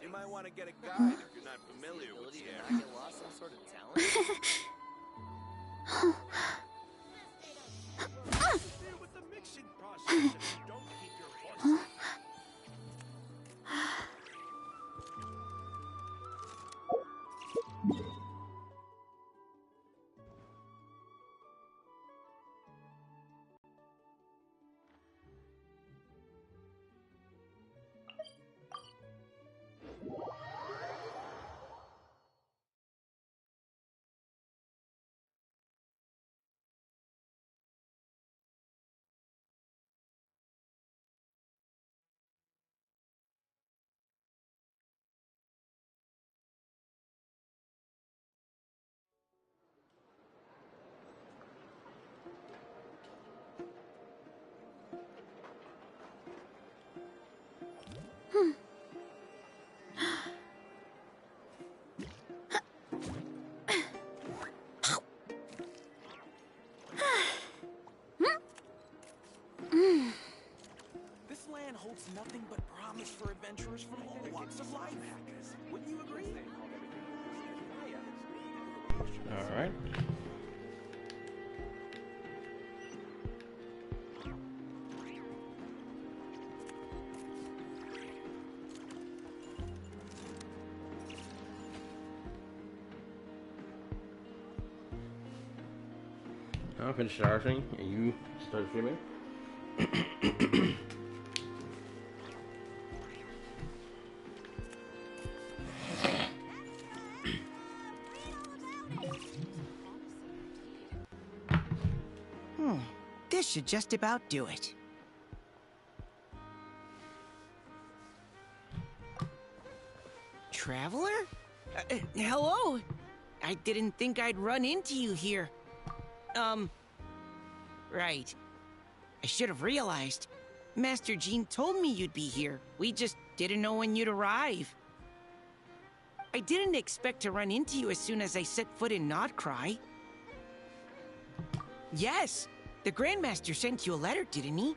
You might want to get a guide if you're not familiar with the area. Get lost some sort of talent. With the mixing process, if you don't keep your voice. This land holds nothing but promise for adventurers from all walks of life. Wouldn't you agree? All right. I'll finish charging and you start streaming. This should just about do it. Traveler? Hello? I didn't think I'd run into you here. Right. I should have realized. Master Jean told me you'd be here. We just didn't know when you'd arrive. I didn't expect to run into you as soon as I set foot in NODKRAI. Yes, the Grandmaster sent you a letter, didn't he?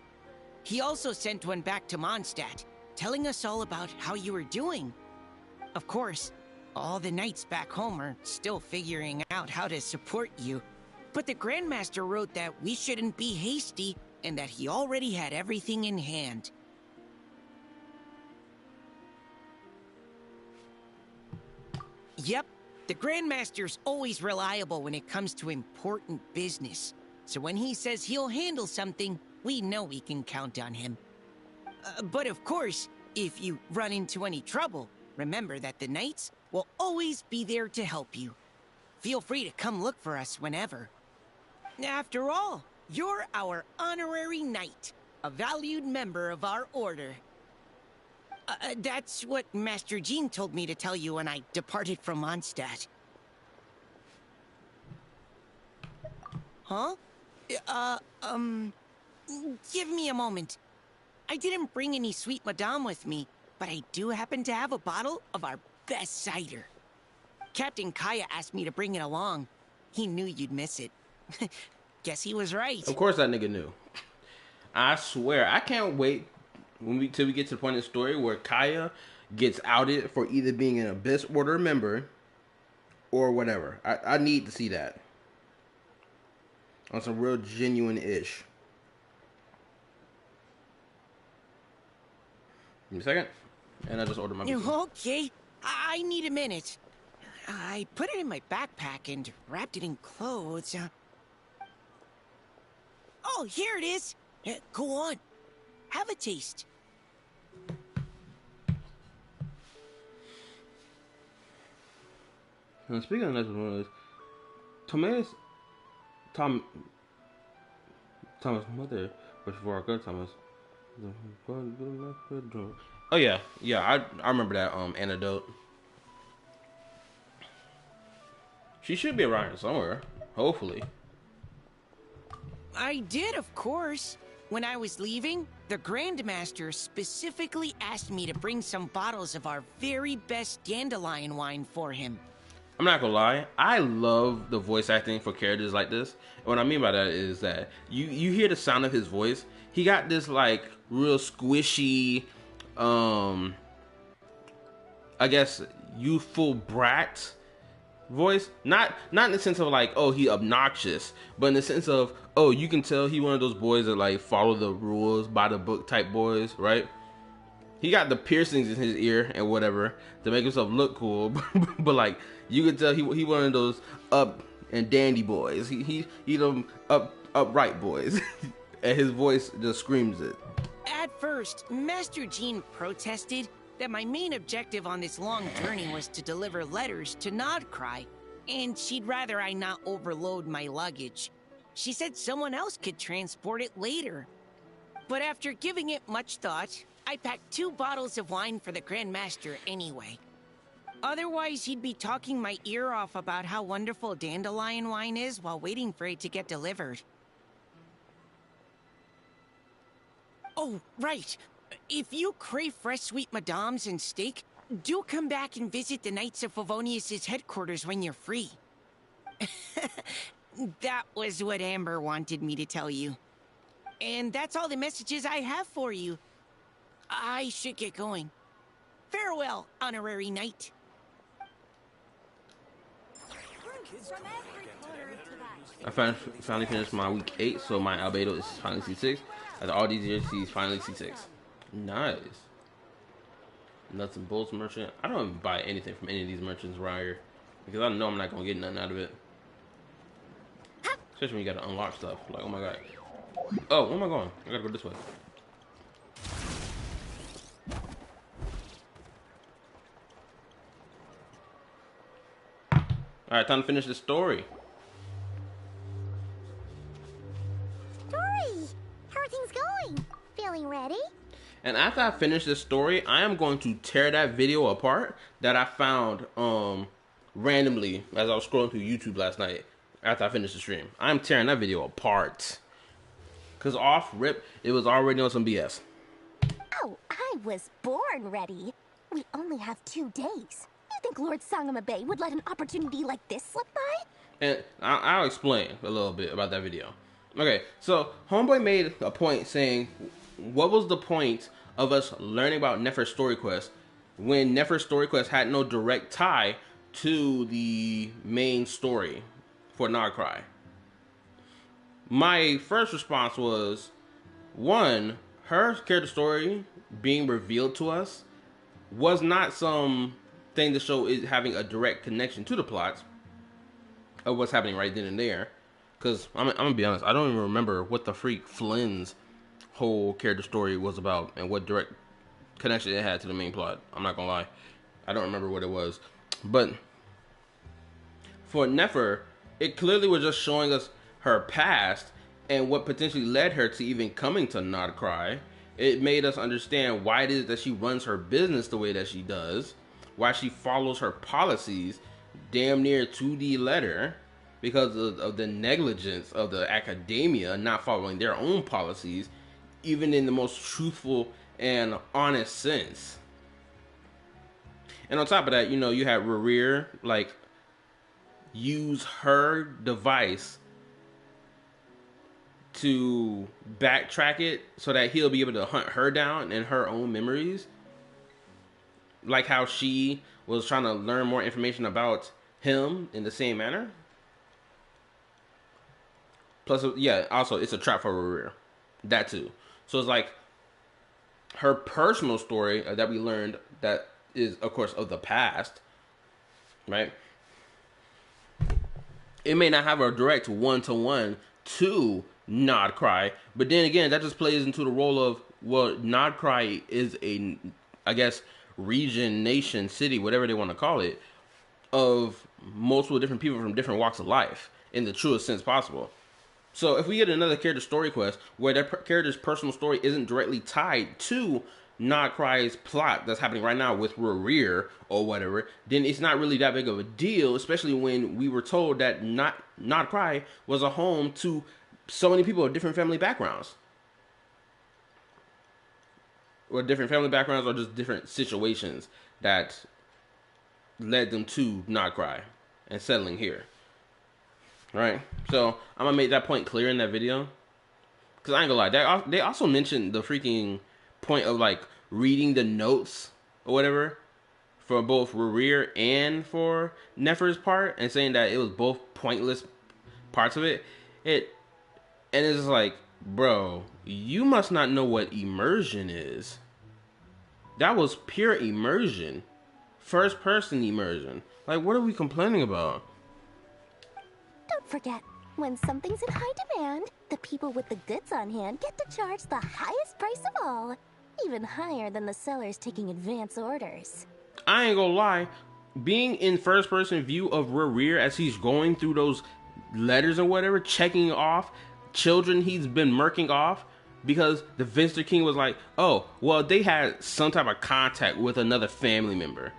He also sent one back to Mondstadt, telling us all about how you were doing. Of course, all the knights back home are still figuring out how to support you. But the Grandmaster wrote that we shouldn't be hasty and that he already had everything in hand. Yep, the Grandmaster's always reliable when it comes to important business. So when he says he'll handle something, we know we can count on him. But of course, if you run into any trouble, remember that the knights will always be there to help you. Feel free to come look for us whenever. After all, you're our honorary knight, a valued member of our order. That's what Master Jean told me to tell you when I departed from Mondstadt. Huh? Give me a moment. I didn't bring any sweet madame with me, but I do happen to have a bottle of our best cider. Captain Kaya asked me to bring it along. He knew you'd miss it. Guess he was right. Of course that nigga knew. I swear, I can't wait till we get to the point in the story where Kaya gets outed for either being an Abyss Order member or whatever. I need to see that. On some real genuine-ish. Give me a second. And I just ordered my pizza. Okay, I need a minute. I put it in my backpack and wrapped it in clothes. Oh, here it is. Go on. Have a taste. Now, speaking of next one, Thomas' mother was for our good Thomas. Oh yeah, I remember that anecdote. She should be around here somewhere, hopefully. I did, of course. When I was leaving, the Grandmaster specifically asked me to bring some bottles of our very best dandelion wine for him. I'm not gonna lie, I love the voice acting for characters like this. And what I mean by that is that you hear the sound of his voice. He got this like real squishy, I guess, youthful brat voice. Not in the sense of like, oh, he obnoxious, but in the sense of, oh, you can tell he one of those boys that like follow the rules by the book type boys, right? He got the piercings in his ear and whatever to make himself look cool, but like you can tell he one of those up and dandy boys. He them upright boys, and his voice just screams it. At first, Master Jean protested that my main objective on this long journey was to deliver letters to NODKRAI, and she'd rather I not overload my luggage. She said someone else could transport it later. But after giving it much thought, I packed 2 bottles of wine for the Grand Master anyway. Otherwise, he'd be talking my ear off about how wonderful dandelion wine is while waiting for it to get delivered. Oh, right. If you crave fresh sweet madames and steak, do come back and visit the Knights of Favonius' headquarters when you're free. That was what Amber wanted me to tell you. And that's all the messages I have for you. I should get going. Farewell, honorary knight. I finally finished my week 8, so my albedo is finally C6. After all these years, he's finally C6. Nice. Nuts and bolts merchant. I don't even buy anything from any of these merchants right here because I know I'm not gonna get nothing out of it. Especially when you gotta unlock stuff. Like, oh my god. Oh, where am I going? I gotta go this way. Alright, time to finish the story. Story! How are things going? Feeling ready? And after I finish this story, I am going to tear that video apart that I found randomly as I was scrolling through YouTube last night after I finished the stream. I'm tearing that video apart. Cause off rip, it was already on some BS. Oh, I was born ready. We only have 2 days. You think Lord Sangamabe would let an opportunity like this slip by? And I'll explain a little bit about that video. Okay, so Homeboy made a point saying, what was the point of us learning about Nefer's story quest when Nefer's story quest had no direct tie to the main story for NODKRAI? My first response was, one, her character story being revealed to us was not some thing to show it having a direct connection to the plot of what's happening right then and there. Because I'm gonna be honest, I don't even remember what the freak Flynn's whole character story was about and what direct connection it had to the main plot. I'm not gonna lie, I don't remember what it was. But for Nefer, it clearly was just showing us her past and what potentially led her to even coming to NODKRAI. It made us understand why it is that she runs her business the way that she does, why she follows her policies damn near to the letter because of the negligence of the academia not following their own policies, even in the most truthful and honest sense. And on top of that, you know, you had Rerir, like, use her device to backtrack it so that he'll be able to hunt her down in her own memories. Like how she was trying to learn more information about him in the same manner. Plus, yeah, also, it's a trap for Rerir. That too. So it's like her personal story that we learned that is, of course, of the past, right? It may not have a direct one-to-one to NODKRAI, but then again, that just plays into the role of, well, NODKRAI is a, I guess, region, nation, city, whatever they want to call it, of multiple different people from different walks of life in the truest sense possible. So if we get another character story quest where that character's personal story isn't directly tied to NODKRAI's plot that's happening right now with Rerir or whatever, then it's not really that big of a deal, especially when we were told that NODKRAI was a home to so many people of different family backgrounds. Or different family backgrounds or just different situations that led them to NODKRAI and settling here. Right? So I'm going to make that point clear in that video. Because I ain't going to lie, they also mentioned the freaking point of like reading the notes or whatever for both Rear and for Nefer's part, and saying that it was both pointless parts of it. And it's like, bro, you must not know what immersion is. That was pure immersion. First person immersion. Like, what are we complaining about? Don't forget, when something's in high demand, the people with the goods on hand get to charge the highest price of all. Even higher than the sellers taking advance orders. I ain't gonna lie. Being in first person view of Rear as he's going through those letters or whatever, checking off children he's been murking off, because the Vinster King was like, oh, well, they had some type of contact with another family member.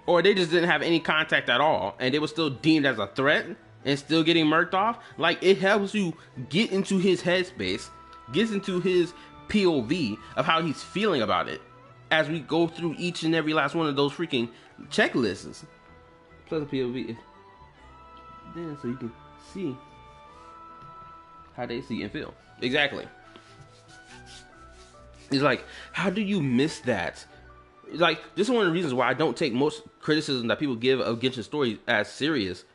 Or they just didn't have any contact at all, and they were still deemed as a threat and still getting murked off. Like, it helps you get into his headspace, gets into his POV of how he's feeling about it as we go through each and every last one of those freaking checklists. Plus a POV. Then so you can see how they see and feel. Exactly. It's like, how do you miss that? Like, this is one of the reasons why I don't take most criticism that people give of Genshin stories as serious.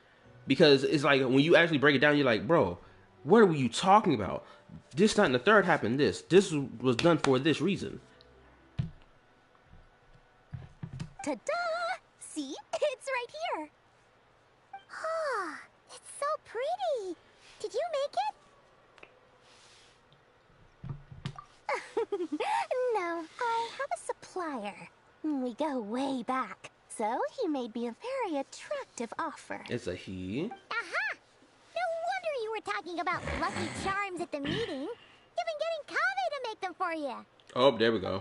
Because it's like, when you actually break it down, you're like, bro, what were you talking about? This, that, and the third happened this. This was done for this reason. Ta-da! See? It's right here. Ah, it's so pretty. Did you make it? No, I have a supplier. We go way back, so he made me a very attractive offer. It's a he. Aha! No wonder you were talking about lucky charms at the meeting. You've been getting Kaveh to make them for you. Oh, there we go.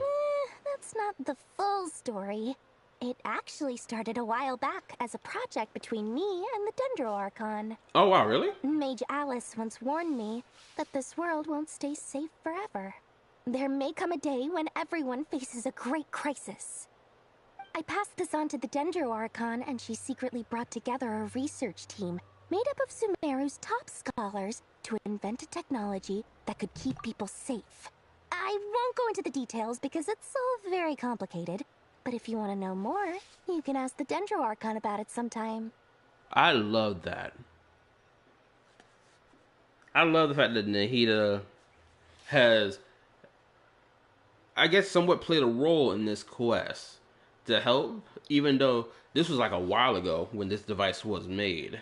That's not the full story. It actually started a while back as a project between me and the Dendro Archon. Oh, wow, really? Mage Alice once warned me that this world won't stay safe forever. There may come a day when everyone faces a great crisis. I passed this on to the Dendro Archon, and she secretly brought together a research team made up of Sumeru's top scholars to invent a technology that could keep people safe. I won't go into the details because it's all very complicated, but if you want to know more, you can ask the Dendro Archon about it sometime. I love that. I love the fact that Nahida has, I guess, somewhat played a role in this quest to help, even though this was like a while ago when this device was made.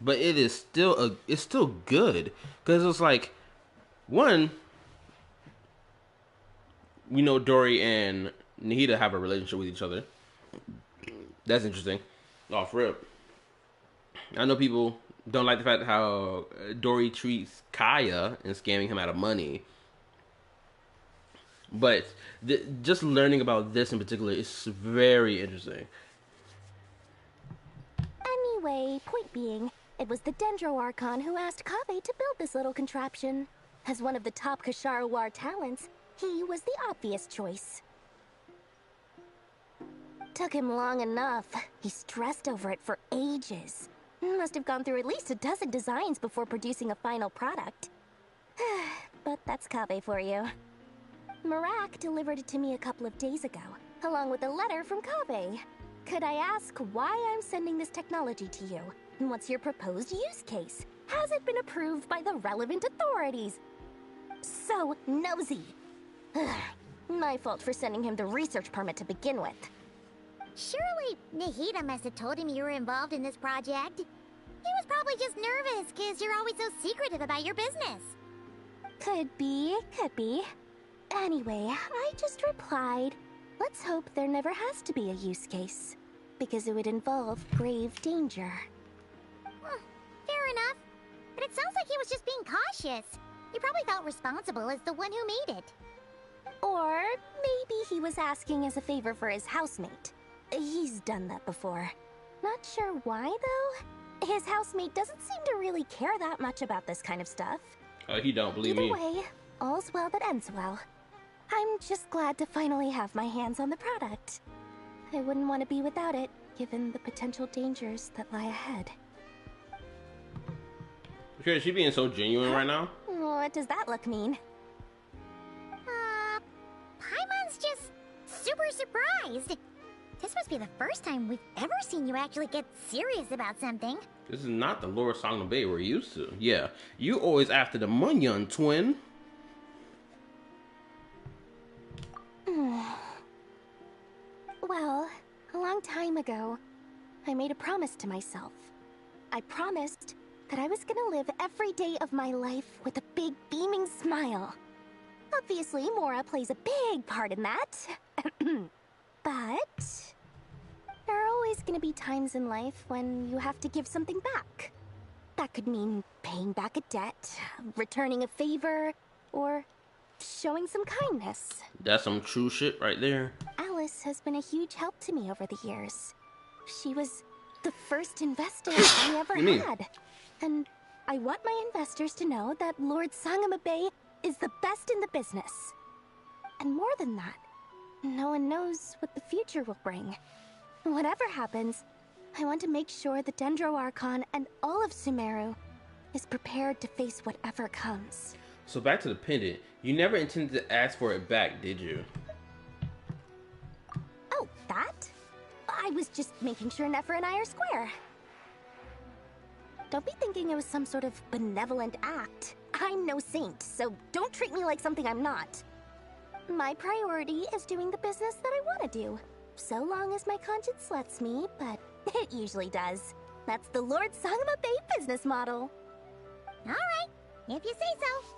But it is still it's still good, because it's like, one, we know Dory and Nahida have a relationship with each other. That's interesting. Off rip. I know people don't like the fact how Dory treats Kaya and scamming him out of money. But just learning about this in particular is very interesting. Anyway, point being, it was the Dendro Archon who asked Kaveh to build this little contraption. As one of the top Kasharawar talents, he was the obvious choice. Took him long enough. He stressed over it for ages. Must have gone through at least a dozen designs before producing a final product. But that's Kaveh for you. Marak delivered it to me a couple of days ago, along with a letter from Kaveh. Could I ask why I'm sending this technology to you? And what's your proposed use case? Has it been approved by the relevant authorities? So nosy. My fault for sending him the research permit to begin with. Surely Nahida must have told him you were involved in this project. He was probably just nervous because you're always so secretive about your business. Could be, could be. Anyway, I just replied, let's hope there never has to be a use case, because it would involve grave danger. Fair enough. But it sounds like he was just being cautious. He probably felt responsible as the one who made it. Or maybe he was asking as a favor for his housemate. He's done that before. Not sure why, though. His housemate doesn't seem to really care that much about this kind of stuff. He don't believe me. Either way, all's well that ends well. I'm just glad to finally have my hands on the product. I wouldn't want to be without it, given the potential dangers that lie ahead. Okay, is she being so genuine right now? What does that look mean? Paimon's just super surprised. This must be the first time we've ever seen you actually get serious about something. This is not the Lord Song of Bay we're used to. Yeah, you always after the Munyon twin. Well, a long time ago, I made a promise to myself. I promised that I was gonna live every day of my life with a big beaming smile. Obviously, Mora plays a big part in that. But there are always gonna be times in life when you have to give something back. That could mean paying back a debt, returning a favor, or showing some kindness. That's some true shit right there. Alice has been a huge help to me over the years. She was the first investor I ever had. And I want my investors to know that Lord Sangamabe is the best in the business. And more than that, no one knows what the future will bring. Whatever happens, I want to make sure the Dendro Archon and all of Sumeru is prepared to face whatever comes. So back to the pendant. You never intended to ask for it back, did you? Oh, that? I was just making sure Nefer and I are square. Don't be thinking it was some sort of benevolent act. I'm no saint, so don't treat me like something I'm not. My priority is doing the business that I want to do. So long as my conscience lets me, but it usually does. That's the Lord Sangamabe business model. Alright, if you say so.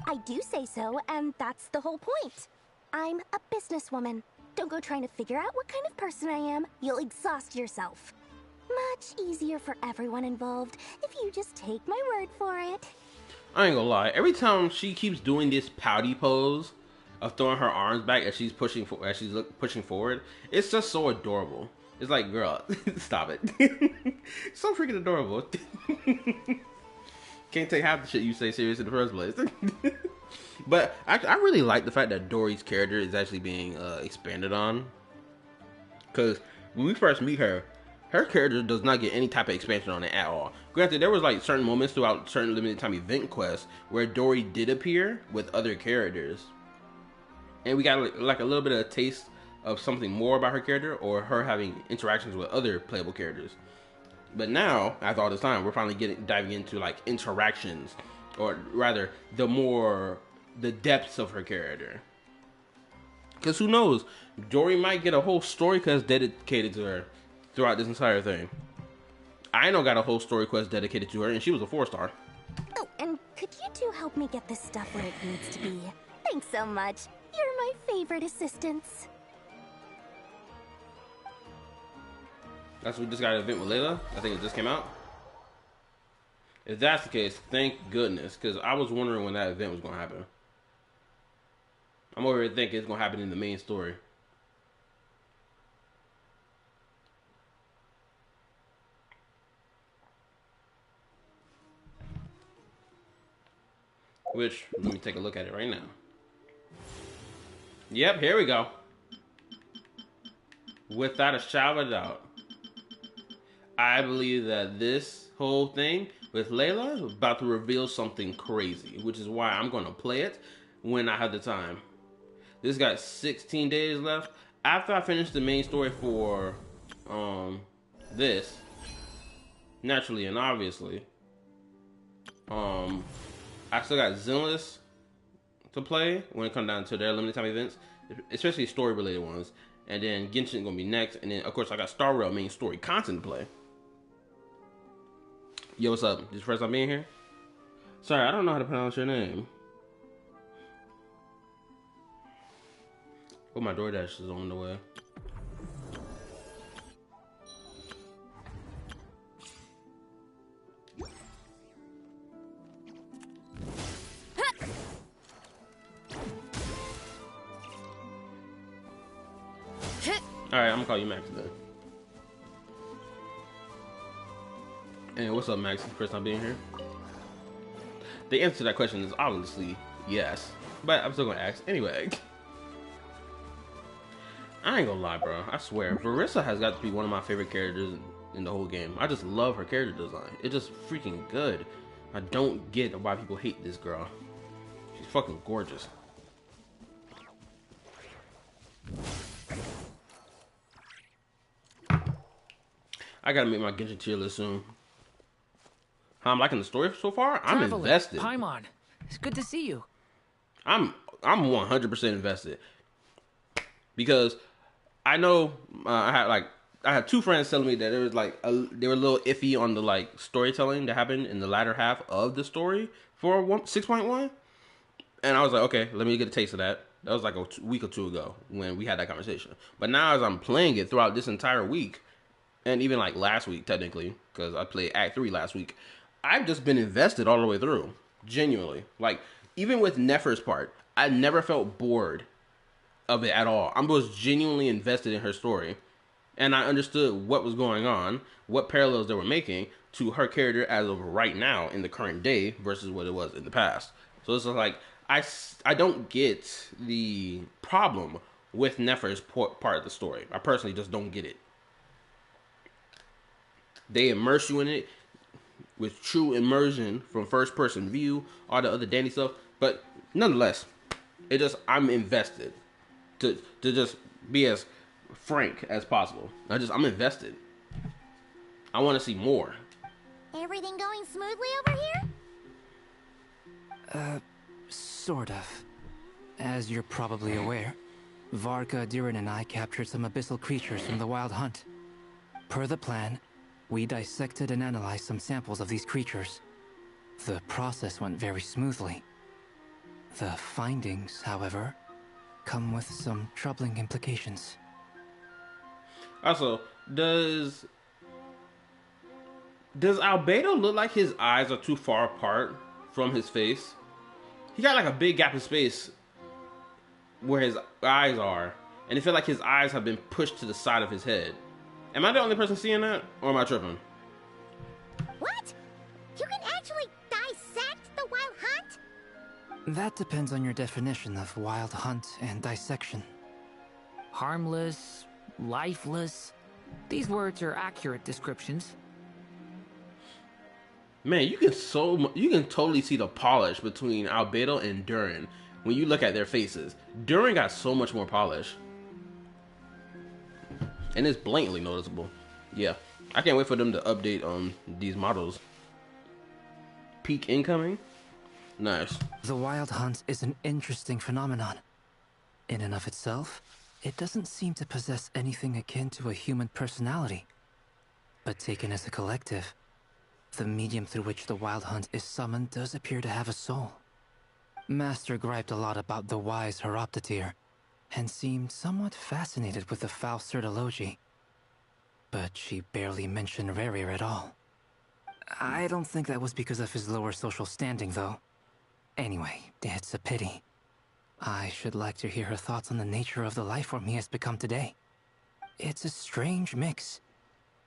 I do say so, and that's the whole point. I'm a businesswoman. Don't go trying to figure out what kind of person I am. You'll exhaust yourself. Much easier for everyone involved if you just take my word for it. I ain't gonna lie. Every time she keeps doing this pouty pose of throwing her arms back as she's pushing forward, it's just so adorable. It's like, girl, stop it. It's so freaking adorable. Can't take half the shit you say serious in the first place. But I really like the fact that Dory's character is actually being expanded on. Because when we first meet her, her character does not get any type of expansion on it at all. Granted, there was like certain moments throughout certain limited time event quests where Dory did appear with other characters. And we got like a little bit of a taste of something more about her character, or her having interactions with other playable characters. But now, after all this time, we're finally diving into like interactions, or rather, the depths of her character. Because who knows, Dory might get a whole story quest dedicated to her throughout this entire thing. I know got a whole story quest dedicated to her, and she was a 4-star. Oh, and could you two help me get this stuff where it needs to be? Thanks so much. You're my favorite assistants. That's what we just got an event with Layla. I think it just came out. If that's the case, thank goodness, because I was wondering when that event was going to happen. I'm over here thinking it's going to happen in the main story. Which, let me take a look at it right now. Yep, here we go. Without a shadow of a doubt. I believe that this whole thing with Layla is about to reveal something crazy, which is why I'm going to play it when I have the time. This got 16 days left. After I finish the main story for this, naturally and obviously, I still got Zenless to play when it comes down to their limited time events, especially story related ones. And then Genshin gonna be next, and then of course I got Star Rail main story content to play. Yo, what's up? This is the first time being here? Sorry, I don't know how to pronounce your name. Oh, my DoorDash is on the way. Alright, I'm gonna call you Max then. And what's up, Max? First time being here? The answer to that question is obviously yes, but I'm still gonna ask anyway. I ain't gonna lie, bro. I swear, Verissa has got to be one of my favorite characters in the whole game. I just love her character design. It's just freaking good. I don't get why people hate this girl. She's fucking gorgeous. I gotta make my Genshin tier list soon. How I'm liking the story so far? I'm Traveler, invested. Paimon, it's good to see you. I'm 100% invested because I know I had two friends telling me that there was like they were a little iffy on the like storytelling that happened in the latter half of the story for 6.1, and I was like, okay, let me get a taste of that. That was like a week or two ago when we had that conversation. But now as I'm playing it throughout this entire week, and even like last week technically, because I played Act 3 last week, I've just been invested all the way through. Genuinely. Like, even with Nefer's part, I never felt bored of it at all. I was genuinely invested in her story. And I understood what was going on, what parallels they were making to her character as of right now in the current day versus what it was in the past. So it's like, I don't get the problem with Nefer's part of the story. I personally just don't get it. They immerse you in it with true immersion from first person view, all the other dandy stuff. But nonetheless, I'm invested to just be as frank as possible. I'm invested. I want to see more. Everything going smoothly over here? Sort of. As you're probably aware, Varka, Durin, and I captured some abyssal creatures from the Wild Hunt. Per the plan, we dissected and analyzed some samples of these creatures. The process went very smoothly. The findings, however, come with some troubling implications. Also, does Albedo look like his eyes are too far apart from his face? He got like a big gap of space where his eyes are, and it feels like his eyes have been pushed to the side of his head. Am I the only person seeing that, or am I tripping? What? You can actually dissect the Wild Hunt? That depends on your definition of Wild Hunt and dissection. Harmless, lifeless. These words are accurate descriptions. Man, you can totally see the polish between Albedo and Durin when you look at their faces. Durin got so much more polish. And it's blatantly noticeable. Yeah. I can't wait for them to update on these models. Peak incoming? Nice. The Wild Hunt is an interesting phenomenon. In and of itself, it doesn't seem to possess anything akin to a human personality. But taken as a collective, the medium through which the Wild Hunt is summoned does appear to have a soul. Master griped a lot about the wise Horoptatyr, and seemed somewhat fascinated with the Faustsert Elegy. But she barely mentioned Rerir at all. I don't think that was because of his lower social standing, though. Anyway, it's a pity. I should like to hear her thoughts on the nature of the lifeform he has become today. It's a strange mix.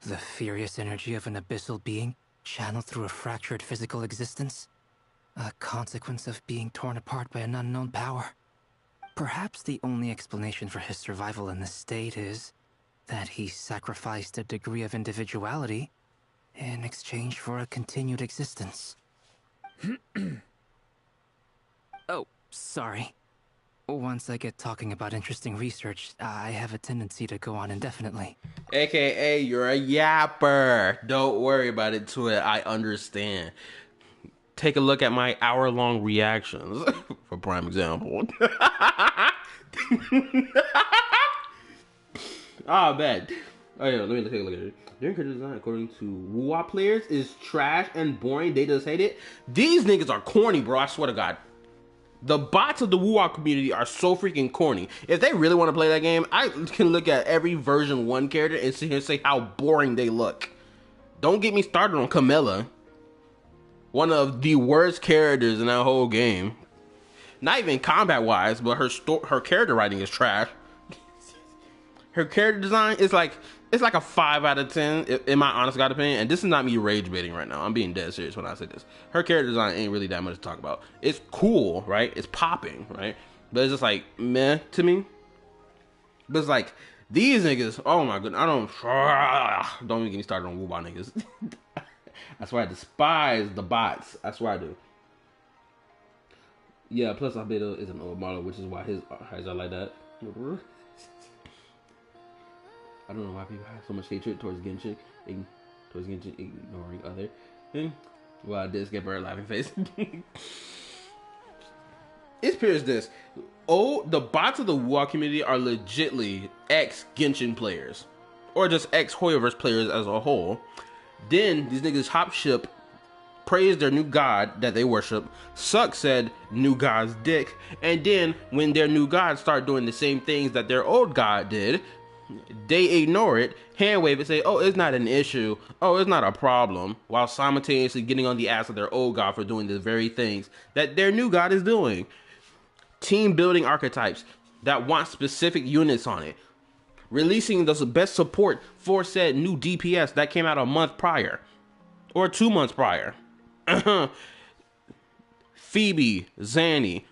The furious energy of an abyssal being channeled through a fractured physical existence. A consequence of being torn apart by an unknown power. Perhaps the only explanation for his survival in this state is that he sacrificed a degree of individuality in exchange for a continued existence. Oh, sorry. Once I get talking about interesting research, I have a tendency to go on indefinitely. AKA, you're a yapper. Don't worry about it, Twit. I understand. Take a look at my hour-long reactions, for prime example. Oh, bad. Oh, yeah, let me take a look at it. Their character design, according to WoW players, is trash and boring. They just hate it. These niggas are corny, bro. I swear to God. The bots of the WoW community are so freaking corny. If they really want to play that game, I can look at every version 1 character and sit here and say how boring they look. Don't get me started on Camilla. One of the worst characters in that whole game. Not even combat-wise, but her character writing is trash. Her character design is like, it's like a 5 out of 10 in my honest God opinion. And this is not me rage baiting right now. I'm being dead serious when I say this. Her character design ain't really that much to talk about. It's cool, right? It's popping, right? But it's just like meh to me. But it's like these niggas. Oh my goodness, don't even get me started on WoW niggas. I swear I despise the bots. I swear I do. Yeah. Plus, Albedo is an old model, which is why his eyes are like that. I don't know why people have so much hatred towards Genshin, ignoring other. Well, I did skip her laughing face. It's pure as this. Oh, the bots of the WoW community are legitly ex-Genshin players. Or just ex-Hoyoverse players as a whole. Then, these niggas hop ship, praise their new god that they worship, suck said new god's dick, and then, when their new god start doing the same things that their old god did, they ignore it, hand wave it, say, oh, it's not an issue, oh, it's not a problem, while simultaneously getting on the ass of their old god for doing the very things that their new god is doing. Team building archetypes that want specific units on it. Releasing the best support for said new DPS that came out a month prior. Or 2 months prior. Phoebe, Zanny,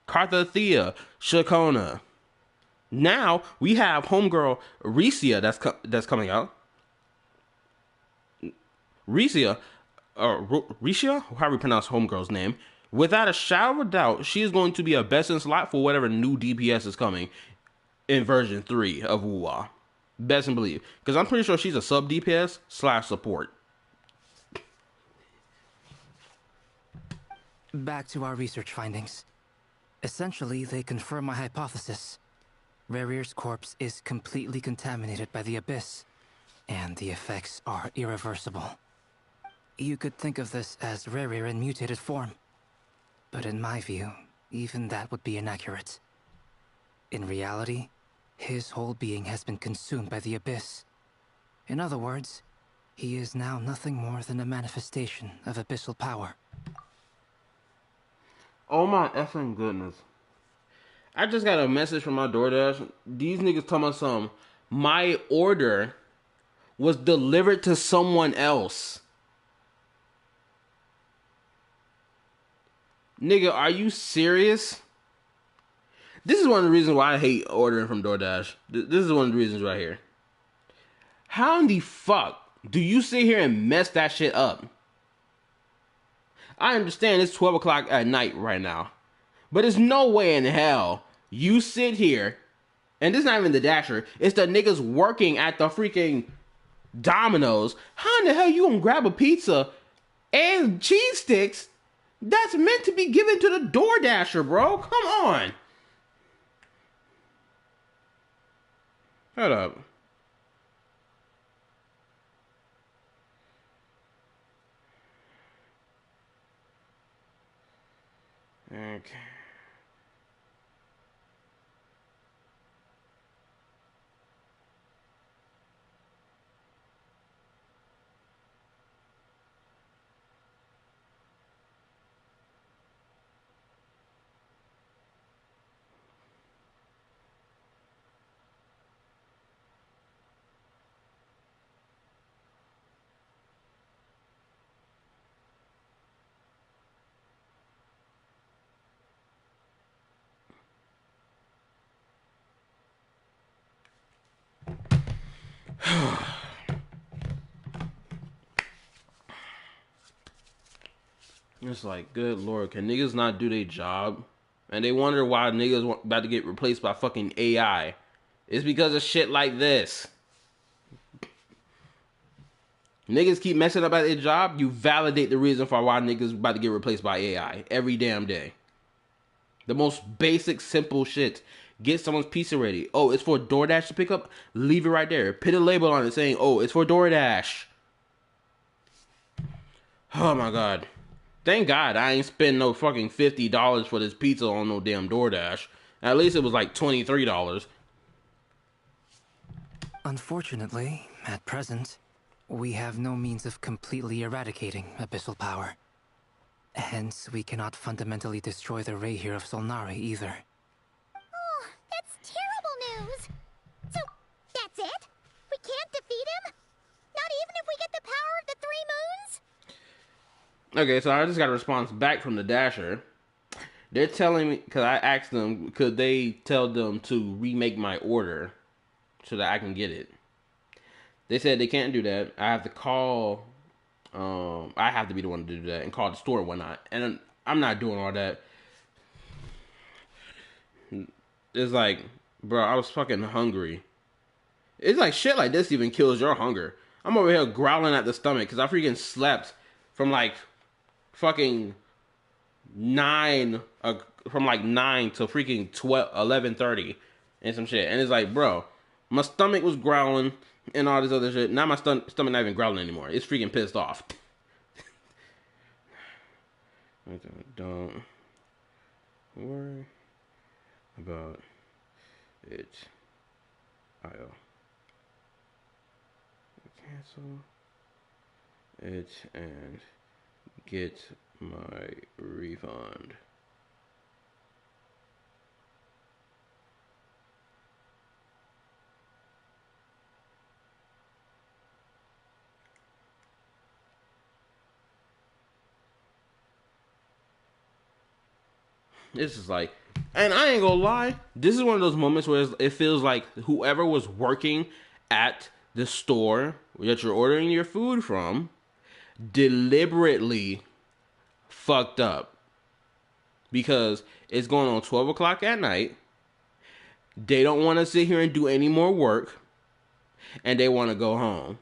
Carthathea, Shakona. Now we have homegirl Ricia that's coming out. Ricia, Ricia, however you pronounce homegirl's name. Without a shadow of a doubt, she is going to be a best in slot for whatever new DPS is coming in version 3 of WoW. Best in believe. Because I'm pretty sure she's a sub DPS / support. Back to our research findings. Essentially, they confirm my hypothesis. Rerir's corpse is completely contaminated by the Abyss, and the effects are irreversible. You could think of this as Rerir in mutated form. But in my view, even that would be inaccurate. In reality, his whole being has been consumed by the Abyss. In other words, he is now nothing more than a manifestation of abyssal power. Oh my effing goodness. I just got a message from my DoorDash. These niggas talking about some, my order was delivered to someone else. Nigga, are you serious? This is one of the reasons why I hate ordering from DoorDash. This is one of the reasons right here. How in the fuck do you sit here and mess that shit up? I understand it's 12 o'clock at night right now. But there's no way in hell you sit here, and this is not even the Dasher, it's the niggas working at the freaking Domino's. How in the hell you gonna grab a pizza and cheese sticks that's meant to be given to the DoorDasher, bro? Come on. Hold up. Okay. It's like, good lord, can niggas not do their job? And they wonder why niggas about to get replaced by fucking AI. It's because of shit like this. Niggas keep messing up at their job, you validate the reason for why niggas about to get replaced by AI every damn day. The most basic, simple shit. Get someone's pizza ready. Oh, it's for DoorDash to pick up? Leave it right there. Put a label on it saying, oh, it's for DoorDash. Oh my god. Thank God I ain't spend no fucking $50 for this pizza on no damn DoorDash. At least it was like $23. Unfortunately, at present, we have no means of completely eradicating abyssal power. Hence, we cannot fundamentally destroy the Ray here of Solnari either. Oh, that's terrible news! So, that's it? We can't defeat him? Not even if we get the power of the Three Moons? Okay, so I just got a response back from the Dasher. They're telling me, because I asked them, could they tell them to remake my order so that I can get it. They said they can't do that. I have to call, I have to be the one to do that and call the store and whatnot. And I'm not doing all that. It's like, bro, I was fucking hungry. It's like shit like this even kills your hunger. I'm over here growling at the stomach because I freaking slept from like fucking 9 from like 9 to freaking 12, 11:30 and some shit. And it's like, bro, my stomach was growling and all this other shit. Now my stomach not even growling anymore. It's freaking pissed off. Don't worry about it. I'll cancel it and get my refund. This is like, and I ain't gonna lie, this is one of those moments where it feels like whoever was working at the store that you're ordering your food from deliberately fucked up, because it's going on 12 o'clock at night. They don't want to sit here and do any more work, and they want to go home.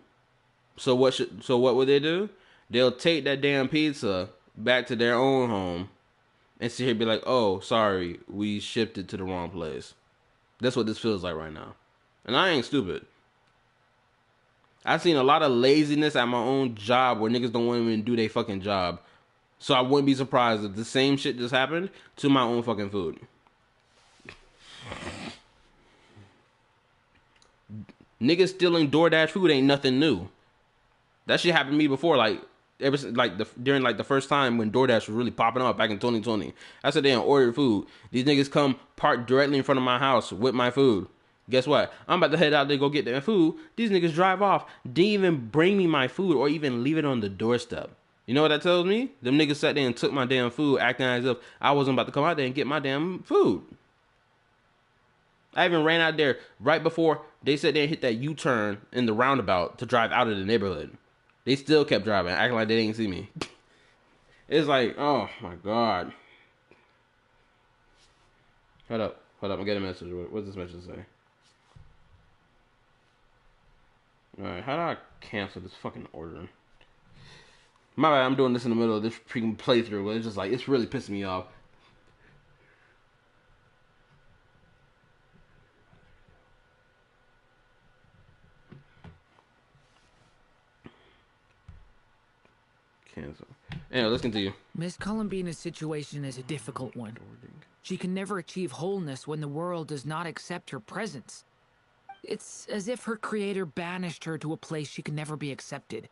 So what would they do? They'll take that damn pizza back to their own home and sit here and be like, oh, sorry, we shipped it to the wrong place. That's what this feels like right now. And I ain't stupid. I've seen a lot of laziness at my own job where niggas don't want to even do their fucking job. So I wouldn't be surprised if the same shit just happened to my own fucking food. Niggas stealing DoorDash food ain't nothing new. That shit happened to me before, like ever since, during the first time when DoorDash was really popping up back in 2020. I said they ordered food. These niggas come park directly in front of my house with my food. Guess what? I'm about to head out there to go get their food. These niggas drive off. Didn't even bring me my food or even leave it on the doorstep. You know what that tells me? Them niggas sat there and took my damn food, acting as if I wasn't about to come out there and get my damn food. I even ran out there right before they sat there and hit that U-turn in the roundabout to drive out of the neighborhood. They still kept driving, acting like they didn't see me. It's like, oh my god. Hold up. I'm getting a message. What's this message say? Alright, how do I cancel this fucking order? My bad, I'm doing this in the middle of this freaking playthrough, but it's just like, it's really pissing me off. Cancel. Anyway, let's continue. Miss Columbina's situation is a difficult one. She can never achieve wholeness when the world does not accept her presence. It's as if her creator banished her to a place she can never be accepted.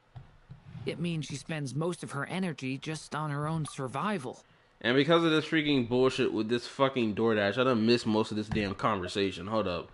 It means she spends most of her energy just on her own survival. And because of this freaking bullshit with this fucking DoorDash, I done missed most of this damn conversation. Hold up.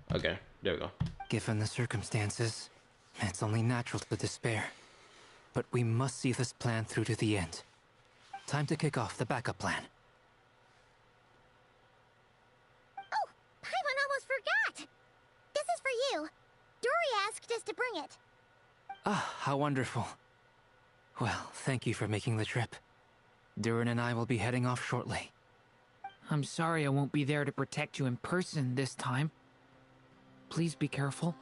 Okay, there we go. Given the circumstances, it's only natural to despair. But we must see this plan through to the end. Time to kick off the backup plan. Oh, Paimon almost forgot! This is for you. Dory asked us to bring it. Ah, how wonderful. Well, thank you for making the trip. Durin and I will be heading off shortly. I'm sorry I won't be there to protect you in person this time. Please be careful.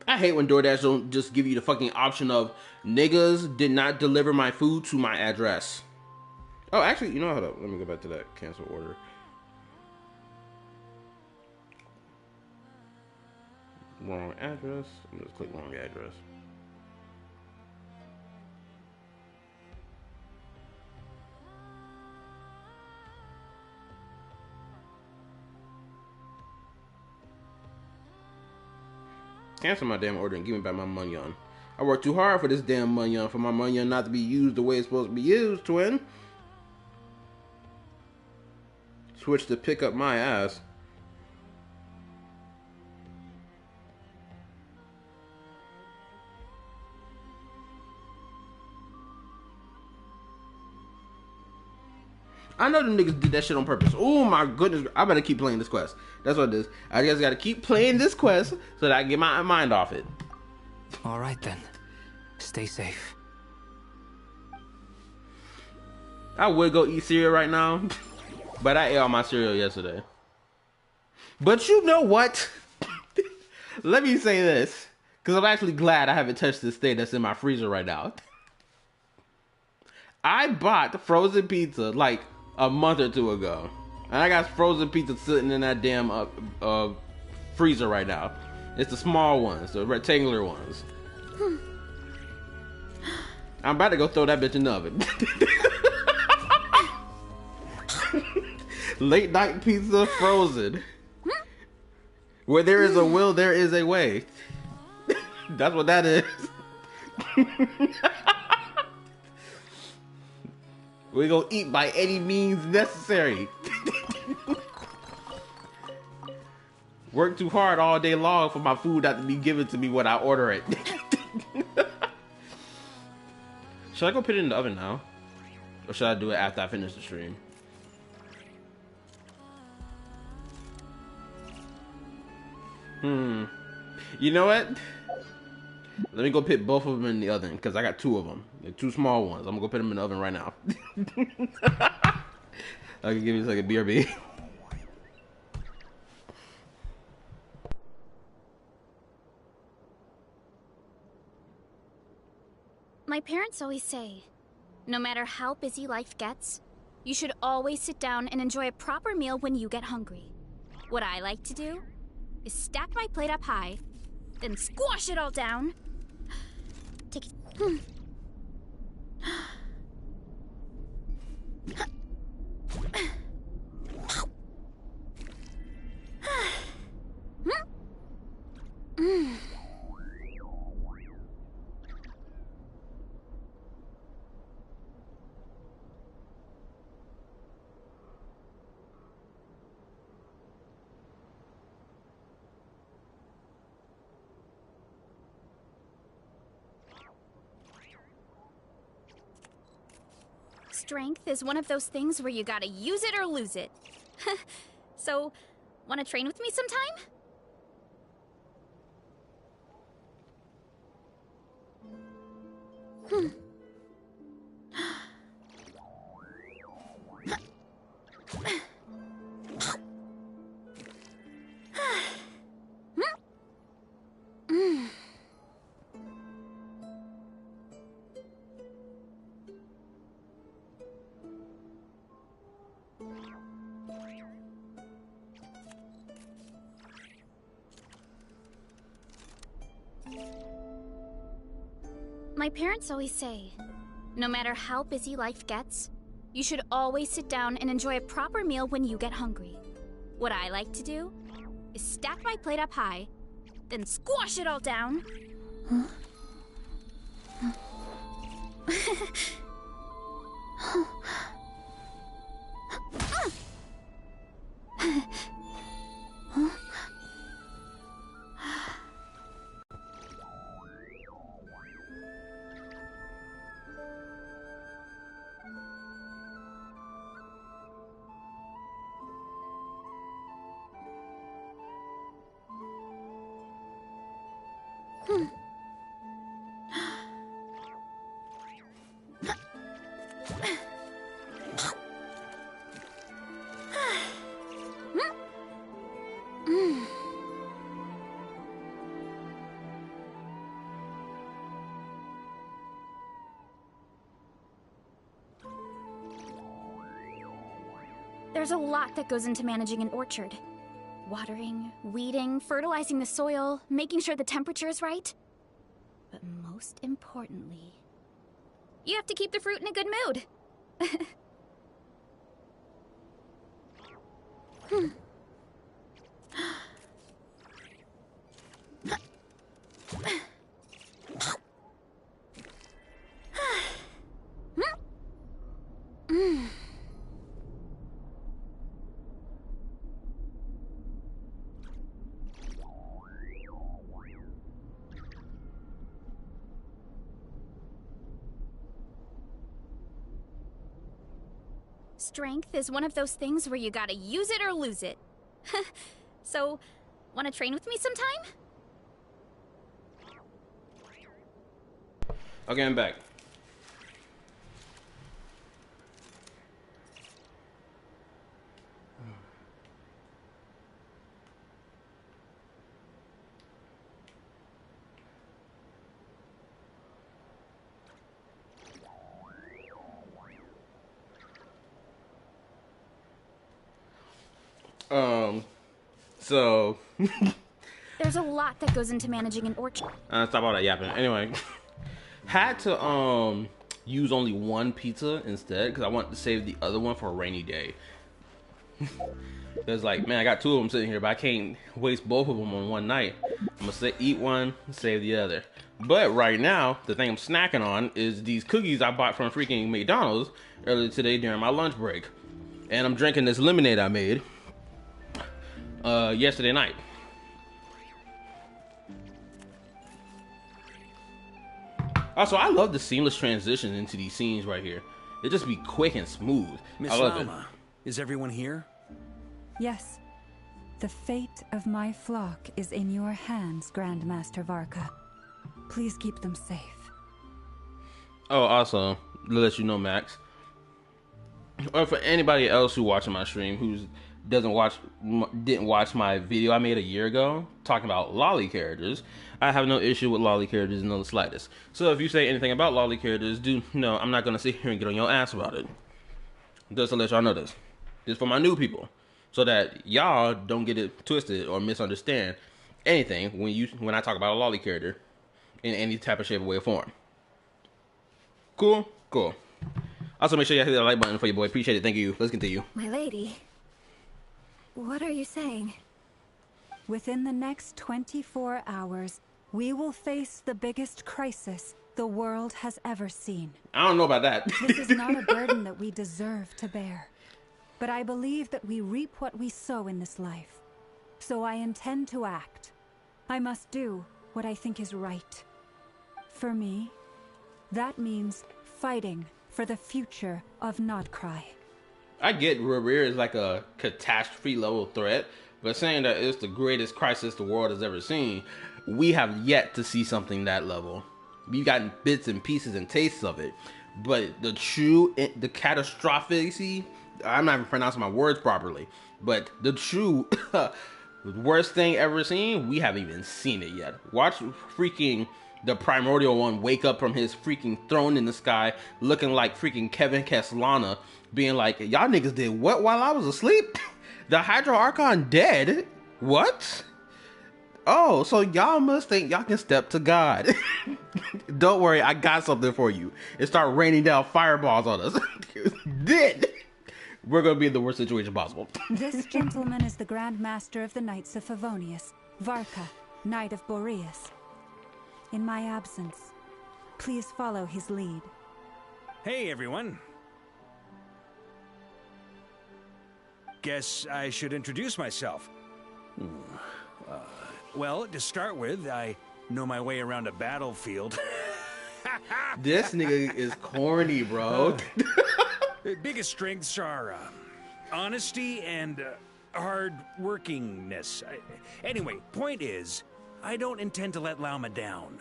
I hate when DoorDash don't just give you the fucking option of niggas did not deliver my food to my address. Oh, actually, you know, hold up. Let me go back to that cancel order. Wrong address. I'm just click wrong address. Cancel my damn order and give me back my money on. I worked too hard for this damn money on, for my money on not to be used the way it's supposed to be used, twin. Switch to pick up my ass. I know them niggas did that shit on purpose. Oh my goodness. I better keep playing this quest. That's what it is. I just gotta keep playing this quest so that I get my mind off it. All right then. Stay safe. I would go eat cereal right now, but I ate all my cereal yesterday. But you know what? Let me say this, because I'm actually glad I haven't touched this thing that's in my freezer right now. I bought frozen pizza like a month or two ago, and I got frozen pizza sitting in that damn freezer right now. It's the small ones, the rectangular ones. I'm about to go throw that bitch in the oven. Late night pizza frozen. Where there is a will, there is a way. That's what that is. We're gonna eat by any means necessary. Work too hard all day long for my food not to be given to me when I order it. Should I go put it in the oven now? Or should I do it after I finish the stream? You know what? Let me go put both of them in the oven, because I got two of them. They're two small ones. I'm gonna go put them in the oven right now. Okay, give me a second. BRB. My parents always say, no matter how busy life gets, you should always sit down and enjoy a proper meal when you get hungry. What I like to do is stack my plate up high, then squash it all down. Take it. Strength is one of those things where you gotta use it or lose it. So, wanna train with me sometime? My parents always say, no matter how busy life gets, you should always sit down and enjoy a proper meal when you get hungry. What I like to do is stack my plate up high, then squash it all down. There's a lot that goes into managing an orchard. Watering, weeding, fertilizing the soil, making sure the temperature is right. But most importantly, you have to keep the fruit in a good mood. Strength is one of those things where you gotta use it or lose it. So, wanna train with me sometime? Okay, I'm back. So There's a lot that goes into managing an orchard. stop all that yapping. Anyway, had to use only one pizza instead because I wanted to save the other one for a rainy day. It's like, man, I got two of them sitting here, but I can't waste both of them on one night. I'm gonna eat one, save the other. But right now, the thing I'm snacking on is these cookies I bought from freaking McDonald's earlier today during my lunch break, and I'm drinking this lemonade I made yesterday night. Also, I love the seamless transition into these scenes right here. It just be quick and smooth. Miss I love it. Lama, is everyone here? Yes. The fate of my flock is in your hands, Grandmaster Varka. Please keep them safe. Oh, also, to let you know, Max, or for anybody else who watching my stream who didn't watch my video I made a year ago talking about lolly characters, I have no issue with lolly characters in the slightest. So if you say anything about lolly characters, I'm not gonna sit here and get on your ass about it. Just to let y'all know this. This is for my new people, so that y'all don't get it twisted or misunderstand anything when I talk about a lolly character in any type of shape, way, or form. Cool? Cool. Also, make sure you hit that like button for your boy. Appreciate it. Thank you. Let's continue. My lady, what are you saying? Within the next 24 hours, we will face the biggest crisis the world has ever seen. I don't know about that. This is not a burden that we deserve to bear. But I believe that we reap what we sow in this life. So I intend to act. I must do what I think is right. For me, that means fighting for the future of NODKRAI. I get Rear is like a catastrophe level threat, but saying that it's the greatest crisis the world has ever seen, we have yet to see something that level. We've gotten bits and pieces and tastes of it, but the catastrophic, I'm not even pronouncing my words properly, but the true worst thing ever seen, we haven't even seen it yet. Watch freaking the primordial one wake up from his freaking throne in the sky looking like freaking Kevin Castellana, being like, y'all niggas did what while I was asleep? The Hydro Archon dead? What? Oh, so y'all must think y'all can step to God. Don't worry, I got something for you. It start raining down fireballs on us. Then we're gonna be in the worst situation possible. This gentleman is the Grand Master of the Knights of Favonius, Varka, Knight of Boreas. In my absence, please follow his lead. Hey, everyone. Guess I should introduce myself. Well, to start with, I know my way around a battlefield. This nigga is corny, bro. The biggest strengths are honesty and hard workingness. Anyway, point is, I don't intend to let Lama down.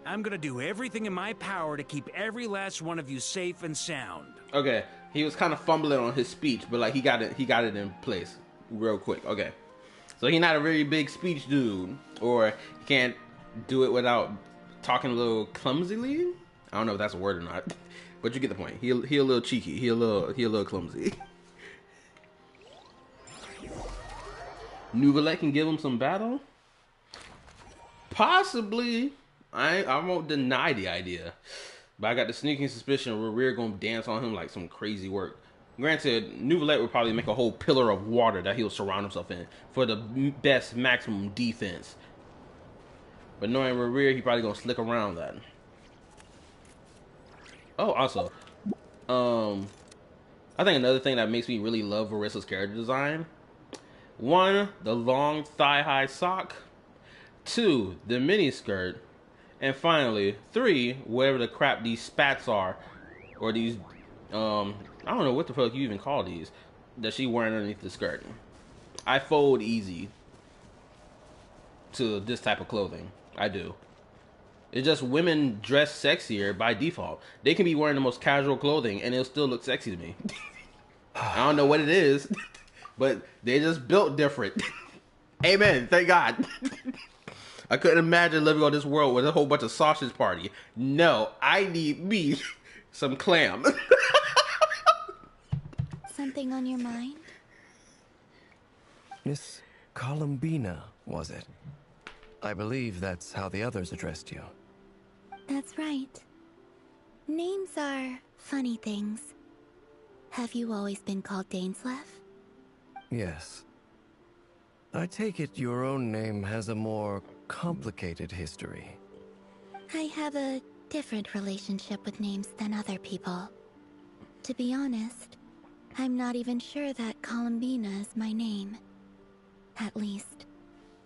I'm gonna do everything in my power to keep every last one of you safe and sound. Okay, he was kind of fumbling on his speech, but like he got it in place real quick. Okay, so he's not a very big speech dude, or he can't do it without talking a little clumsily. I don't know if that's a word or not, but you get the point. He a little cheeky. He a little clumsy. Nouvelle can give him some battle. Possibly. I won't deny the idea, but I got the sneaking suspicion we're gonna dance on him like some crazy work. Granted, Nouvelle would probably make a whole pillar of water that he'll surround himself in for the best maximum defense. But knowing Rear, he probably gonna slick around that. Oh, also, I think another thing that makes me really love Varissa's character design: 1, the long thigh-high sock; 2, the mini skirt; and finally, 3, whatever the crap these spats are, or these, I I don't know what the fuck you even call these that she wearing underneath the skirt. I fold easy to this type of clothing. I do. It's just women dress sexier by default. They can be wearing the most casual clothing and it'll still look sexy to me. I don't know what it is, but they just built different. Amen. Thank God. I couldn't imagine living on this world with a whole bunch of sausage party. No, I need me some clam. Something on your mind? Miss Columbina, was it? I believe that's how the others addressed you. That's right. Names are funny things. Have you always been called Dainsleif? Yes. I take it your own name has a more complicated history. I have a different relationship with names than other people. To be honest, I'm not even sure that Columbina is my name. At least,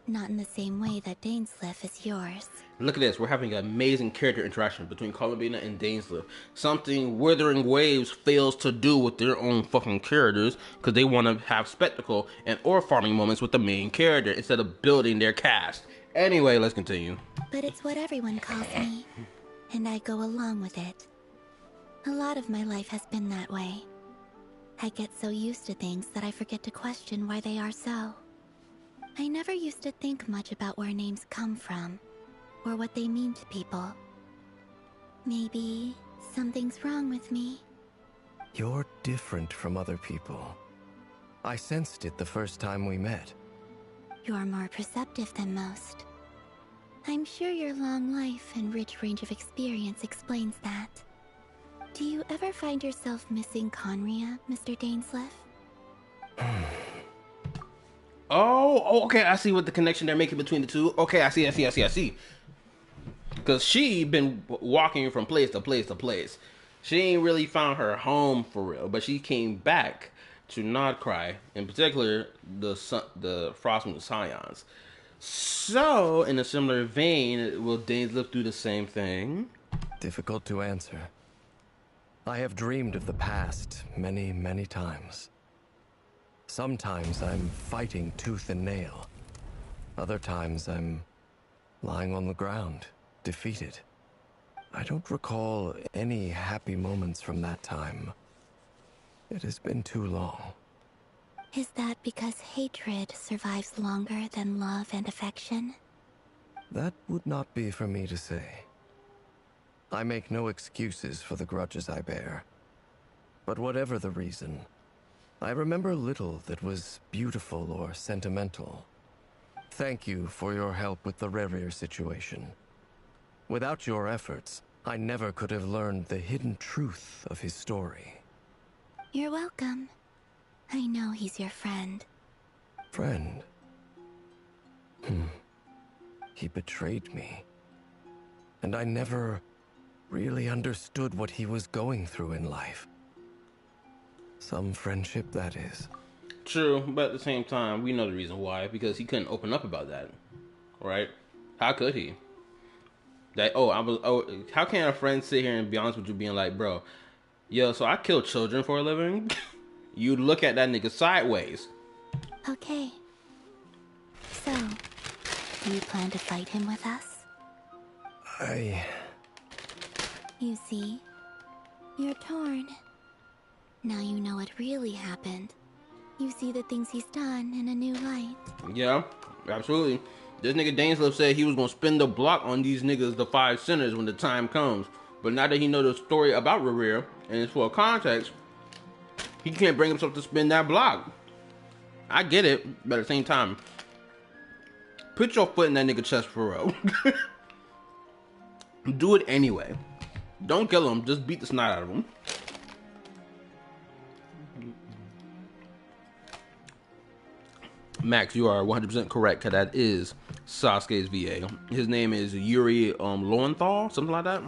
not in the same way that Dainsleif is yours. Look at this. We're having an amazing character interaction between Columbina and Dainsleif. Something Wuthering Waves fails to do with their own fucking characters because they want to have spectacle and ore farming moments with the main character instead of building their cast. Anyway, let's continue. But it's what everyone calls me, and I go along with it. A lot of my life has been that way. I get so used to things that I forget to question why they are so. I never used to think much about where names come from, or what they mean to people. Maybe something's wrong with me. You're different from other people. I sensed it the first time we met. You're more perceptive than most. I'm sure your long life and rich range of experience explains that. Do you ever find yourself missing Conria, Mr. Dainsleif? Oh, okay. I see what the connection they're making between the two. Okay, I see. Because she been walking from place to place to place. She ain't really found her home for real, but she came back to NODKRAI, in particular the Frostmoon Scions. So, in a similar vein, will Dainsleif do the same thing? Difficult to answer. I have dreamed of the past many, many times. Sometimes I'm fighting tooth and nail. Other times I'm lying on the ground, defeated. I don't recall any happy moments from that time. It has been too long. Is that because hatred survives longer than love and affection? That would not be for me to say. I make no excuses for the grudges I bear. But whatever the reason, I remember little that was beautiful or sentimental. Thank you for your help with the Rerir situation. Without your efforts, I never could have learned the hidden truth of his story. You're welcome. I know he's your friend. Friend? He betrayed me. And I never really understood what he was going through in life. Some friendship, that is. True, but at the same time, we know the reason why. Because he couldn't open up about that. Right? How could he? How can a friend sit here and be honest with you being like, bro, yo, so I kill children for a living? You look at that nigga sideways. Okay. So, do you plan to fight him with us? You see, you're torn. Now you know what really happened. You see the things he's done in a new light. Yeah, absolutely. This nigga Dainsleif said he was gonna spin the block on these niggas, the 5 sinners, when the time comes. But now that he knows the story about Rerir, and it's for context, he can't bring himself to spin that block. I get it, but at the same time, put your foot in that nigga chest for real. Do it anyway. Don't kill him, just beat the snot out of him. Max, you are 100% correct, because that is Sasuke's VA. His name is Yuri Lowenthal, something like that.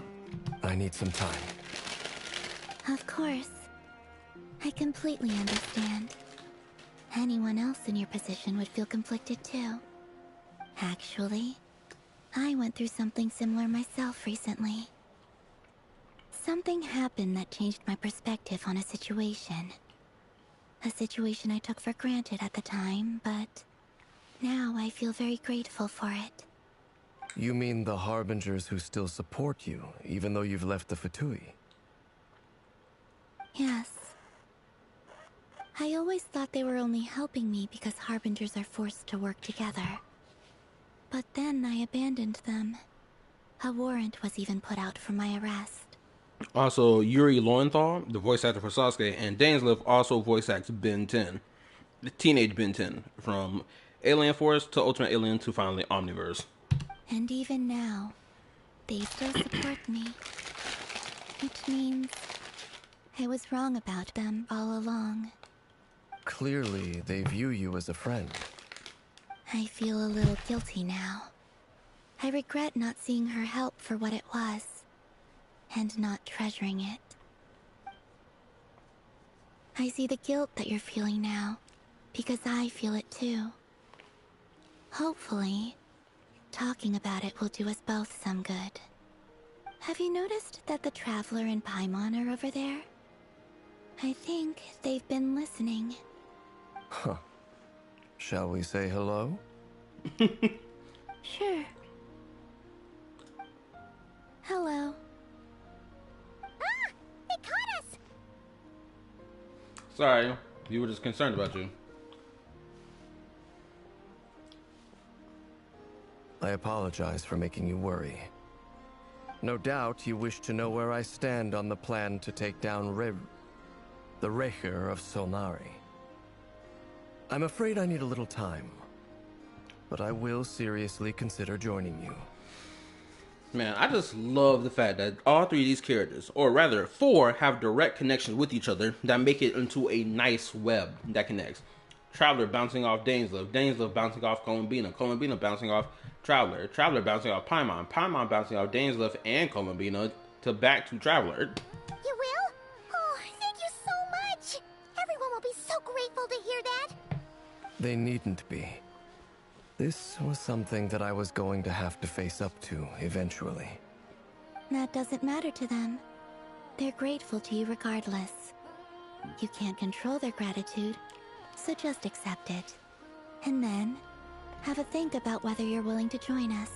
I need some time. Of course. I completely understand. Anyone else in your position would feel conflicted too. Actually, I went through something similar myself recently. Something happened that changed my perspective on a situation. A situation I took for granted at the time, but now I feel very grateful for it. You mean the Harbingers who still support you, even though you've left the Fatui? Yes. I always thought they were only helping me because Harbingers are forced to work together. But then I abandoned them. A warrant was even put out for my arrest. Also, Yuri Lowenthal, the voice actor for Sasuke, and Dainsleif also voice acts Ben 10, the teenage Ben 10, from Alien Force to Ultimate Alien to finally Omniverse. And even now, they still support me. Which means I was wrong about them all along. Clearly, they view you as a friend. I feel a little guilty now. I regret not seeing her help for what it was, and not treasuring it. I see the guilt that you're feeling now, because I feel it too. Hopefully, talking about it will do us both some good. Have you noticed that the Traveler and Paimon are over there? I think they've been listening. Huh. Shall we say hello? Sure. Hello. Ah! They caught us! Sorry, we were just concerned about you. I apologize for making you worry. No doubt you wish to know where I stand on the plan to take down the Recher of Solnari. I'm afraid I need a little time, but I will seriously consider joining you. Man, I just love the fact that all three of these characters, or rather 4, have direct connections with each other that make it into a nice web that connects. Traveler bouncing off Dainsleif, Dainsleif bouncing off Columbina, Columbina bouncing off Traveler, Traveler bouncing off Paimon, Paimon bouncing off Dainsleif and Columbina to back to Traveler. You will? Oh, thank you so much! Everyone will be so grateful to hear that! They needn't be. This was something that I was going to have to face up to eventually. That doesn't matter to them. They're grateful to you regardless. You can't control their gratitude, so just accept it. And then, have a think about whether you're willing to join us.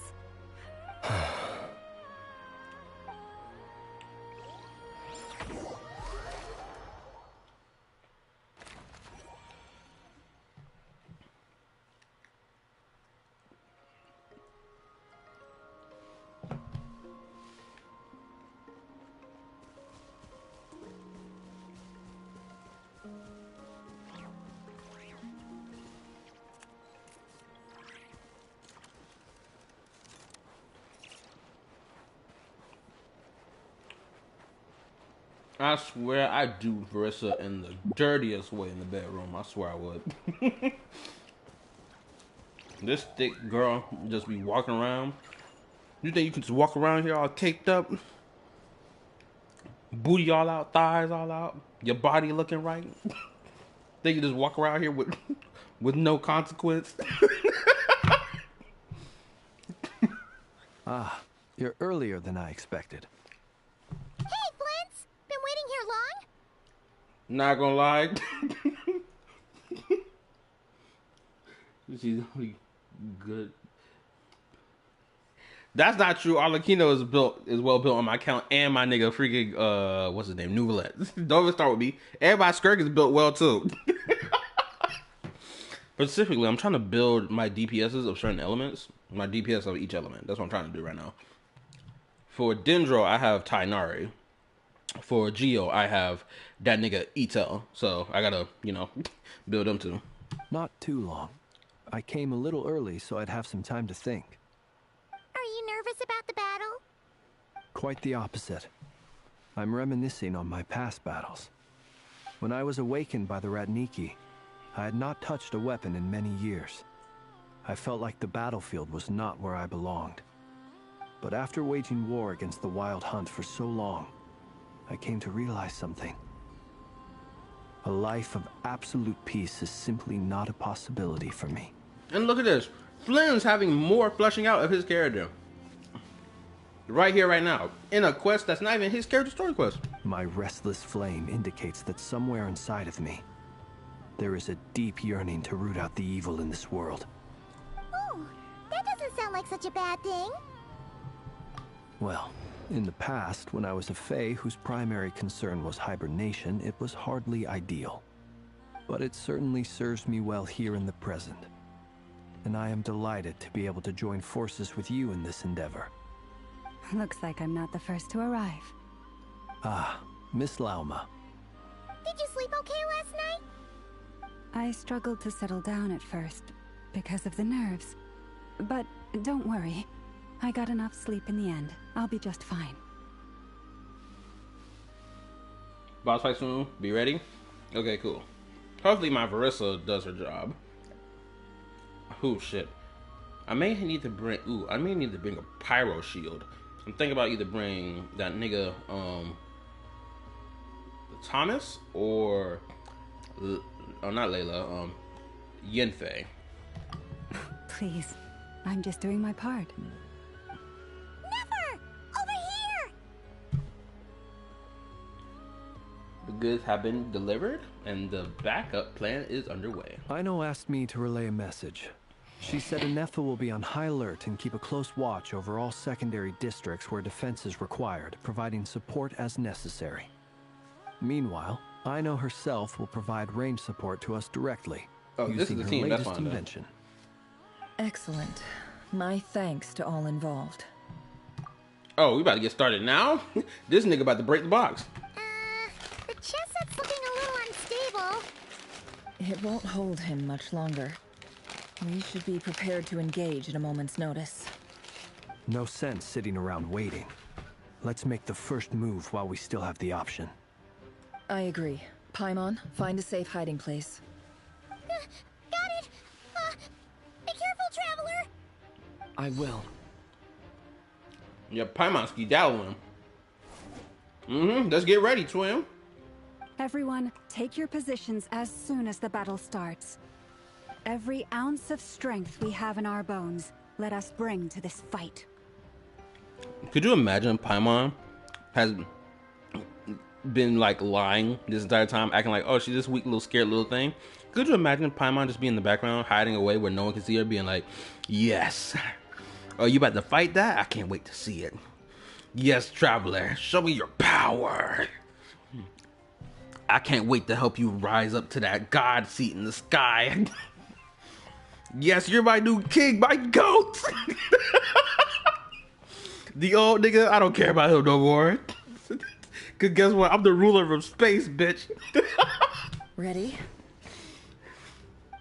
I swear I do Verissa in the dirtiest way in the bedroom. I swear I would. This thick girl just be walking around. You think you can just walk around here all caked up? Booty all out, thighs all out, your body looking right? Think you just walk around here with no consequence? Ah, you're earlier than I expected. Hey, Flint's! Been waiting here long? Not gonna lie. She's good. That's not true. Arlecchino is well built on my count, and my nigga freaking what's his name? Nuvalette. Don't even start with me. Everybody's Skirk is built well too. Specifically, I'm trying to build my DPSs of certain elements. My DPS of each element. That's what I'm trying to do right now. For Dendro, I have Tainari. For Geo, I have that nigga Etel. So I gotta, build them too. Not too long. I came a little early so I'd have some time to think. Are you nervous about the battle? Quite the opposite. I'm reminiscing on my past battles. When I was awakened by the Ratniki, I had not touched a weapon in many years. I felt like the battlefield was not where I belonged. But after waging war against the Wild Hunt for so long, I came to realize something. A life of absolute peace is simply not a possibility for me. And look at this. Flynn's having more fleshing out of his character. Right here, right now, in a quest that's not even his character story quest. My restless flame indicates that somewhere inside of me, there is a deep yearning to root out the evil in this world. Oh, that doesn't sound like such a bad thing. Well, in the past, when I was a Fae whose primary concern was hibernation, it was hardly ideal. But it certainly serves me well here in the present. And I am delighted to be able to join forces with you in this endeavor. Looks like I'm not the first to arrive. Ah, Miss Lauma. Did you sleep okay last night? I struggled to settle down at first because of the nerves. But don't worry. I got enough sleep in the end. I'll be just fine. Boss fight soon. Be ready. Okay, cool. Hopefully my Varissa does her job. Oh shit. I may need to bring a pyro shield. I'm thinking about either bring that nigga Thomas or not Layla, Yenfei. Please, I'm just doing my part. Never! Over here! The goods have been delivered and the backup plan is underway. Aino asked me to relay a message. She said Anefa will be on high alert and keep a close watch over all secondary districts where defense is required, providing support as necessary. Meanwhile, Aino herself will provide range support to us directly, using her latest invention. Excellent. My thanks to all involved. Oh, we about to get started now? This nigga about to break the box. The chest set's looking a little unstable. It won't hold him much longer. We should be prepared to engage at a moment's notice. No sense sitting around waiting. Let's make the first move while we still have the option. I agree. Paimon, find a safe hiding place. Got it! Be careful, Traveler! I will. Yeah, Paimon skedaddling. Let's get ready, twin. Everyone, take your positions as soon as the battle starts. Every ounce of strength we have in our bones, let us bring to this fight. Could you imagine Paimon has been like lying this entire time, acting like, oh, she's this weak little scared little thing? Could you imagine Paimon just being in the background, hiding away where no one can see her, being like, yes. Oh, you about to fight that? I can't wait to see it. Yes, Traveler, show me your power. I can't wait to help you rise up to that god seat in the sky. Yes, you're my new king, my goat. The old nigga, I don't care about him no more. Cause guess what? I'm the ruler of space, bitch. Ready?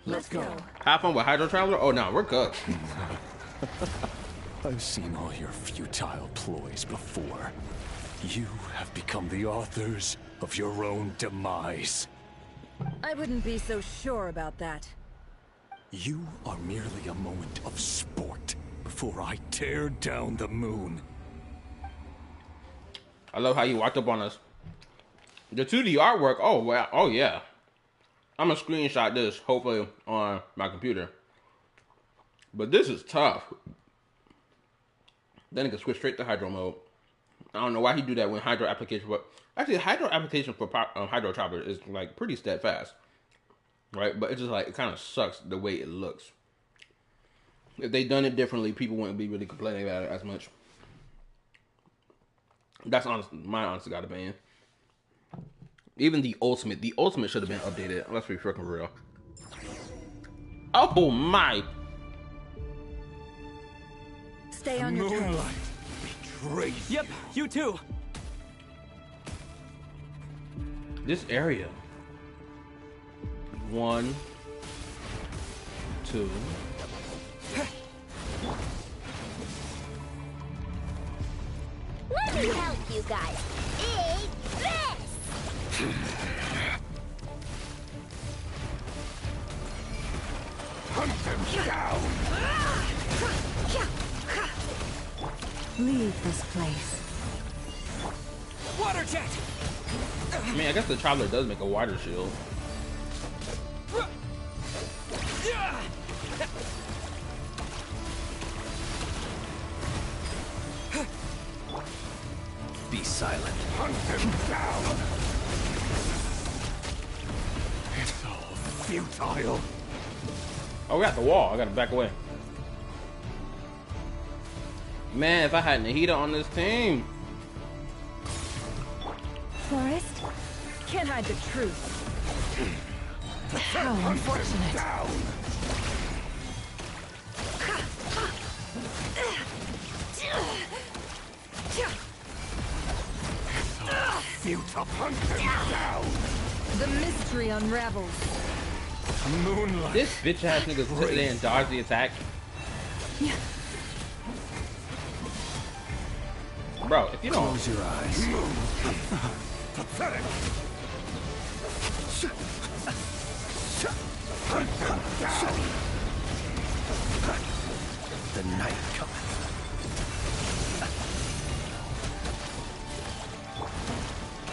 Let's go. Have fun with Hydro Traveler? Oh no, we're cooked. I've seen all your futile ploys before. You have become the authors of your own demise. I wouldn't be so sure about that. You are merely a moment of sport before I tear down the moon. I love how you walked up on us. The 2D artwork, oh wow, oh yeah. I'm gonna screenshot this, hopefully on my computer. But this is tough. Then it can switch straight to Hydro mode. I don't know why he do that when Hydro application, but actually Hydro application for Hydro Traveler is like pretty steadfast. Right, but it's just like, it kind of sucks the way it looks. If they done it differently, people wouldn't be really complaining about it as much. That's honest, my honest to God opinion. Even the ultimate should have been updated. Let's be freaking real. Oh my! Stay on your toes. Moonlight betrayed you. Yep, you too. This area. 1, 2. Let me help you guys. Eat this! Hunt them down! Leave this place. Water jet. I mean, I guess the Traveler does make a wider shield. silent. Hunt him down! It's all futile. Oh, we got the wall. I gotta back away. Man, if I had Nahida on this team. Forrest? Can't hide the truth. How unfortunate. Futile. Hunt him down! The mystery unravels. Moonlight. This bitch ass nigga sit there and dodge the attack. Yeah. Bro, if you don't close your eyes. Pathetic. Hunt him down! The night cometh.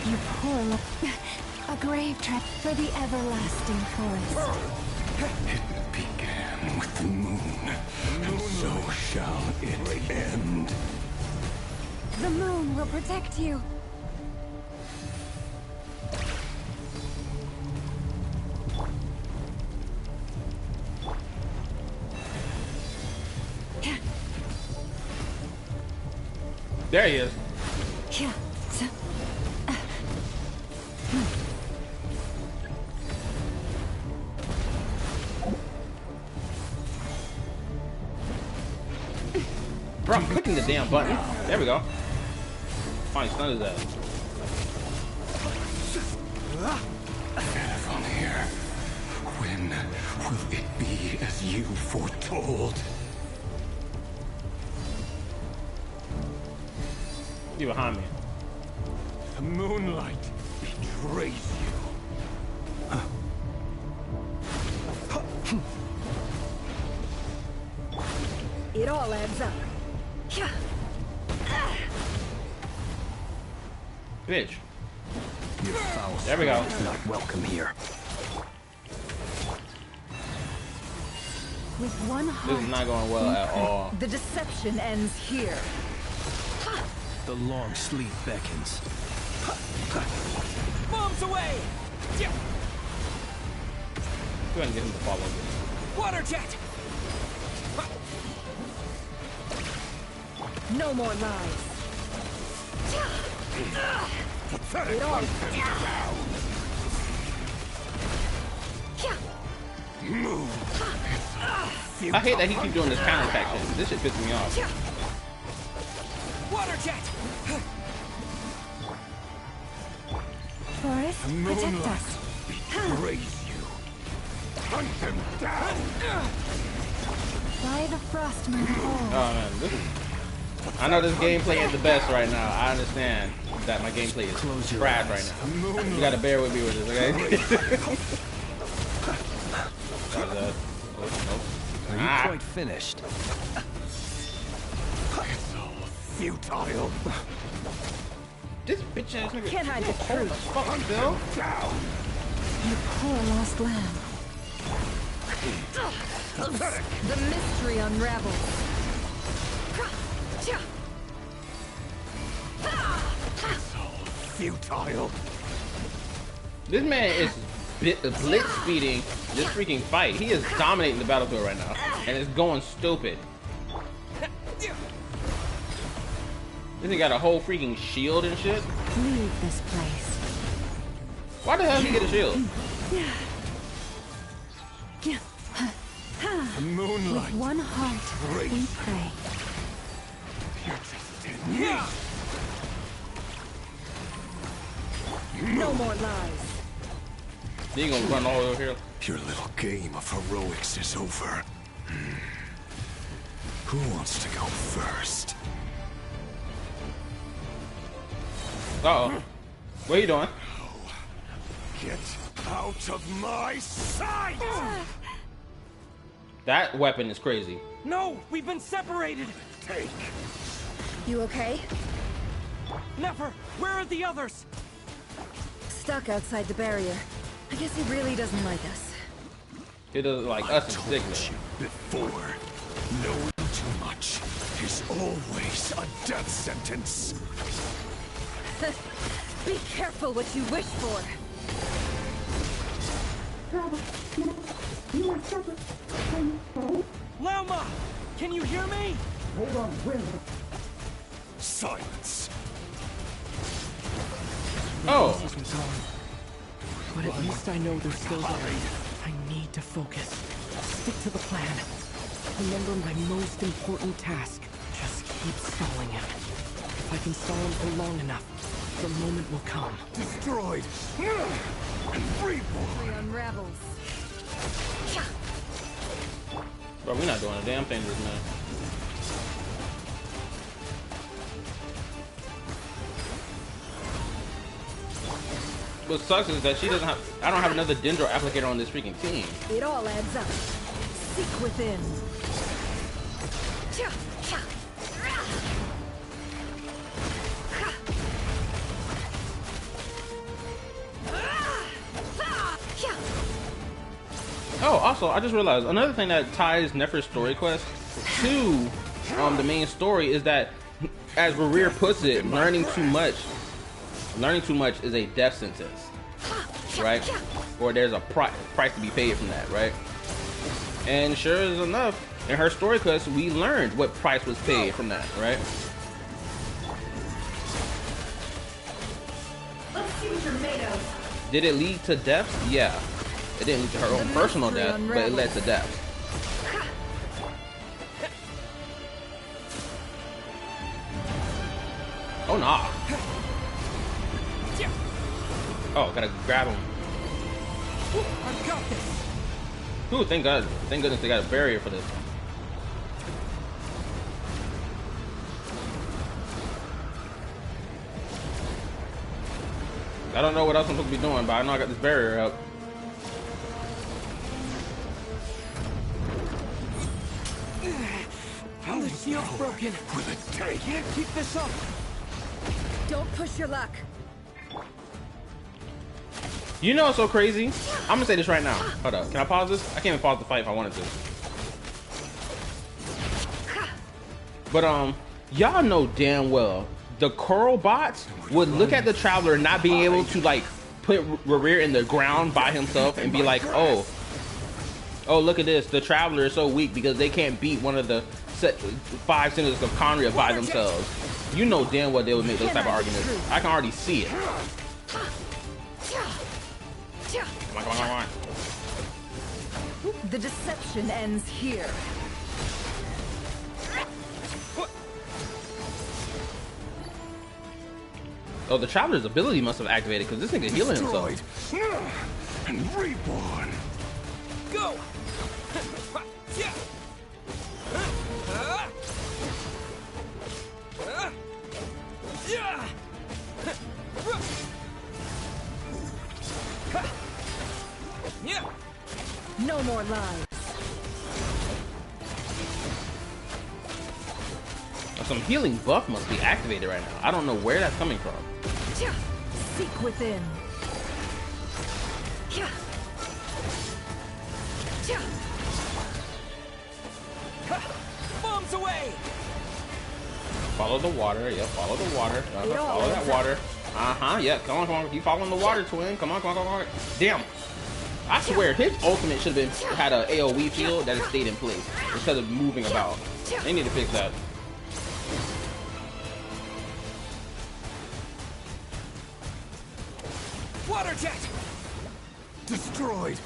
You poor a grave trap for the everlasting forest. It began with the moon, and so shall it end. The moon will protect you. There he is. Yeah. Bro, I'm clicking the damn button. There we go. Fine, stun his ass. From here, when will it be as you foretold? You behind me. The moonlight betrays you. It all adds up. Bitch. Your foul There we go. spirit is not welcome here. With one This heart. is not going well at all. The deception ends here. The long sleep beckons. Bombs away! Go ahead and get him to follow this. Water jet! No more lies. Pathetic. It all I hate that he keeps doing this counterattack shit. This shit pisses me off. Water jet! Forest, protect us. Betrays you. Hunt him down. By the frost moon hole. Oh man, this is... I know this gameplay ain't the best right now. I understand that my gameplay is trash right now. You gotta bear with me with this, okay? Are you quite finished? It's all futile. This bitch ass nigga. Can't hide the truth. Fuck, Bill. Down. You poor lost lamb. The mystery unravels. It's all futile. This man is blitz speeding this freaking fight. He is dominating the battlefield right now, and it's going stupid. This nigga got a whole freaking shield and shit. Leave this place. Why the hell did he get a shield? Moonlight. With one heart, we pray. You're just dead. No more lies. You gonna run all over here? Your little game of heroics is over. Who wants to go first? Uh-oh. What are you doing? Get out of my sight! That weapon is crazy. No, we've been separated! Take. You okay? Never! Where are the others? Stuck outside the barrier. I guess he really doesn't like us. He doesn't like us in particular. Before, knowing too much is always a death sentence. Be careful what you wish for. Lauma! Can you hear me? Hold on, silence. Oh. But at least I know they're still there. I need to focus. Stick to the plan. Remember my most important task. Just keep stalling him. If I can stall him for long enough, the moment will come. Destroyed. Reborn. Unravels. Bro, we're not doing a damn thing this man. What sucks is that she doesn't have. I don't have another Dendro applicator on this freaking team. It all adds up. Seek within. Oh, also, I just realized another thing that ties Nefer's story quest to the main story is that, as Rerir puts it, learning too much is a death sentence, right? Or there's a price to be paid from that, right? And sure as enough, in her story quest, we learned what price was paid from that, right? Let's see what you're made of. Did it lead to death? Yeah. It didn't lead to her own personal death, but it led to death. Oh, nah. Oh, gotta grab him. I've got this. Ooh, thank God. Thank goodness they got a barrier for this. I don't know what else I'm supposed to be doing, but I know I got this barrier up. The shield's broken. I can't keep this up. Don't push your luck. You know what's so crazy? I'm gonna say this right now. Hold up. Can I pause this? I can't even pause the fight if I wanted to. But y'all know damn well the Coral bots would look at the Traveler not being able to like put Rerir in the ground by himself and be like, oh, look at this. The Traveler is so weak because they can't beat one of the 5 senators of Conria by themselves. You know damn well they would make those type of arguments. I can already see it. Come on, come on, come on. The deception ends here. Oh, the Traveler's ability must have activated because this nigga healing himself. And reborn. Go. No more lies. Some healing buff must be activated right now. I don't know where that's coming from. Seek within. Bombs away. Follow the water. Yep, follow the water. Follow that water. Yeah, come on, come on. Keep following the water, twin. Come on, come on, come on. Damn. I swear, his ultimate should have been had an AoE field that stayed in place instead of moving about. They need to fix that. Water jet. Destroyed.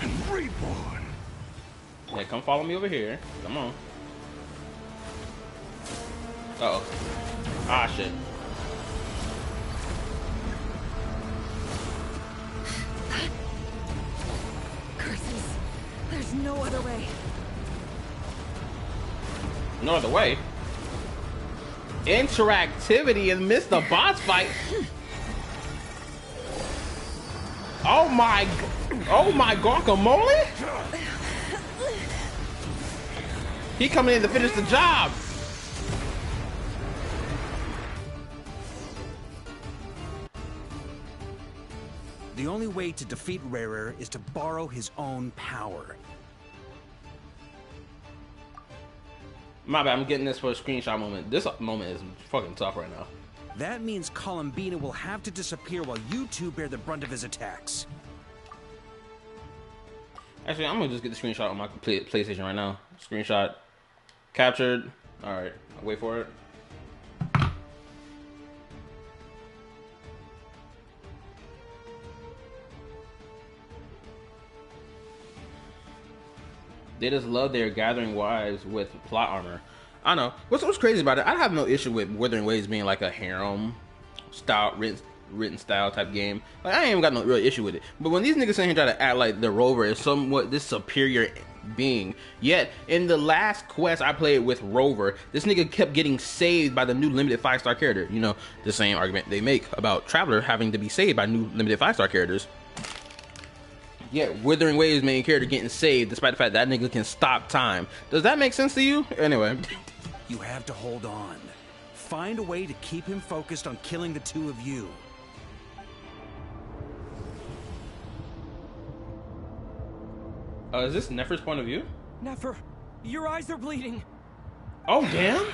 And reborn. Yeah, come follow me over here. Come on. Uh-oh. Ah, shit. Curses. There's no other way. No other way? Interactivity in the midst of boss fight? Oh my guacamole? He coming in to finish the job. The only way to defeat Rerir is to borrow his own power. My bad, I'm getting this for a screenshot moment. This moment is fucking tough right now. That means Columbina will have to disappear while you two bear the brunt of his attacks. Actually, I'm gonna just get the screenshot on my PlayStation right now. Screenshot captured. All right, I'll wait for it. They just love their gathering wives with plot armor. I know. What's crazy about it? I have no issue with Wuthering Waves being like a harem style, written style type game. Like, I ain't even got no real issue with it. But when these niggas sitting here try to act like the Rover is somewhat this superior being, yet in the last quest I played with Rover, this nigga kept getting saved by the new limited 5-star character. You know, the same argument they make about Traveler having to be saved by new limited 5-star characters. Yeah, Wuthering Waves main character getting saved despite the fact that nigga can stop time. Does that make sense to you? Anyway. You have to hold on. Find a way to keep him focused on killing the two of you. Is this Nefer's point of view? Nefer, your eyes are bleeding. Oh, damn.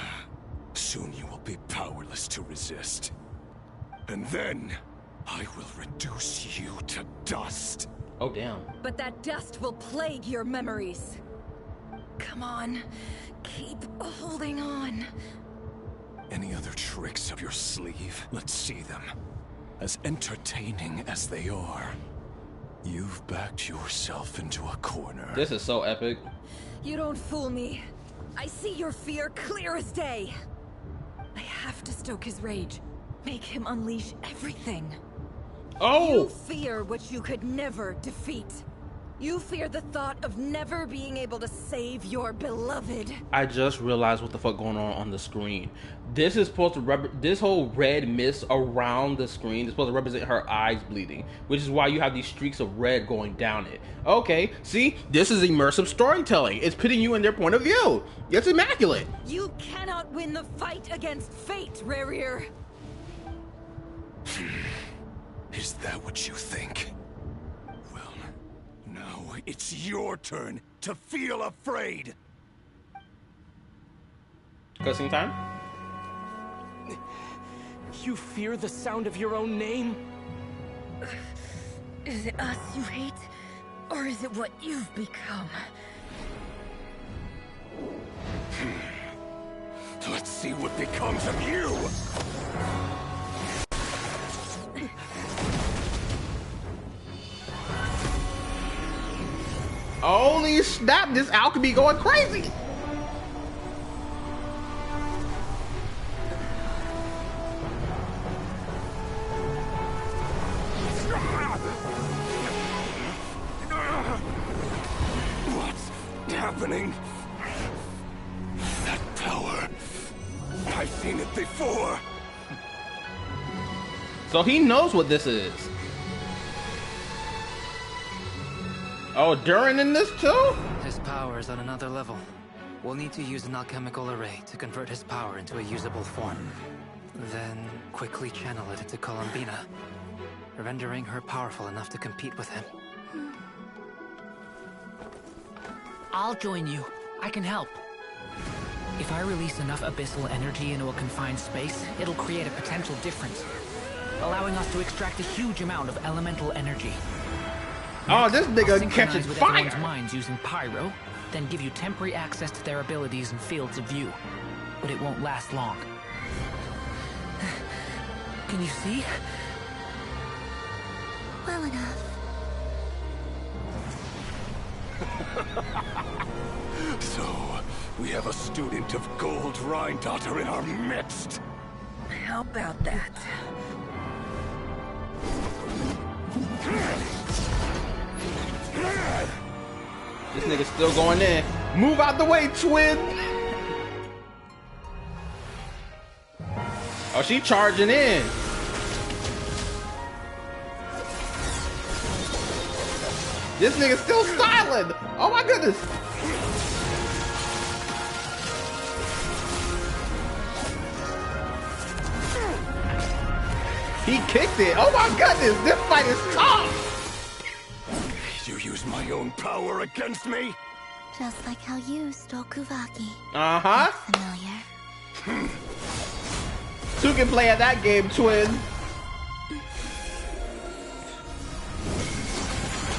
Soon you will be powerless to resist. And then I will reduce you to dust. Oh, damn. But that dust will plague your memories. Come on, keep holding on. Any other tricks up your sleeve? Let's see them. As entertaining as they are, you've backed yourself into a corner. This is so epic. You don't fool me. I see your fear clear as day. I have to stoke his rage. Make him unleash everything. Oh! You fear what you could never defeat. You fear the thought of never being able to save your beloved. I just realized what the fuck going on the screen. This is supposed to this whole red mist around the screen is supposed to represent her eyes bleeding, which is why you have these streaks of red going down it. Okay, see, this is immersive storytelling. It's putting you in their point of view. It's immaculate. You cannot win the fight against fate, Rerir. Is that what you think? Well, now it's your turn to feel afraid. Cussing time? You fear the sound of your own name? Is it us you hate? Or is it what you've become? Let's see what becomes of you! Holy snap, this alchemy going crazy! What's happening? That power. I've seen it before. So he knows what this is. Oh, Durin in this too? His power is on another level. We'll need to use an alchemical array to convert his power into a usable form. Then quickly channel it into Columbina, rendering her powerful enough to compete with him. I'll join you. I can help. If I release enough abyssal energy into a confined space, it'll create a potential difference, allowing us to extract a huge amount of elemental energy. Oh, this nigga catches with fire! Everyone's minds using pyro, then give you temporary access to their abilities and fields of view. But it won't last long. Can you see? Well enough. So, we have a student of Gold Rheindotter in our midst. How about that? This nigga's still going in. Move out the way, twin! Oh, she charging in. This nigga's still styling. Oh my goodness. He kicked it. Oh my goodness, this fight is tough. You use my own power against me? Just like how you stole Kuvaki. Uh-huh. Familiar. Two can play at that game, twin.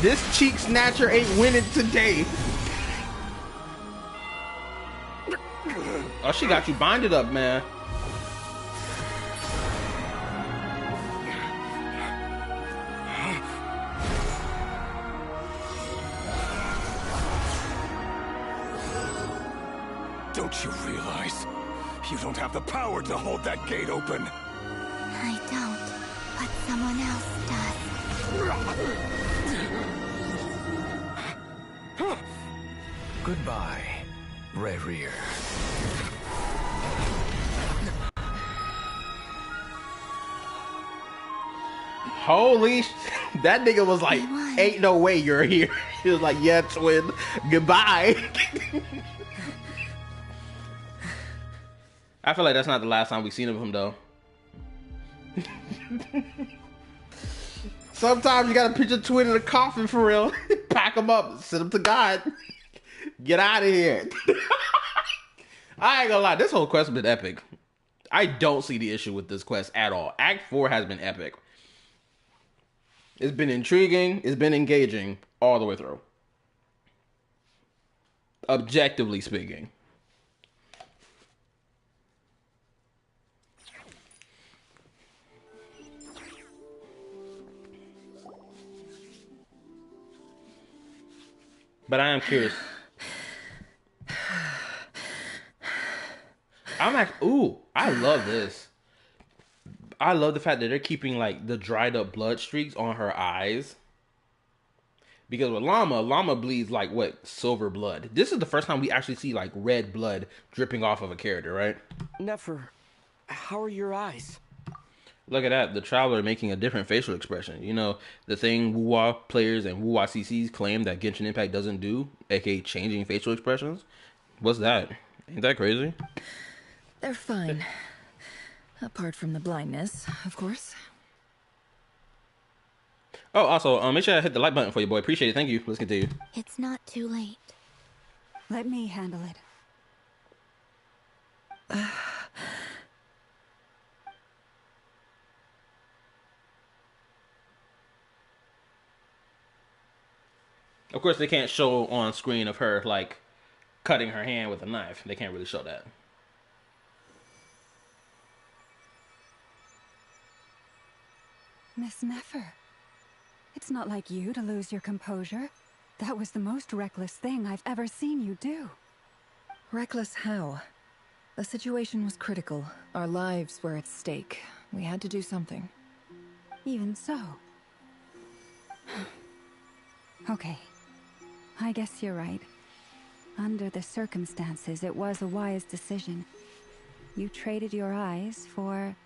This cheek snatcher ain't winning today. Oh, she got you binded up, man. Don't you realize you don't have the power to hold that gate open? I don't, but someone else does. Goodbye, Rerir. Holy that nigga was like, ain't no way you're here. He was like, yeah, twin, goodbye. I feel like that's not the last time we've seen of him, though. Sometimes you gotta pitch a twin in a coffin for real. Pack him up, send him to God. Get out of here. I ain't gonna lie, this whole quest has been epic. I don't see the issue with this quest at all. Act 4 has been epic. It's been intriguing, it's been engaging all the way through. Objectively speaking. But I am curious. Ooh, I love this. I love the fact that they're keeping like the dried up blood streaks on her eyes. Because with Llama bleeds like what? Silver blood. This is the first time we actually see like red blood dripping off of a character, right? Nefer, how are your eyes? Look at that, the Traveler making a different facial expression. You know, the thing Wuwa players and Wuwa CCs claim that Genshin Impact doesn't do, aka changing facial expressions. What's that? Ain't that crazy? They're fine. Apart from the blindness, of course. Oh, also, make sure I hit the like button for you, boy. Appreciate it. Thank you. Let's continue. It's not too late. Let me handle it. Of course, they can't show on screen of her, like, cutting her hand with a knife. They can't really show that. Miss Nefer, it's not like you to lose your composure. That was the most reckless thing I've ever seen you do. Reckless how? The situation was critical. Our lives were at stake. We had to do something. Even so. Okay. I guess you're right. Under the circumstances, it was a wise decision. You traded your eyes for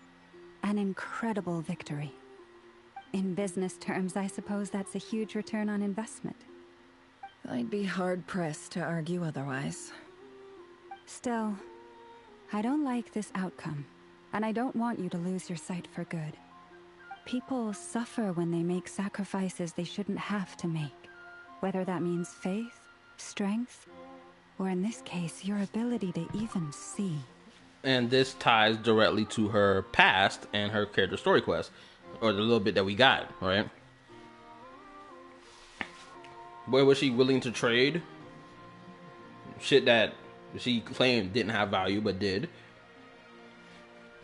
an incredible victory. In business terms, I suppose that's a huge return on investment. I'd be hard-pressed to argue otherwise. Still, I don't like this outcome, and I don't want you to lose your sight for good. People suffer when they make sacrifices they shouldn't have to make. Whether that means faith, strength, or in this case, your ability to even see. And this ties directly to her past and her character story quest, or the little bit that we got, right? Where was she willing to trade? Shit that she claimed didn't have value, but did.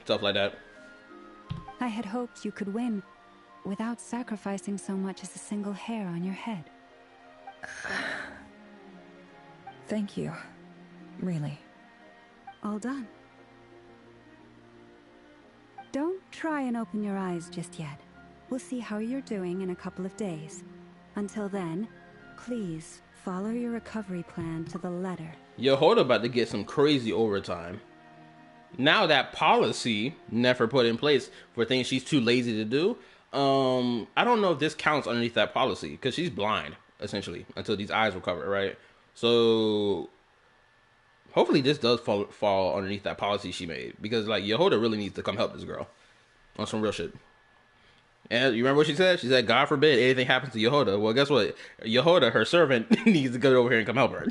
Stuff like that. I had hoped you could win without sacrificing so much as a single hair on your head. Thank you. Really. All done. Don't try and open your eyes just yet. We'll see how you're doing in a couple of days. Until then, please follow your recovery plan to the letter. Yehoda about to get some crazy overtime. Now that policy Nefer put in place for things she's too lazy to do, I don't know if this counts underneath that policy, because she's blind, essentially, until these eyes recover, right? So hopefully this does fall underneath that policy she made, because like Yehoda really needs to come help this girl on some real shit. And you remember what she said? She said, God forbid anything happens to Yehoda. Well, guess what? Yehoda, her servant, needs to go over here and come help her.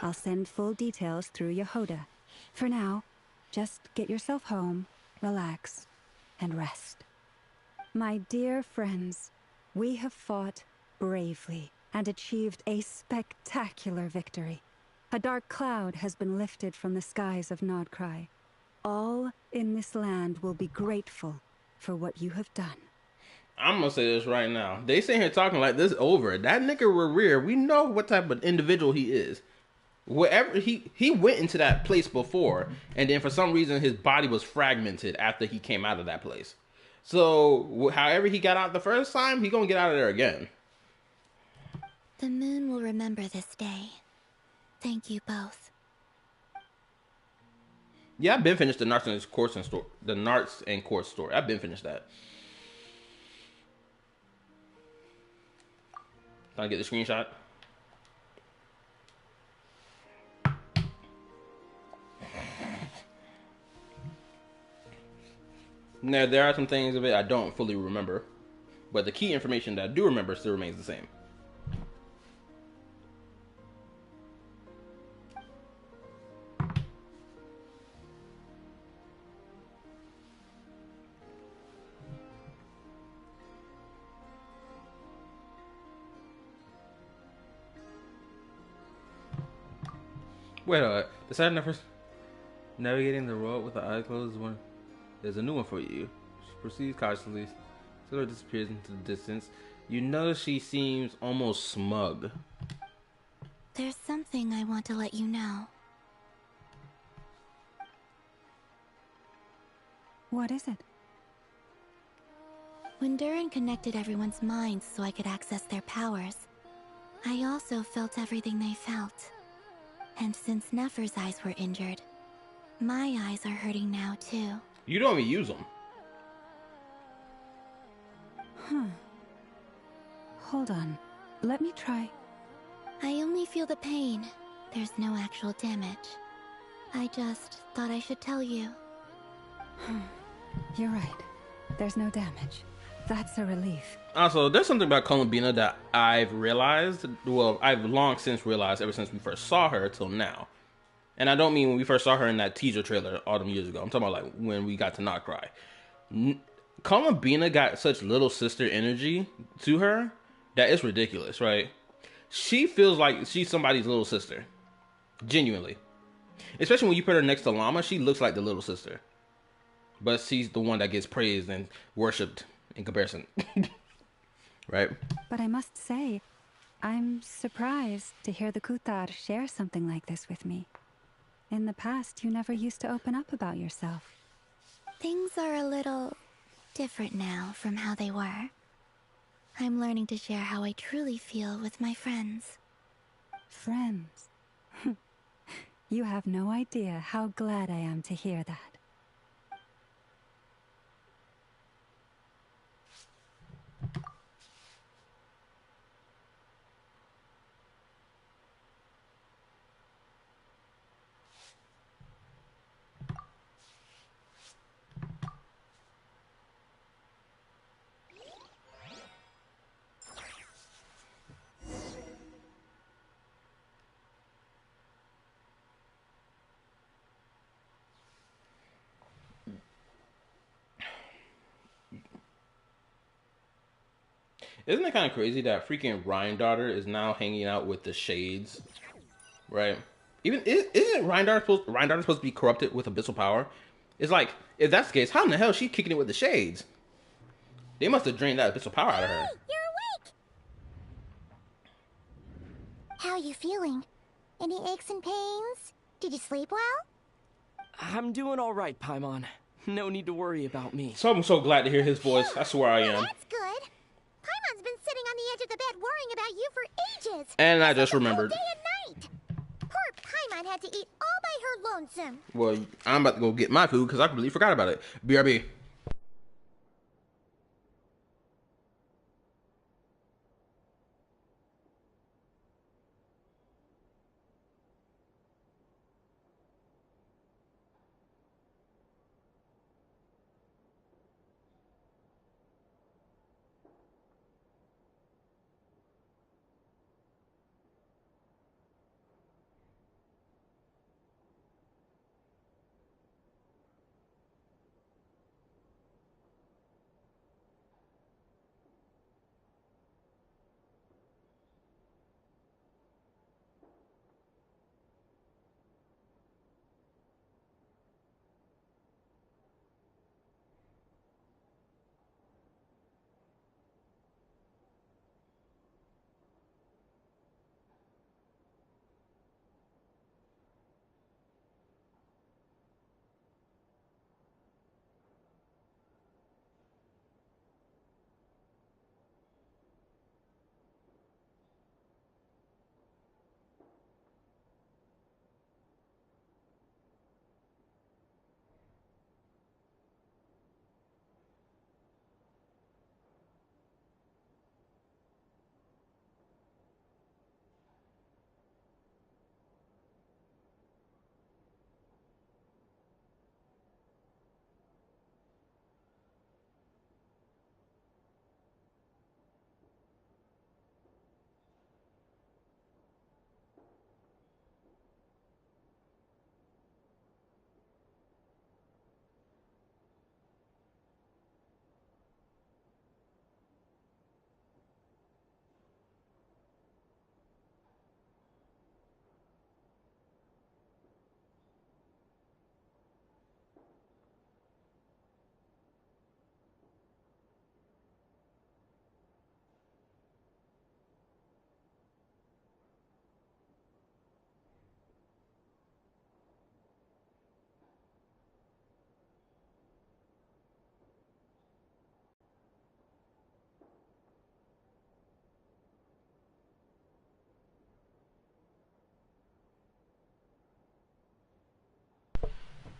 I'll send full details through Yehoda. For now, just get yourself home relax, and rest. My dear friends, we have fought bravely and achieved a spectacular victory. A dark cloud has been lifted from the skies of NODKRAI. All in this land will be grateful for what you have done. I'm gonna say this right now. They sit here talking like this over. That nigga Rerear, we know what type of individual he is. Wherever he went into that place before, and then for some reason his body was fragmented after he came out of that place. So however he got out the first time, he gonna get out of there again. The moon will remember this day. Thank you both. Yeah, I've been finished the Narts and Quartz story. The Narts and Quartz story. I've been finished that. Trying to get the screenshot. Now, there are some things of it I don't fully remember, but the key information that I do remember still remains the same. Wait, deciding the first navigating the road with the eyes closed is one. There's a new one for you. She proceeds cautiously. Silhouette disappears into the distance. You notice she seems almost smug. There's something I want to let you know. What is it? When Durin connected everyone's minds so I could access their powers, I also felt everything they felt. And since Nefer's eyes were injured, my eyes are hurting now too. You don't even use them. Hold on. Let me try. I only feel the pain. There's no actual damage. I just thought I should tell you. You're right. There's no damage. That's a relief. Also, there's something about Columbina that I've realized. Well, I've long since realized ever since we first saw her till now. And I don't mean when we first saw her in that teaser trailer all them years ago. I'm talking about like when we got to NODKRAI. Columbina got such little sister energy to her that it's ridiculous, right? She feels like she's somebody's little sister. Genuinely. Especially when you put her next to Llama, she looks like the little sister. But she's the one that gets praised and worshipped in comparison. Right? But I must say, I'm surprised to hear the Kutar share something like this with me. In the past, you never used to open up about yourself. Things are a little different now from how they were. I'm learning to share how I truly feel with my friends. Friends? You have no idea how glad I am to hear that. Isn't it kind of crazy that freaking Ryan-Daughter is now hanging out with the Shades? Right? Even isn't Ryan-Daughter supposed to be corrupted with abyssal power? It's like, if that's the case, how in the hell is she kicking it with the Shades? They must have drained that abyssal power out of her. Hey, you're awake! How are you feeling? Any aches and pains? Did you sleep well? I'm doing all right, Paimon. No need to worry about me. So I'm so glad to hear his voice. I swear I am. That's good. Paimon's been sitting on the edge of the bed worrying about you for ages. And I just remembered. Day and night. Poor Paimon had to eat all by her lonesome. Well, I'm about to go get my food because I completely forgot about it. BRB.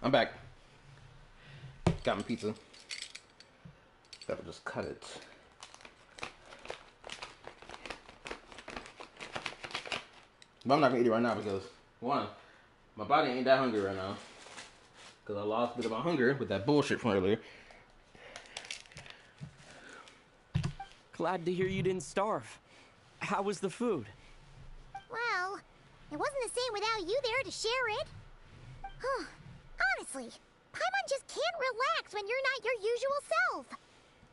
I'm back. Got my pizza. That will just cut it. But I'm not gonna eat it right now because, one, my body ain't that hungry right now. Because I lost a bit of my hunger with that bullshit from earlier. Glad to hear you didn't starve. How was the food? Well, it wasn't the same without you there to share it. Honestly, Paimon just can't relax when you're not your usual self.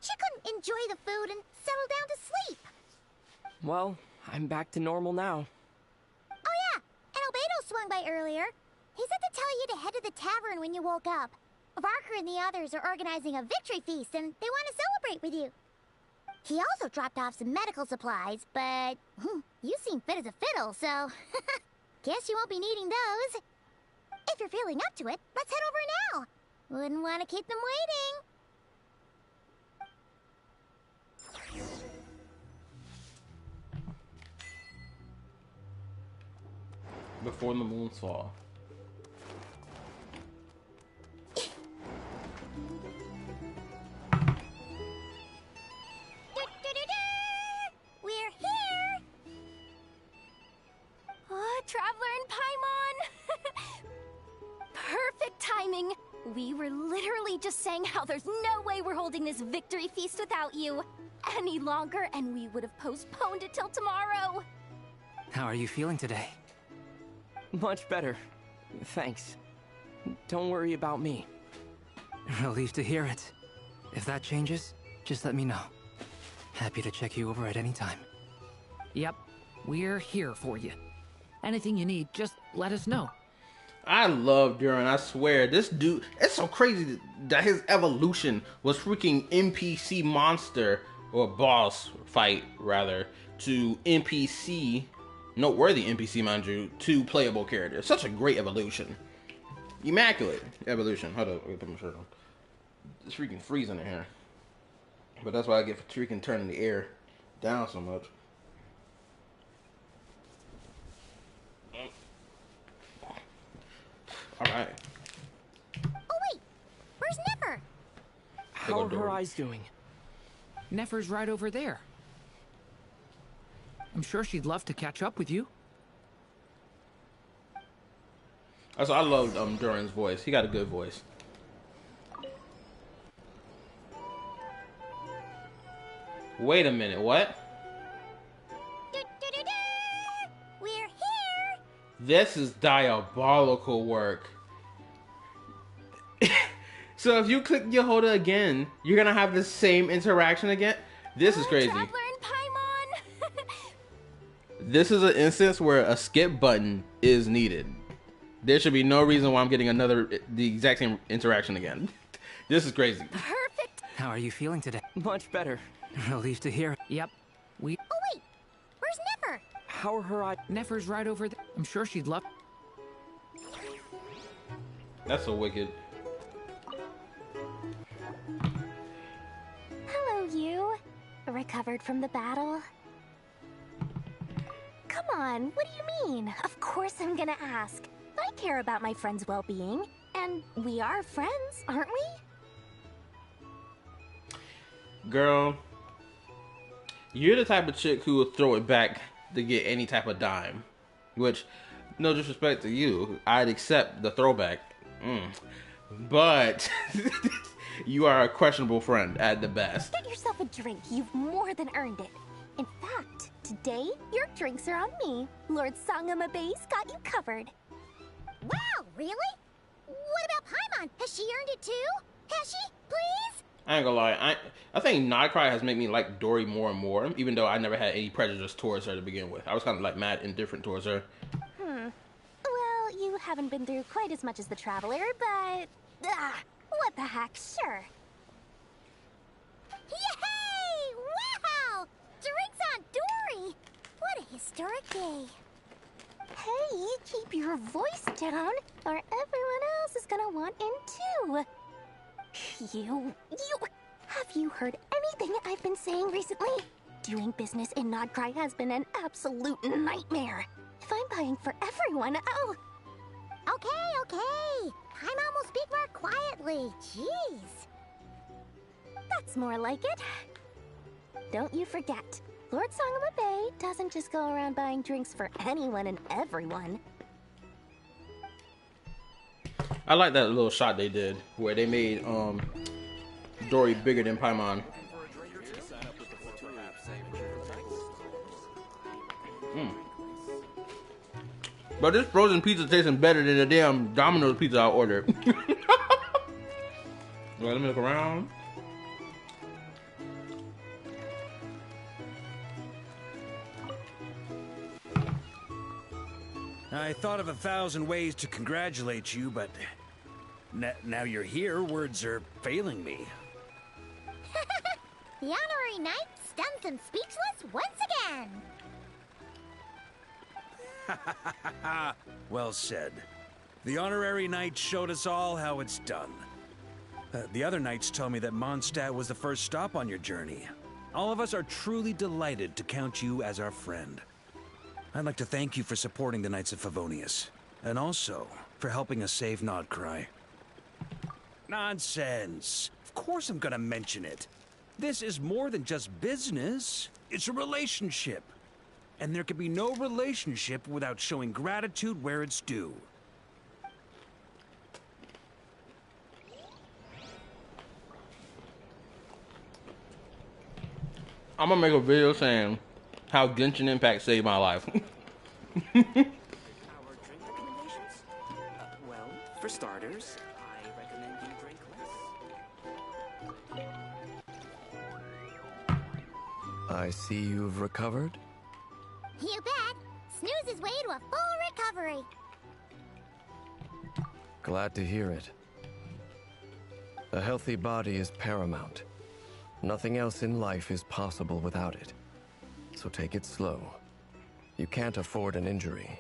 She couldn't enjoy the food and settle down to sleep. Well, I'm back to normal now. Oh yeah, and Albedo swung by earlier. He said to tell you to head to the tavern when you woke up. Barker and the others are organizing a victory feast and they want to celebrate with you. He also dropped off some medical supplies, but you seem fit as a fiddle, so guess you won't be needing those. If you're feeling up to it, let's head over now. Wouldn't want to keep them waiting. Before the moons fall. We're here! Oh, Traveler and Paimon! Perfect timing! We were literally just saying how there's no way we're holding this victory feast without you any longer, and we would have postponed it till tomorrow. How are you feeling today? Much better. Thanks. Don't worry about me. Relieved to hear it. If that changes, just let me know. Happy to check you over at any time. Yep, we're here for you. Anything you need, just let us know. I love Duran, I swear. This dude, it's so crazy that his evolution was freaking NPC monster, or boss fight, rather, to NPC, noteworthy NPC, mind you, to playable character. Such a great evolution. Immaculate evolution. Hold up, let me put my shirt on. It's freaking freezing in here. But that's why I get for freaking turning the air down so much. Alright. Oh wait, where's Nipper? How are her eyes doing? Nefer's right over there. I'm sure she'd love to catch up with you. Also, I love Duran's voice. He got a good voice. Wait a minute, what? We're here! This is diabolical work. So if you click Yehoda again, you're gonna have the same interaction again? This is crazy. Traveler and Paimon! This is an instance where a skip button is needed. There should be no reason why I'm getting the exact same interaction again. This is crazy. Perfect! How are you feeling today? Much better. Relieved to hear. Yep, Oh wait, where's Nipper? How are her eyes? Nefer's right over there. I'm sure she'd love. That's so wicked. Hello, you. Recovered from the battle? Come on, what do you mean? Of course I'm gonna ask. I care about my friend's well-being, and we are friends, aren't we? Girl, you're the type of chick who will throw it back to get any type of dime. Which, no disrespect to you, I'd accept the throwback. But you are a questionable friend at the best. Get yourself a drink. You've more than earned it. In fact, today, your drinks are on me. Lord Sangama Base got you covered. Wow, really? What about Paimon? Has she earned it too? Has she? Please? I ain't gonna lie, I think NODKRAI has made me like Dory more and more, even though I never had any prejudice towards her to begin with. I was kind of like mad indifferent towards her. Well, you haven't been through quite as much as the Traveler, but... what the heck, sure. Yay! Wow! Drinks on Dory! What a historic day. Hey, keep your voice down, or everyone else is gonna want in too. Have you heard anything I've been saying recently? Doing business in NODKRAI has been an absolute nightmare. If I'm buying for everyone, Okay. Paimon will speak more quietly. Jeez. That's more like it. Don't you forget, Lord Sangamo doesn't just go around buying drinks for anyone and everyone. I like that little shot they did where they made Dory bigger than Paimon. But this frozen pizza tasting better than the damn Domino's pizza I ordered. Let me look around. I thought of 1,000 ways to congratulate you, but now you're here, words are failing me. The honorary knight stuns them speechless once again. Well said. The honorary knight showed us all how it's done. The other knights tell me that Mondstadt was the first stop on your journey. All of us are truly delighted to count you as our friend. I'd like to thank you for supporting the Knights of Favonius, and also for helping us save NODKRAI. Nonsense! Of course I'm gonna mention it. This is more than just business. It's a relationship. And there can be no relationship without showing gratitude where it's due. I'm gonna make a video saying how Genshin Impact saved my life. Well, for starters, I recommend you drink less. I see you've recovered. You bet. Snooze his way to a full recovery. Glad to hear it. A healthy body is paramount. Nothing else in life is possible without it. So take it slow. You can't afford an injury.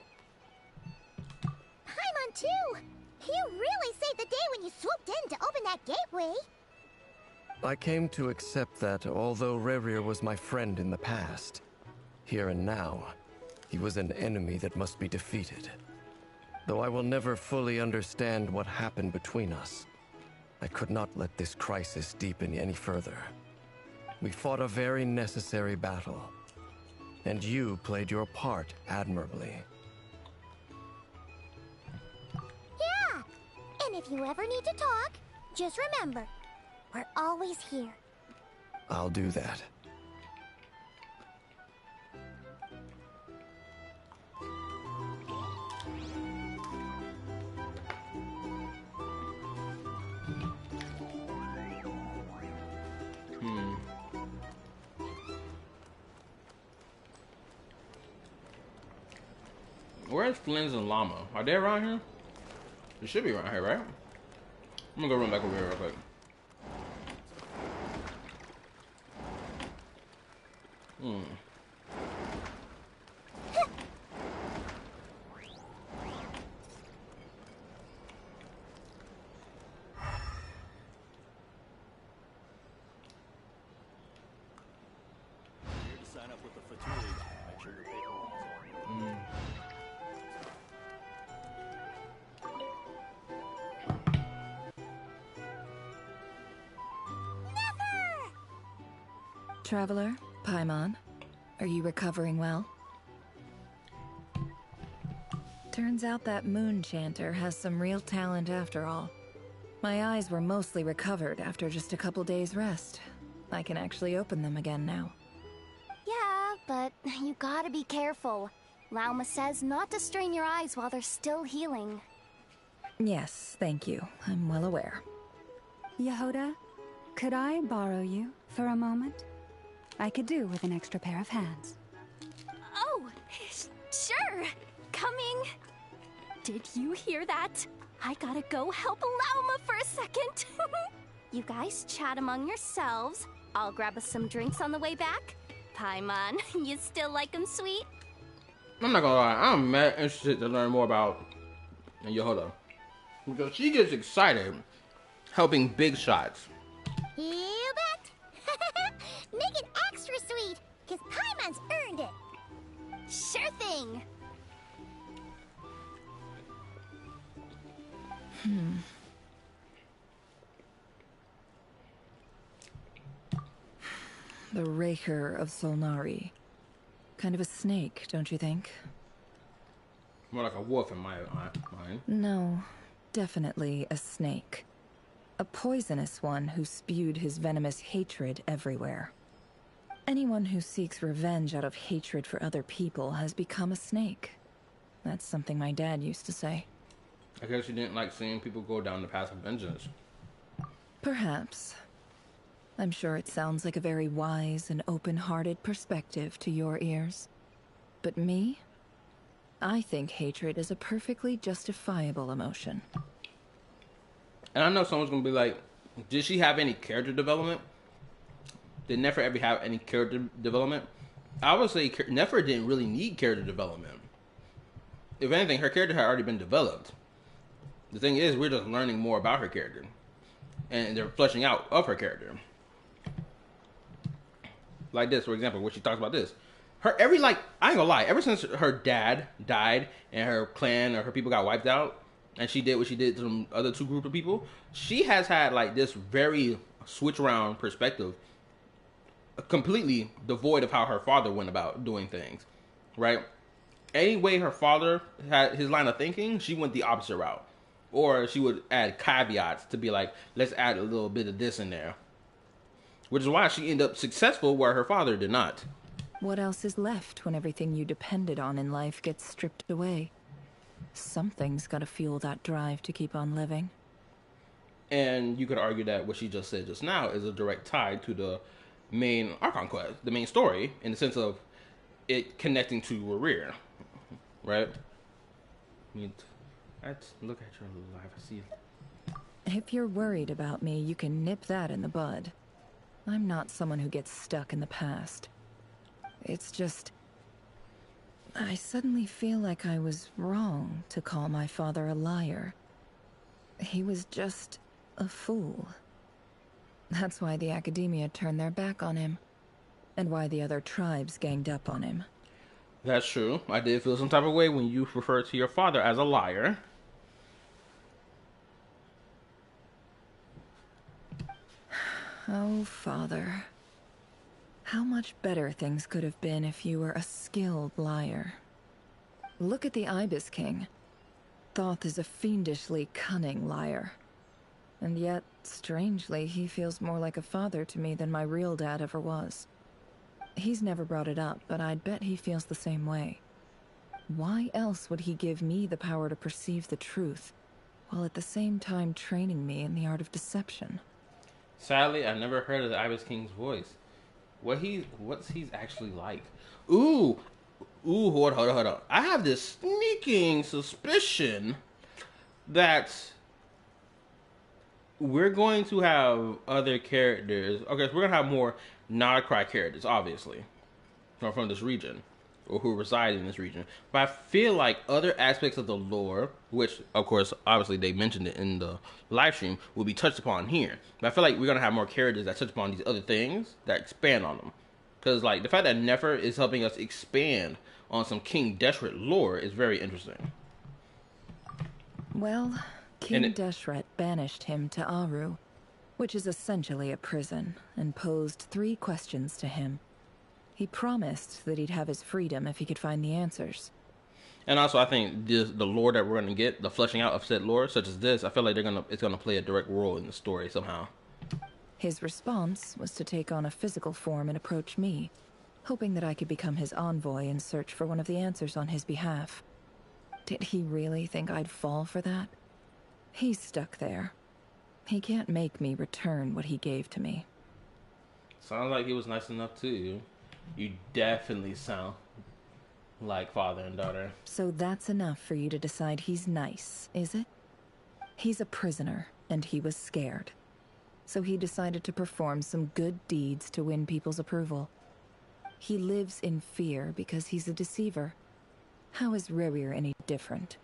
Paimon too! You really saved the day when you swooped in to open that gateway. I came to accept that although Rerir was my friend in the past, here and now, he was an enemy that must be defeated. Though I will never fully understand what happened between us, I could not let this crisis deepen any further. We fought a very necessary battle, and you played your part admirably. Yeah! And if you ever need to talk, just remember, we're always here. I'll do that. Where's Flynn's and Llama? Are they around here? They should be around here, right? I'm gonna go run back over here real quick. Here to sign up with the Fatui. Make sure your paperwork is on. Traveler, Paimon, are you recovering well? Turns out that moon chanter has some real talent after all. My eyes were mostly recovered after just a couple days rest. I can actually open them again now. Yeah, but you gotta be careful. Lauma says not to strain your eyes while they're still healing. Yes, thank you. I'm well aware. Yehoda, could I borrow you for a moment? I could do with an extra pair of hands. Oh, sure. Coming. Did you hear that? I gotta go help Lauma for a second. You guys chat among yourselves. I'll grab us some drinks on the way back. Paimon, you still like 'em sweet? I'm not gonna lie, I'm mad interested to learn more about Yehoda. Because she gets excited helping big shots. You bet! Make it extra sweet, because Paimon's earned it. Sure thing. The Raker of Solnari. Kind of a snake, don't you think? More like a wolf in my mind. No, definitely a snake. A poisonous one who spewed his venomous hatred everywhere. Anyone who seeks revenge out of hatred for other people has become a snake. That's something my dad used to say. I guess you didn't like seeing people go down the path of vengeance. Perhaps. I'm sure it sounds like a very wise and open-hearted perspective to your ears. But me? I think hatred is a perfectly justifiable emotion. And I know someone's gonna be like, did she have any character development? Did Nefer ever have any character development? I would say Nefer didn't really need character development. If anything, her character had already been developed. The thing is, we're just learning more about her character. And they're fleshing out of her character. Like this, for example, where she talks about this. I ain't gonna lie, ever since her dad died and her clan or her people got wiped out, and she did what she did to some other two group of people, she has had like this very switch around perspective, completely devoid of how her father went about doing things, right? Any way her father had his line of thinking, she went the opposite route. Or she would add caveats to be like, let's add a little bit of this in there. Which is why she ended up successful where her father did not. What else is left when everything you depended on in life gets stripped away? Something's gotta fuel that drive to keep on living. And you could argue that what she just said just now is a direct tie to the main Archon quest, the main story, in the sense of it connecting to Rear, right? Let's look at your life. I see. If you're worried about me, you can nip that in the bud. I'm not someone who gets stuck in the past. It's just... I suddenly feel like I was wrong to call my father a liar. He was just a fool. That's why the Academia turned their back on him. And why the other tribes ganged up on him. That's true. I did feel some type of way when you referred to your father as a liar. Oh, Father. How much better things could have been if you were a skilled liar. Look at the Ibis King. Thoth is a fiendishly cunning liar. And yet, strangely, he feels more like a father to me than my real dad ever was. He's never brought it up, but I'd bet he feels the same way. Why else would he give me the power to perceive the truth, while at the same time training me in the art of deception? Sadly, I've never heard of the Ibis King's voice. What's he's actually like? Ooh, hold on. I have this sneaking suspicion that we're going to have other characters. Okay, so we're gonna have more NODKRAI characters, obviously, from this region, or who reside in this region. But I feel like other aspects of the lore, which, of course, obviously they mentioned it in the live stream, will be touched upon here. But I feel like we're going to have more characters that touch upon these other things, that expand on them. Because, like, the fact that Nefer is helping us expand on some King Deshret lore is very interesting. Well, King Deshret banished him to Aru, which is essentially a prison, and posed 3 questions to him. He promised that he'd have his freedom if he could find the answers. And also, I think the lore that we're going to get, the fleshing out of said lore, such as this, I feel like it's going to play a direct role in the story somehow. His response was to take on a physical form and approach me, hoping that I could become his envoy and search for one of the answers on his behalf. Did he really think I'd fall for that? He's stuck there. He can't make me return what he gave to me. Sounds like he was nice enough to you. You definitely sound like father and daughter. So that's enough for you to decide he's nice, is it? He's a prisoner, and he was scared. So he decided to perform some good deeds to win people's approval. He lives in fear because he's a deceiver. How is Rerir any different?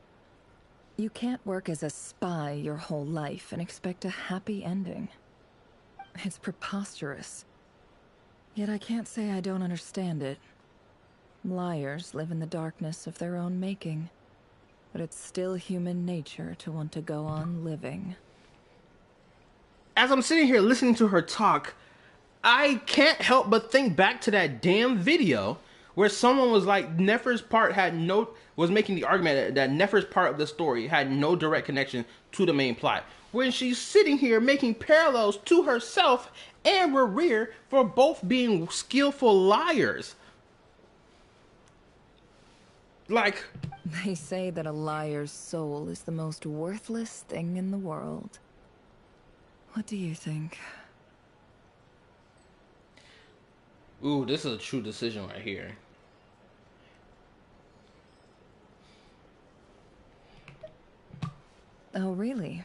You can't work as a spy your whole life and expect a happy ending. It's preposterous. Yet I can't say I don't understand it. Liars live in the darkness of their own making, but it's still human nature to want to go on living. As I'm sitting here listening to her talk, I can't help but think back to that damn video where someone was like, Nefer's part was making the argument that Nefer's part of the story had no direct connection to the main plot. When she's sitting here making parallels to herself and Rerir for both being skillful liars. Like, they say that a liar's soul is the most worthless thing in the world. What do you think? Ooh, this is a true decision right here. Oh, really?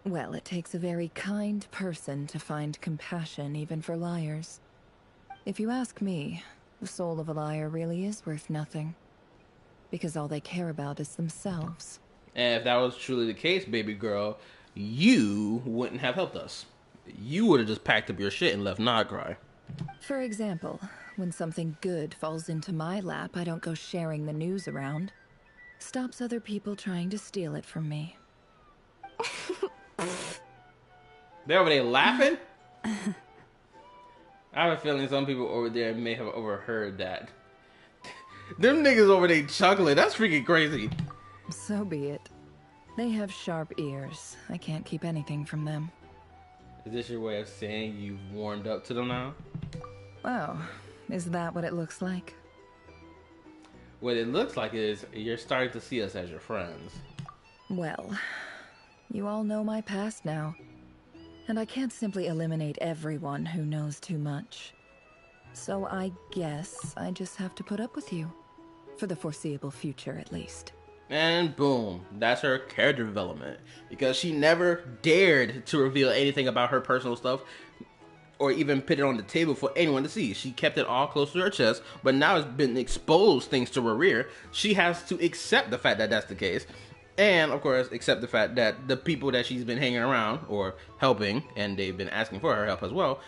Well, it takes a very kind person to find compassion even for liars. If you ask me, the soul of a liar really is worth nothing. Because all they care about is themselves. And if that was truly the case, baby girl, you wouldn't have helped us. You would have just packed up your shit and left NODKRAI. For example, when something good falls into my lap, I don't go sharing the news around. Stops other people trying to steal it from me. They're over there laughing? I have a feeling some people over there may have overheard that. Them niggas over there chuckling. That's freaking crazy. So be it. They have sharp ears. I can't keep anything from them. Is this your way of saying you've warmed up to them now? Oh, is that what it looks like? What it looks like is you're starting to see us as your friends. Well, you all know my past now. And I can't simply eliminate everyone who knows too much. So I guess I just have to put up with you. For the foreseeable future, at least. And boom, that's her character development. Because she never dared to reveal anything about her personal stuff or even put it on the table for anyone to see. She kept it all close to her chest, but now it's been exposed thanks to Rerir. She has to accept the fact that that's the case. And, of course, accept the fact that the people that she's been hanging around or helping, and they've been asking for her help as well,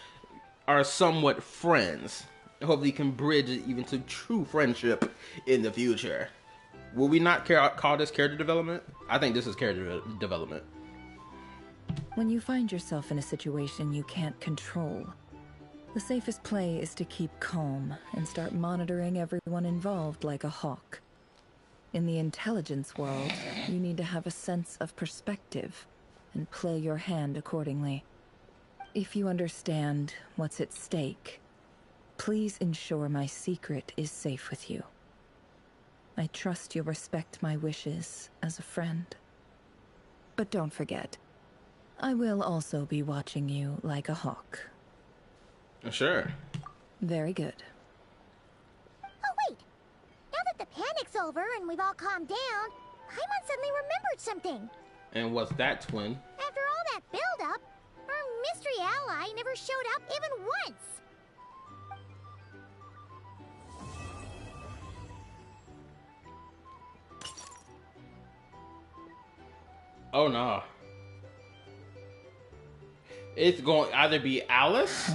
are somewhat friends. Hopefully can bridge it even to true friendship in the future. Will we not call this character development? I think this is character development. When you find yourself in a situation you can't control, the safest play is to keep calm and start monitoring everyone involved like a hawk. In the intelligence world, you need to have a sense of perspective and play your hand accordingly. If you understand what's at stake, please ensure my secret is safe with you. I trust you'll respect my wishes as a friend. But don't forget, I will also be watching you like a hawk. Sure. Very good. Oh, wait! Now that the panic's over and we've all calmed down, Paimon suddenly remembered something. And what's that, twin? After all that build-up, our mystery ally never showed up even once. Oh no. It's going to either be Alice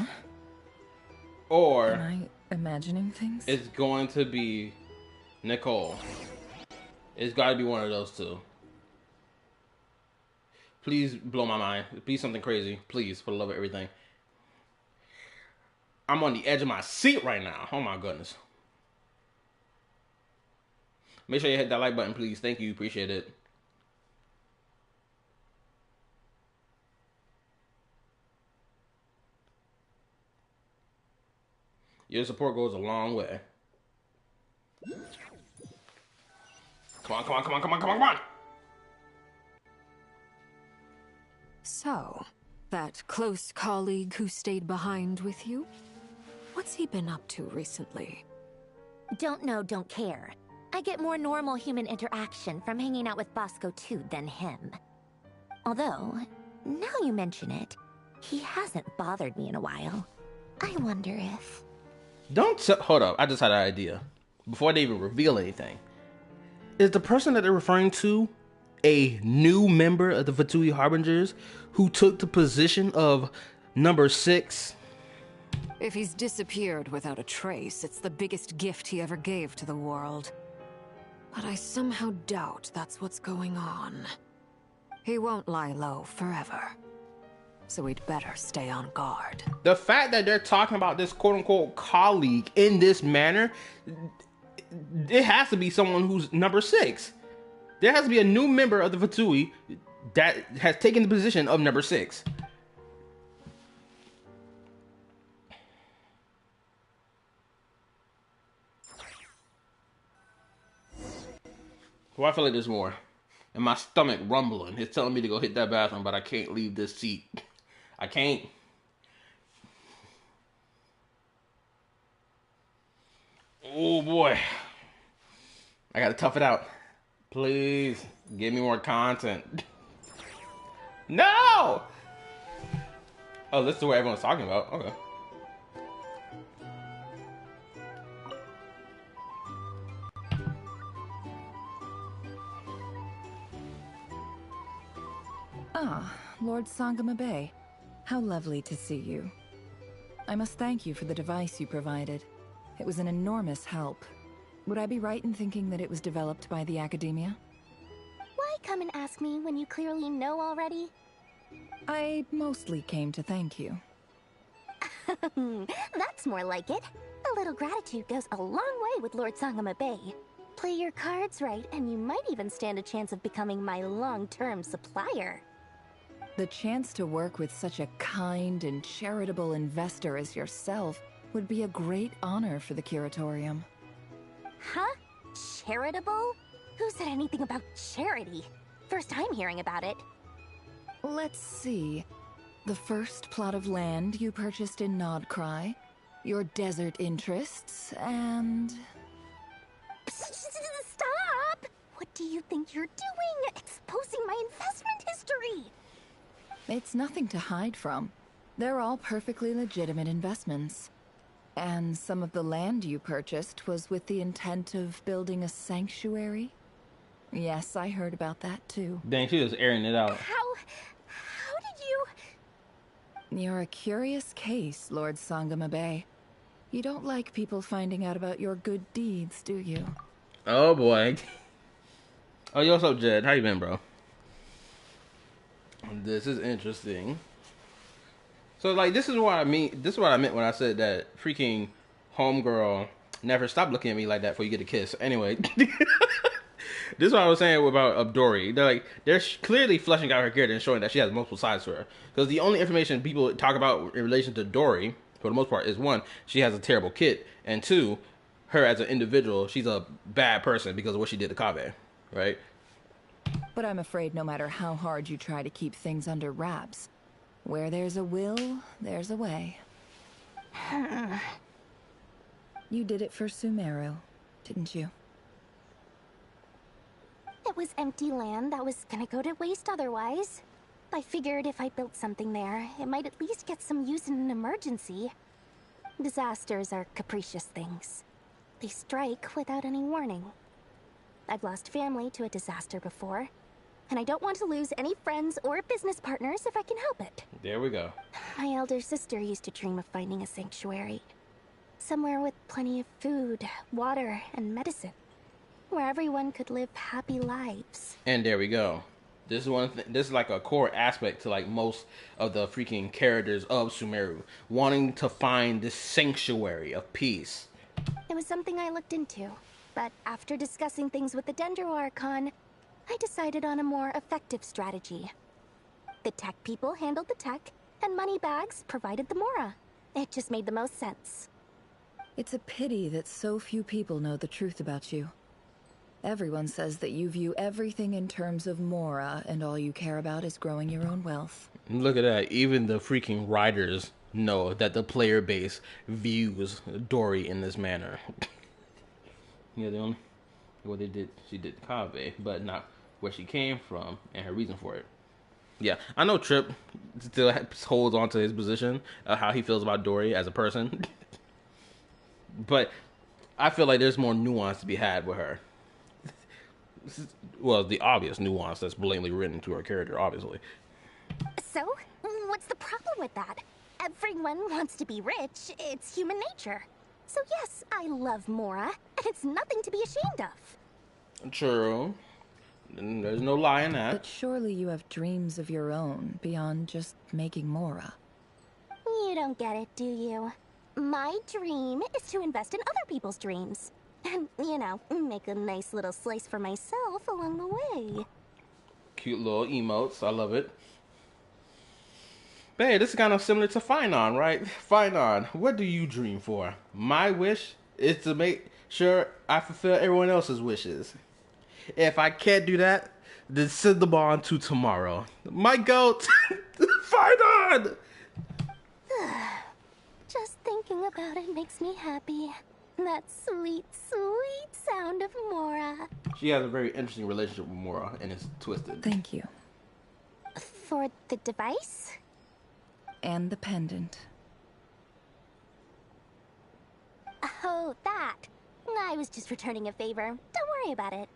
or Am I imagining things? it's going to be Nicole. It's got to be one of those two. Please blow my mind. Please something crazy. Please, for the love of everything. I'm on the edge of my seat right now. Oh my goodness. Make sure you hit that like button, please. Thank you. Appreciate it. Your support goes a long way. Come on, come on, come on, come on, come on, come on! So, that close colleague who stayed behind with you? What's he been up to recently? Don't know, don't care. I get more normal human interaction from hanging out with Bosco too than him. Although, now you mention it, he hasn't bothered me in a while. I wonder if... Hold up, I just had an idea. Before they even reveal anything. Is the person that they're referring to a new member of the Fatui Harbingers who took the position of number 6? If he's disappeared without a trace, it's the biggest gift he ever gave to the world. But I somehow doubt that's what's going on. He won't lie low forever. so we'd better stay on guard. The fact that they're talking about this quote-unquote colleague in this manner, it has to be someone who's number 6. There has to be a new member of the Fatui that has taken the position of number 6. Well, I feel like there's more. And my stomach rumbling. It's telling me to go hit that bathroom, but I can't leave this seat. I can't. Oh boy. I gotta tough it out. Please, give me more content. No! Oh, this is what everyone's talking about. Okay. Ah, Lord Sangama Bay. How lovely to see you. I must thank you for the device you provided. It was an enormous help. Would I be right in thinking that it was developed by the Academia? Why come and ask me when you clearly know already? I mostly came to thank you. That's more like it. A little gratitude goes a long way with Lord Sangama Bay. Play your cards right, and you might even stand a chance of becoming my long-term supplier. The chance to work with such a kind and charitable investor as yourself would be a great honor for the Curatorium. Huh? Charitable? Who said anything about charity? First time hearing about it. Let's see. The first plot of land you purchased in NODKRAI, your desert interests, and... Stop! What do you think you're doing? Exposing my investment history! It's nothing to hide from. They're all perfectly legitimate investments. And some of the land you purchased was with the intent of building a sanctuary? Yes, I heard about that too. Dang, she was airing it out. How did you... You're a curious case, Lord Sangama Bay. You don't like people finding out about your good deeds, do you? Oh boy. Oh, yo, what's up, Jed? How you been, bro? This is interesting. So, like, this is what I mean. This is what I meant when I said that freaking homegirl never stop looking at me like that before you get a kiss. Anyway, this is what I was saying about Dory. They're clearly fleshing out her character and showing that she has multiple sides to her. Because the only information people talk about in relation to Dory, for the most part, is 1, she has a terrible kid, and 2, her as an individual, she's a bad person because of what she did to Kaveh, right? But I'm afraid no matter how hard you try to keep things under wraps, where there's a will, there's a way. You did it for Sumeru, didn't you? It was empty land that was gonna go to waste otherwise. I figured if I built something there, it might at least get some use in an emergency. Disasters are capricious things. They strike without any warning. I've lost family to a disaster before, and I don't want to lose any friends or business partners if I can help it. There we go. My elder sister used to dream of finding a sanctuary. Somewhere with plenty of food, water, and medicine. Where everyone could live happy lives. And there we go. This is this is like a core aspect to like most of the freaking characters of Sumeru. Wanting to find this sanctuary of peace. It was something I looked into. But after discussing things with the Dendro Archon, I decided on a more effective strategy. The tech people handled the tech, and Moneybags provided the Mora. It just made the most sense. It's a pity that so few people know the truth about you. Everyone says that you view everything in terms of Mora, and all you care about is growing your own wealth. Look at that. Even the freaking writers know that the player base views Dory in this manner. Yeah, the only what they did, she did Kaveh, but not where she came from and her reason for it. Yeah, I know Trip still holds on to his position of how he feels about Dory as a person, but I feel like there's more nuance to be had with her. Well, the obvious nuance that's blatantly written into her character, obviously. So, what's the problem with that? Everyone wants to be rich. It's human nature. So yes, I love Mora, and it's nothing to be ashamed of. True. There's no lie in that. But surely you have dreams of your own beyond just making Mora. You don't get it, do you? My dream is to invest in other people's dreams. And, you know, make a nice little slice for myself along the way. Cute little emotes. I love it. But hey, this is kind of similar to Finon, right? Finon, what do you dream for? My wish is to make sure I fulfill everyone else's wishes. If I can't do that, then send the ball on to tomorrow. My goat, Finon! Just thinking about it makes me happy. That sweet, sweet sound of Mora. She has a very interesting relationship with Mora, and it's twisted. Thank you. For the device? And the pendant. Oh, that. I was just returning a favor. Don't worry about it.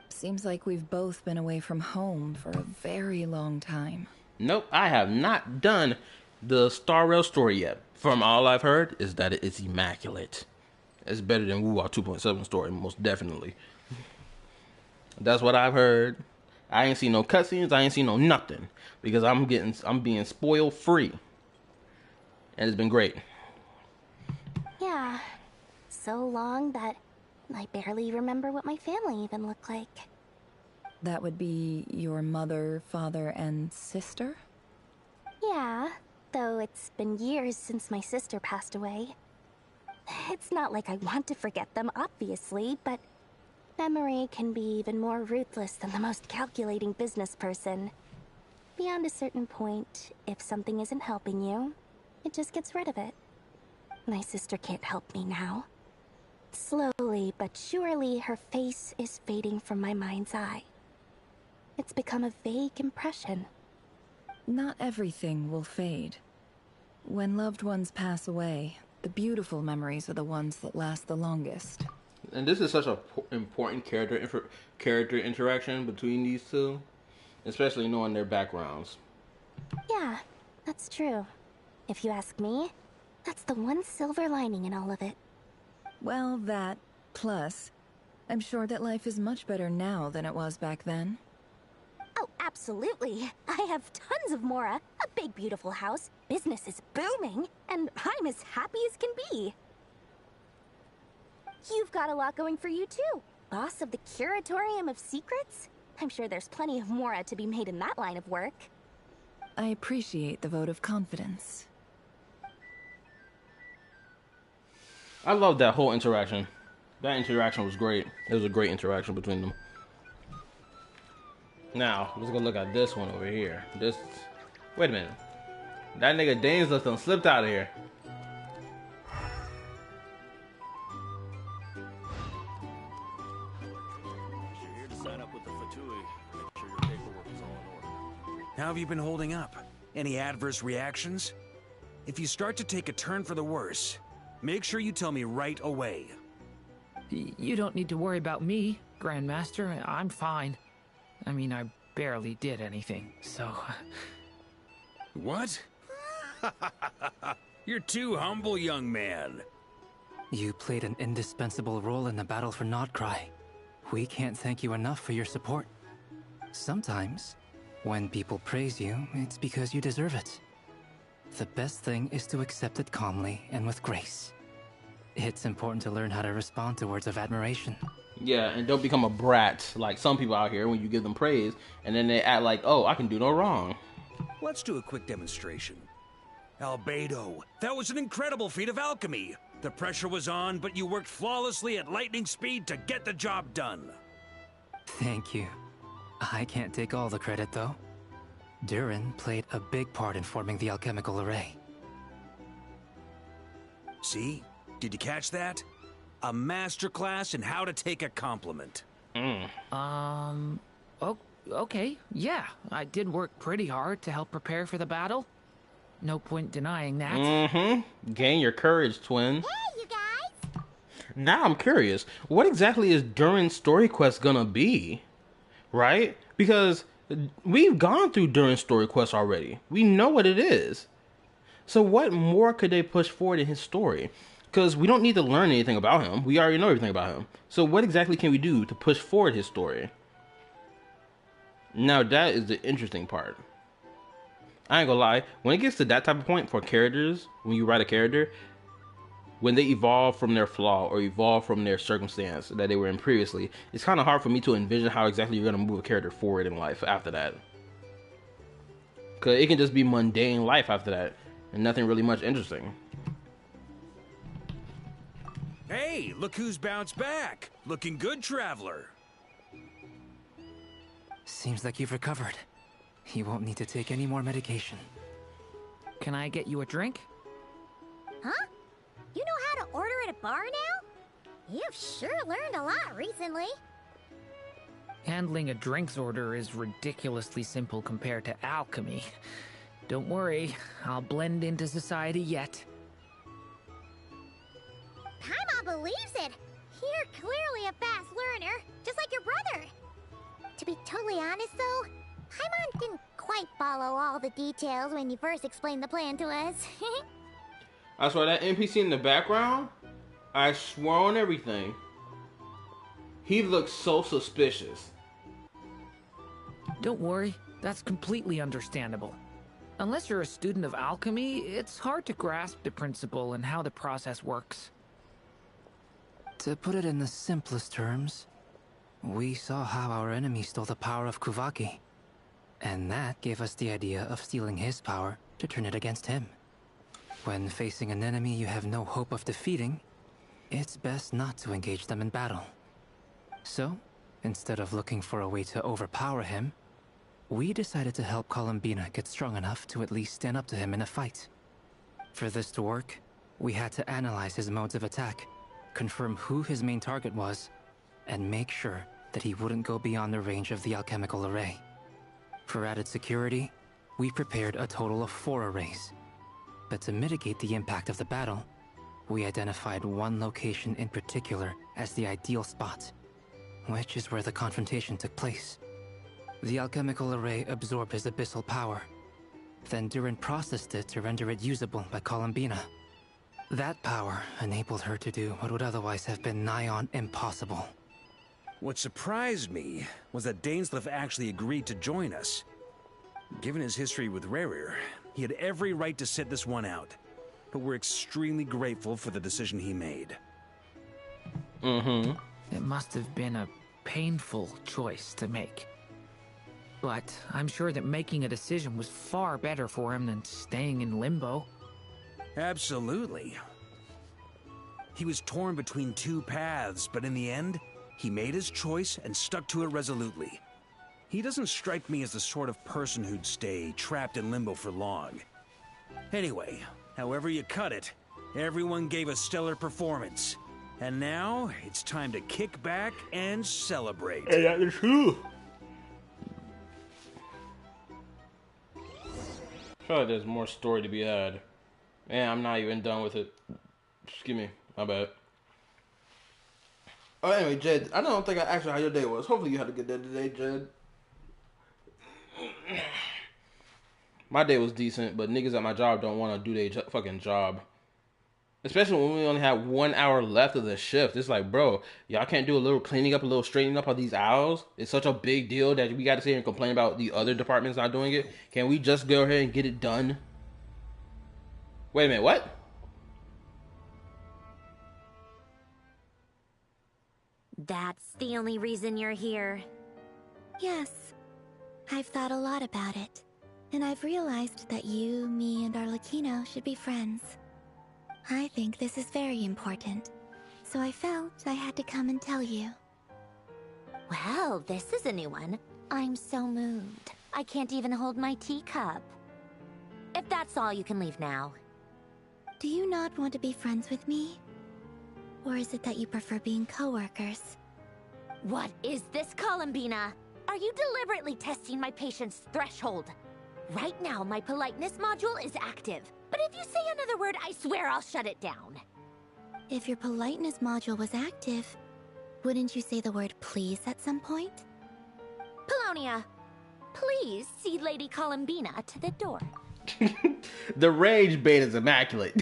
Seems like we've both been away from home for a very long time. Nope, I have not done the Star Rail story yet. From all I've heard is that it's immaculate. It's better than Wu-Wah 2.7 story, most definitely. That's what I've heard. I ain't seen no cutscenes. I ain't seen no nothing because I'm being spoiled free, and it's been great. Yeah, so long that I barely remember what my family even looked like. That would be your mother, father, and sister? Yeah, though it's been years since my sister passed away. It's not like I want to forget them, obviously, but memory can be even more ruthless than the most calculating business person. Beyond a certain point, if something isn't helping you, it just gets rid of it. My sister can't help me now. Slowly but surely, her face is fading from my mind's eye. It's become a vague impression. Not everything will fade. When loved ones pass away, the beautiful memories are the ones that last the longest. And this is such an important character interaction between these two, especially knowing their backgrounds. Yeah, that's true. If you ask me, that's the one silver lining in all of it. Well, that, plus, I'm sure that life is much better now than it was back then. Oh, absolutely. I have tons of Mora, a big beautiful house, business is booming, and I'm as happy as can be. You've got a lot going for you too. Boss of the Curatorium of Secrets? I'm sure there's plenty of Mora to be made in that line of work. I appreciate the vote of confidence. I love that whole interaction. That interaction was great. It was a great interaction between them. Now, let's go look at this one over here. This... Wait a minute. That nigga Dainsleif done slipped out of here. You're here to sign up with the Fatui. Make sure your paperwork is all in order. How have you been holding up? Any adverse reactions? If you start to take a turn for the worse, make sure you tell me right away. You don't need to worry about me, Grandmaster. I'm fine. I mean, I barely did anything, so... What? You're too humble, young man. You played an indispensable role in the battle for NODKRAI. We can't thank you enough for your support. Sometimes, when people praise you, it's because you deserve it. The best thing is to accept it calmly and with grace. It's important to learn how to respond to words of admiration. Yeah, and don't become a brat like some people out here when you give them praise, and then they act like, oh, I can do no wrong. Let's do a quick demonstration. Albedo, that was an incredible feat of alchemy. The pressure was on, but you worked flawlessly at lightning speed to get the job done. Thank you. I can't take all the credit, though. Durin played a big part in forming the alchemical array. See? Did you catch that? A masterclass in how to take a compliment. Okay, yeah. I did work pretty hard to help prepare for the battle. No point denying that. Mm-hmm. Gain your courage, twin. Hey, you guys! Now I'm curious. What exactly is Durin's story quest gonna be? Right? Because we've gone through Durin's story quest already. We know what it is. So what more could they push forward in his story? Because we don't need to learn anything about him. We already know everything about him. So what exactly can we do to push forward his story? Now that is the interesting part. I ain't gonna lie, when it gets to that type of point for characters, when you write a character, when they evolve from their flaw or evolve from their circumstance that they were in previously, it's kind of hard for me to envision how exactly you're gonna move a character forward in life after that. Cause it can just be mundane life after that, and nothing really much interesting. Hey, look who's bounced back. Looking good, traveler. Seems like you've recovered. You won't need to take any more medication. Can I get you a drink? Huh? You know how to order at a bar now? You've sure learned a lot recently. Handling a drinks order is ridiculously simple compared to alchemy. Don't worry, I'll blend into society yet. Paimon believes it. You're clearly a fast learner, just like your brother. To be totally honest though, Paimon didn't quite follow all the details when you first explained the plan to us. I swear that NPC in the background, I swear on everything, he looks so suspicious. Don't worry, that's completely understandable. Unless you're a student of alchemy, it's hard to grasp the principle and how the process works. To put it in the simplest terms, we saw how our enemy stole the power of Kuvaki. And that gave us the idea of stealing his power to turn it against him. When facing an enemy you have no hope of defeating, it's best not to engage them in battle. So, instead of looking for a way to overpower him, we decided to help Columbina get strong enough to at least stand up to him in a fight. For this to work, we had to analyze his modes of attack, confirm who his main target was, and make sure that he wouldn't go beyond the range of the alchemical array. For added security, we prepared a total of 4 arrays. But to mitigate the impact of the battle, we identified one location in particular as the ideal spot, which is where the confrontation took place. The alchemical array absorbed his abyssal power. Then Durin processed it to render it usable by Columbina. That power enabled her to do what would otherwise have been nigh on impossible. What surprised me was that Dainsleif actually agreed to join us. Given his history with Rerir, he had every right to sit this one out. But we're extremely grateful for the decision he made. It must have been a painful choice to make. But I'm sure that making a decision was far better for him than staying in limbo. Absolutely. He was torn between 2 paths, but in the end, he made his choice and stuck to it resolutely. He doesn't strike me as the sort of person who'd stay trapped in limbo for long. Anyway, however you cut it, everyone gave a stellar performance. And now, it's time to kick back and celebrate. Hey, that's true. I feel like there's more story to be had. Man, I'm not even done with it. Excuse me, my bad. Oh, anyway, Jed, I don't think I asked you how your day was. Hopefully you had a good day today, Jed. My day was decent, but niggas at my job don't want to do their fucking job. Especially when we only have 1 hour left of the shift. It's like, bro, y'all can't do a little cleaning up, a little straightening up of these aisles? It's such a big deal that we got to sit here and complain about the other departments not doing it. Can we just go ahead and get it done? Wait a minute, what? That's the only reason you're here. Yes. I've thought a lot about it. And I've realized that you, me, and Arlecchino should be friends. I think this is very important. So I felt I had to come and tell you. Well, this is a new one. I'm so moved. I can't even hold my teacup. If that's all, you can leave now. Do you not want to be friends with me? Or is it that you prefer being co-workers? What is this, Columbina? Are you deliberately testing my patience threshold? Right now, my politeness module is active. But if you say another word, I swear I'll shut it down. If your politeness module was active, wouldn't you say the word please at some point? Polonia, please see Lady Columbina to the door. The rage bait is immaculate.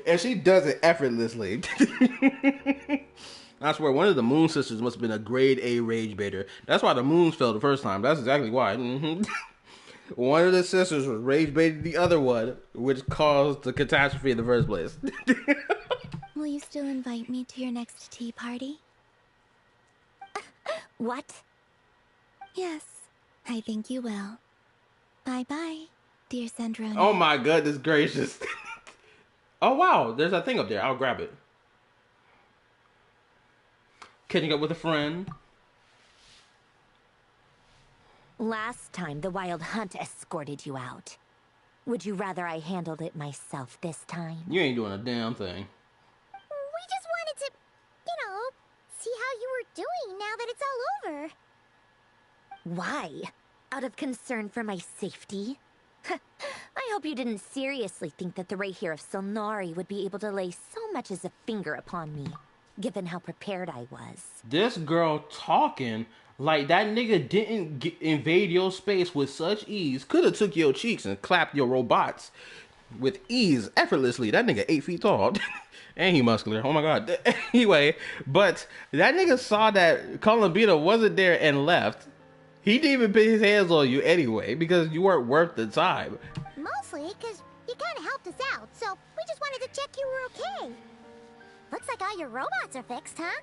And she does it effortlessly. I swear, one of the Moon sisters must have been a grade A rage baiter. That's why the Moons fell the first time. That's exactly why. One of the sisters was rage baiting the other one, which caused the catastrophe in the first place. Will you still invite me to your next tea party? What? Yes, I think you will. Bye-bye, dear Sandrone. Oh my goodness gracious. Oh wow, there's that thing up there. I'll grab it. Catching up with a friend. Last time the Wild Hunt escorted you out. Would you rather I handled it myself this time? You ain't doing a damn thing. We just wanted to, see how you were doing now that it's all over. Why? Out of concern for my safety? I hope you didn't seriously think that the Rayhir of Solnari would be able to lay so much as a finger upon me, given how prepared I was. This girl talking like that nigga didn't invade your space with such ease. Could have took your cheeks and clapped your robots with ease, effortlessly. That nigga 8 feet tall. And he muscular. Oh my god. Anyway, but that nigga saw that Columbina wasn't there and left. He didn't even put his hands on you anyway because you weren't worth the time. Mostly because you kind of helped us out, so we just wanted to check you were okay. Looks like all your robots are fixed, huh?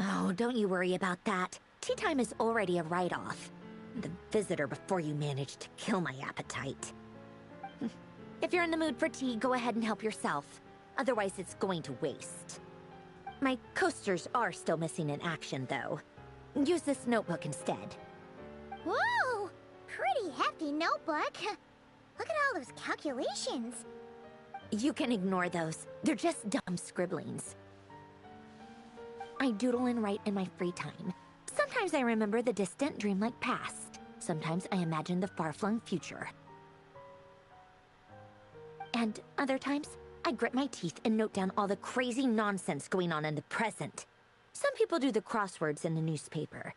Oh, don't you worry about that. Tea time is already a write-off. The visitor before you managed to kill my appetite. If you're in the mood for tea, go ahead and help yourself. Otherwise, it's going to waste. My coasters are still missing in action, though. Use this notebook instead. Whoa! Pretty hefty notebook. Look at all those calculations. You can ignore those. They're just dumb scribblings. I doodle and write in my free time. Sometimes I remember the distant, dreamlike past. Sometimes I imagine the far-flung future. And other times, I grit my teeth and note down all the crazy nonsense going on in the present. Some people do the crosswords in the newspaper.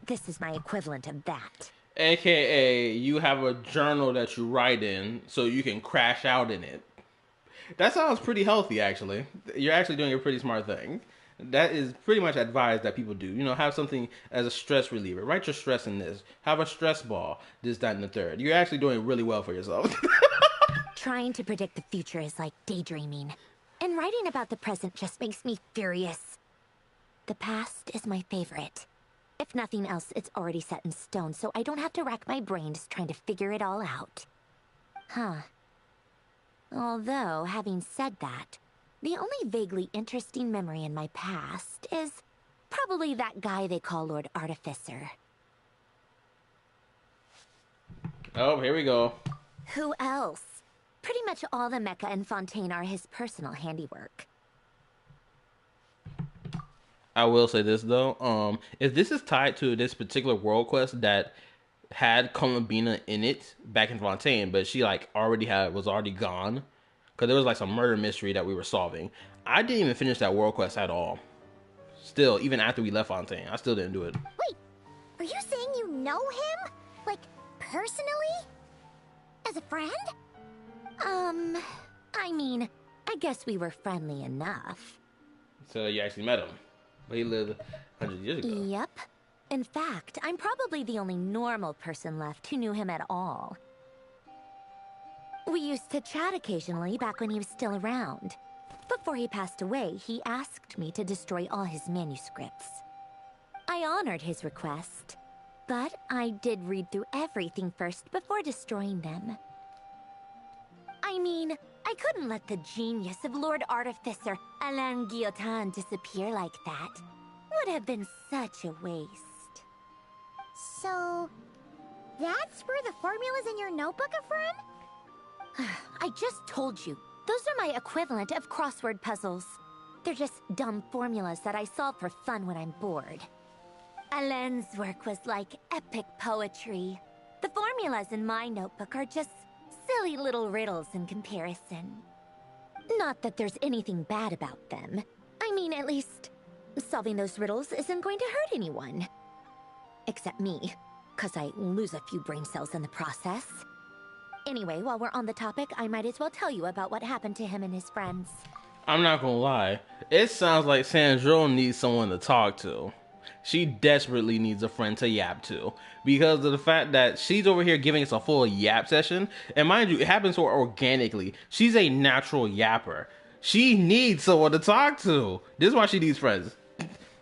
This is my equivalent of that. AKA, you have a journal that you write in so you can crash out in it. That sounds pretty healthy, actually. You're actually doing a pretty smart thing. That is pretty much advised that people do. Have something as a stress reliever. Write your stress in this. Have a stress ball. This, that, and the third. You're actually doing really well for yourself. Trying to predict the future is like daydreaming. And writing about the present just makes me furious. The past is my favorite. If nothing else, it's already set in stone, so I don't have to rack my brains trying to figure it all out. Huh. Although, having said that, the only vaguely interesting memory in my past is probably that guy they call Lord Artificer. Oh, here we go. Who else? Pretty much all the mecha and Fontaine are his personal handiwork. I will say this though, if this is tied to this particular world quest that had Columbina in it back in Fontaine, but she was already gone, because there was some murder mystery that we were solving. I didn't even finish that world quest at all. Still, even after we left Fontaine, I still didn't do it. Wait, are you saying you know him? Personally? As a friend? I mean, I guess we were friendly enough. So you actually met him, but he lived 100 years ago. Yep. In fact, I'm probably the only normal person left who knew him at all. We used to chat occasionally back when he was still around. Before he passed away, he asked me to destroy all his manuscripts. I honored his request, but I did read through everything first before destroying them. I mean, I couldn't let the genius of Lord Artificer Alain Guillotin disappear like that. Would have been such a waste. So, that's where the formulas in your notebook are from? I just told you. Those are my equivalent of crossword puzzles. They're just dumb formulas that I solve for fun when I'm bored. Alain's work was like epic poetry. The formulas in my notebook are just silly little riddles in comparison. Not that there's anything bad about them. I mean, at least, solving those riddles isn't going to hurt anyone. Except me, 'cause I lose a few brain cells in the process. Anyway, while we're on the topic, I might as well tell you about what happened to him and his friends. I'm not gonna lie. It sounds like Sandro needs someone to talk to. She desperately needs a friend to yap to. Because of the fact that she's over here giving us a full yap session. And mind you, it happens to her organically. She's a natural yapper. She needs someone to talk to. This is why she needs friends.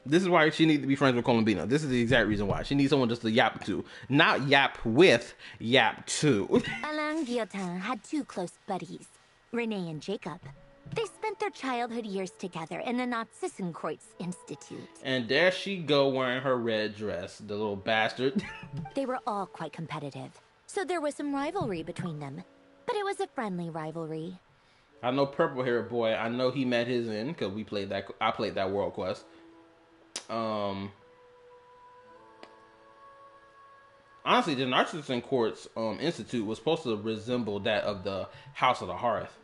This is why she needs to be friends with Columbina. This is the exact reason why. She needs someone just to yap to. Not yap with, yap to. Alain Guillotin had two close buddies, Renee and Jacob. They spent their childhood years together in the Narzissenkreuz Institute. And there she go wearing her red dress, the little bastard. They were all quite competitive, so there was some rivalry between them. But it was a friendly rivalry. I know Purple Hair Boy. I know he met his end because we played that. I played that World Quest. Honestly, the Narzissenkreuz Institute was supposed to resemble that of the House of the Hearth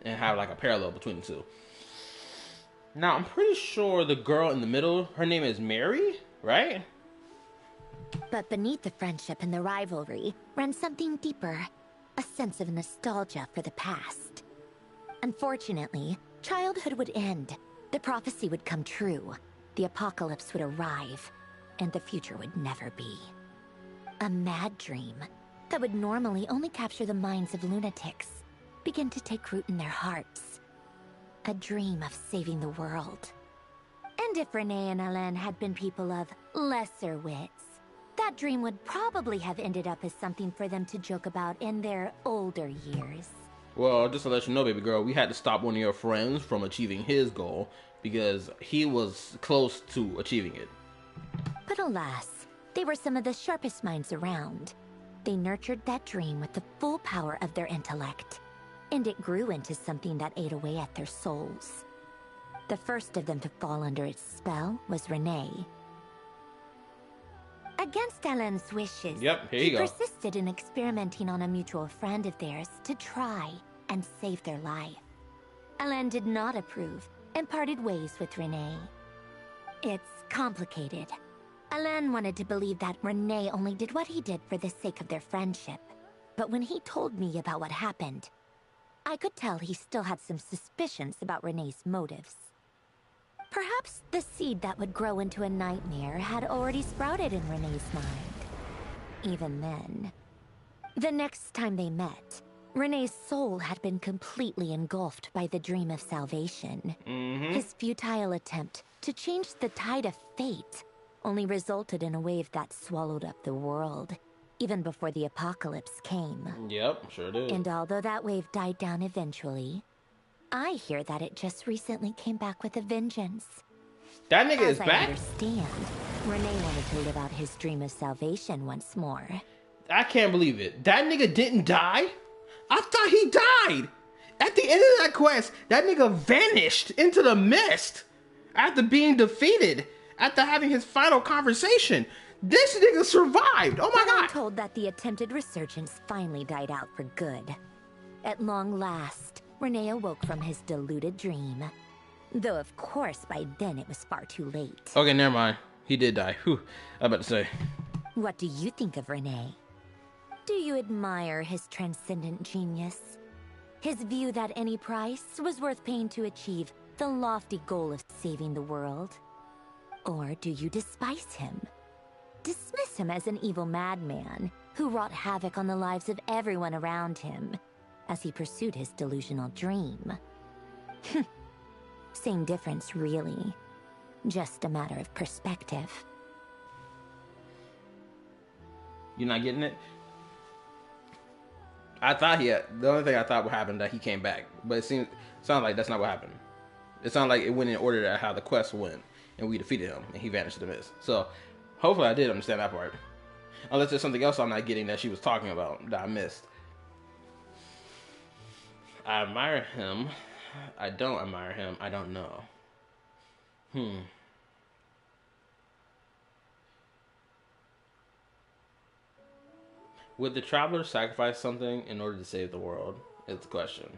and have like a parallel between the two. Now, I'm pretty sure the girl in the middle, her name is Mary, right? But beneath the friendship and the rivalry ran something deeper, a sense of nostalgia for the past. Unfortunately, childhood would end, the prophecy would come true, the apocalypse would arrive, and the future would never be. A mad dream that would normally only capture the minds of lunatics began to take root in their hearts. A dream of saving the world. And if Renee and Alain had been people of lesser wits, that dream would probably have ended up as something for them to joke about in their older years. Well, just to let you know, baby girl, we had to stop one of your friends from achieving his goal because he was close to achieving it. But alas, they were some of the sharpest minds around. They nurtured that dream with the full power of their intellect, and it grew into something that ate away at their souls. The first of them to fall under its spell was Renee. Against Alain's wishes, Yep, here you he go. persisted in experimenting on a mutual friend of theirs to try and save their life. Alain did not approve and parted ways with Renee. It's complicated. Alain wanted to believe that Renee only did what he did for the sake of their friendship. But when he told me about what happened, I could tell he still had some suspicions about Renee's motives. Perhaps the seed that would grow into a nightmare had already sprouted in Renee's mind. Even then. The next time they met, Renee's soul had been completely engulfed by the dream of salvation. His futile attempt to change the tide of fate only resulted in a wave that swallowed up the world, even before the apocalypse came. Yep, sure did. And although that wave died down eventually, I hear that it just recently came back with a vengeance. That nigga As is I back? understand, Renee wanted to live out his dream of salvation once more. I can't believe it. That nigga didn't die? I thought he died. At the end of that quest, that nigga vanished into the mist after being defeated, after having his final conversation. This nigga survived. Oh my But I'm god. told that the attempted resurgence finally died out for good. At long last, Renee awoke from his deluded dream. Though of course by then it was far too late. Okay, never mind. He did die. Whew. I was about to say. What do you think of Renee? Do you admire his transcendent genius? His view that any price was worth paying to achieve the lofty goal of saving the world? Or do you despise him? Dismiss him as an evil madman who wrought havoc on the lives of everyone around him as he pursued his delusional dream? Same difference, really. Just a matter of perspective. You're not getting it? I thought the only thing I thought would happen that he came back, but it sounded like that's not what happened. It sounded like it went in order to how the quest went, and we defeated him, and he vanished in the mist. So, hopefully I did understand that part. Unless there's something else I'm not getting that she was talking about that I missed. I admire him. I don't admire him. I don't know. Would the traveler sacrifice something in order to save the world? Is the question.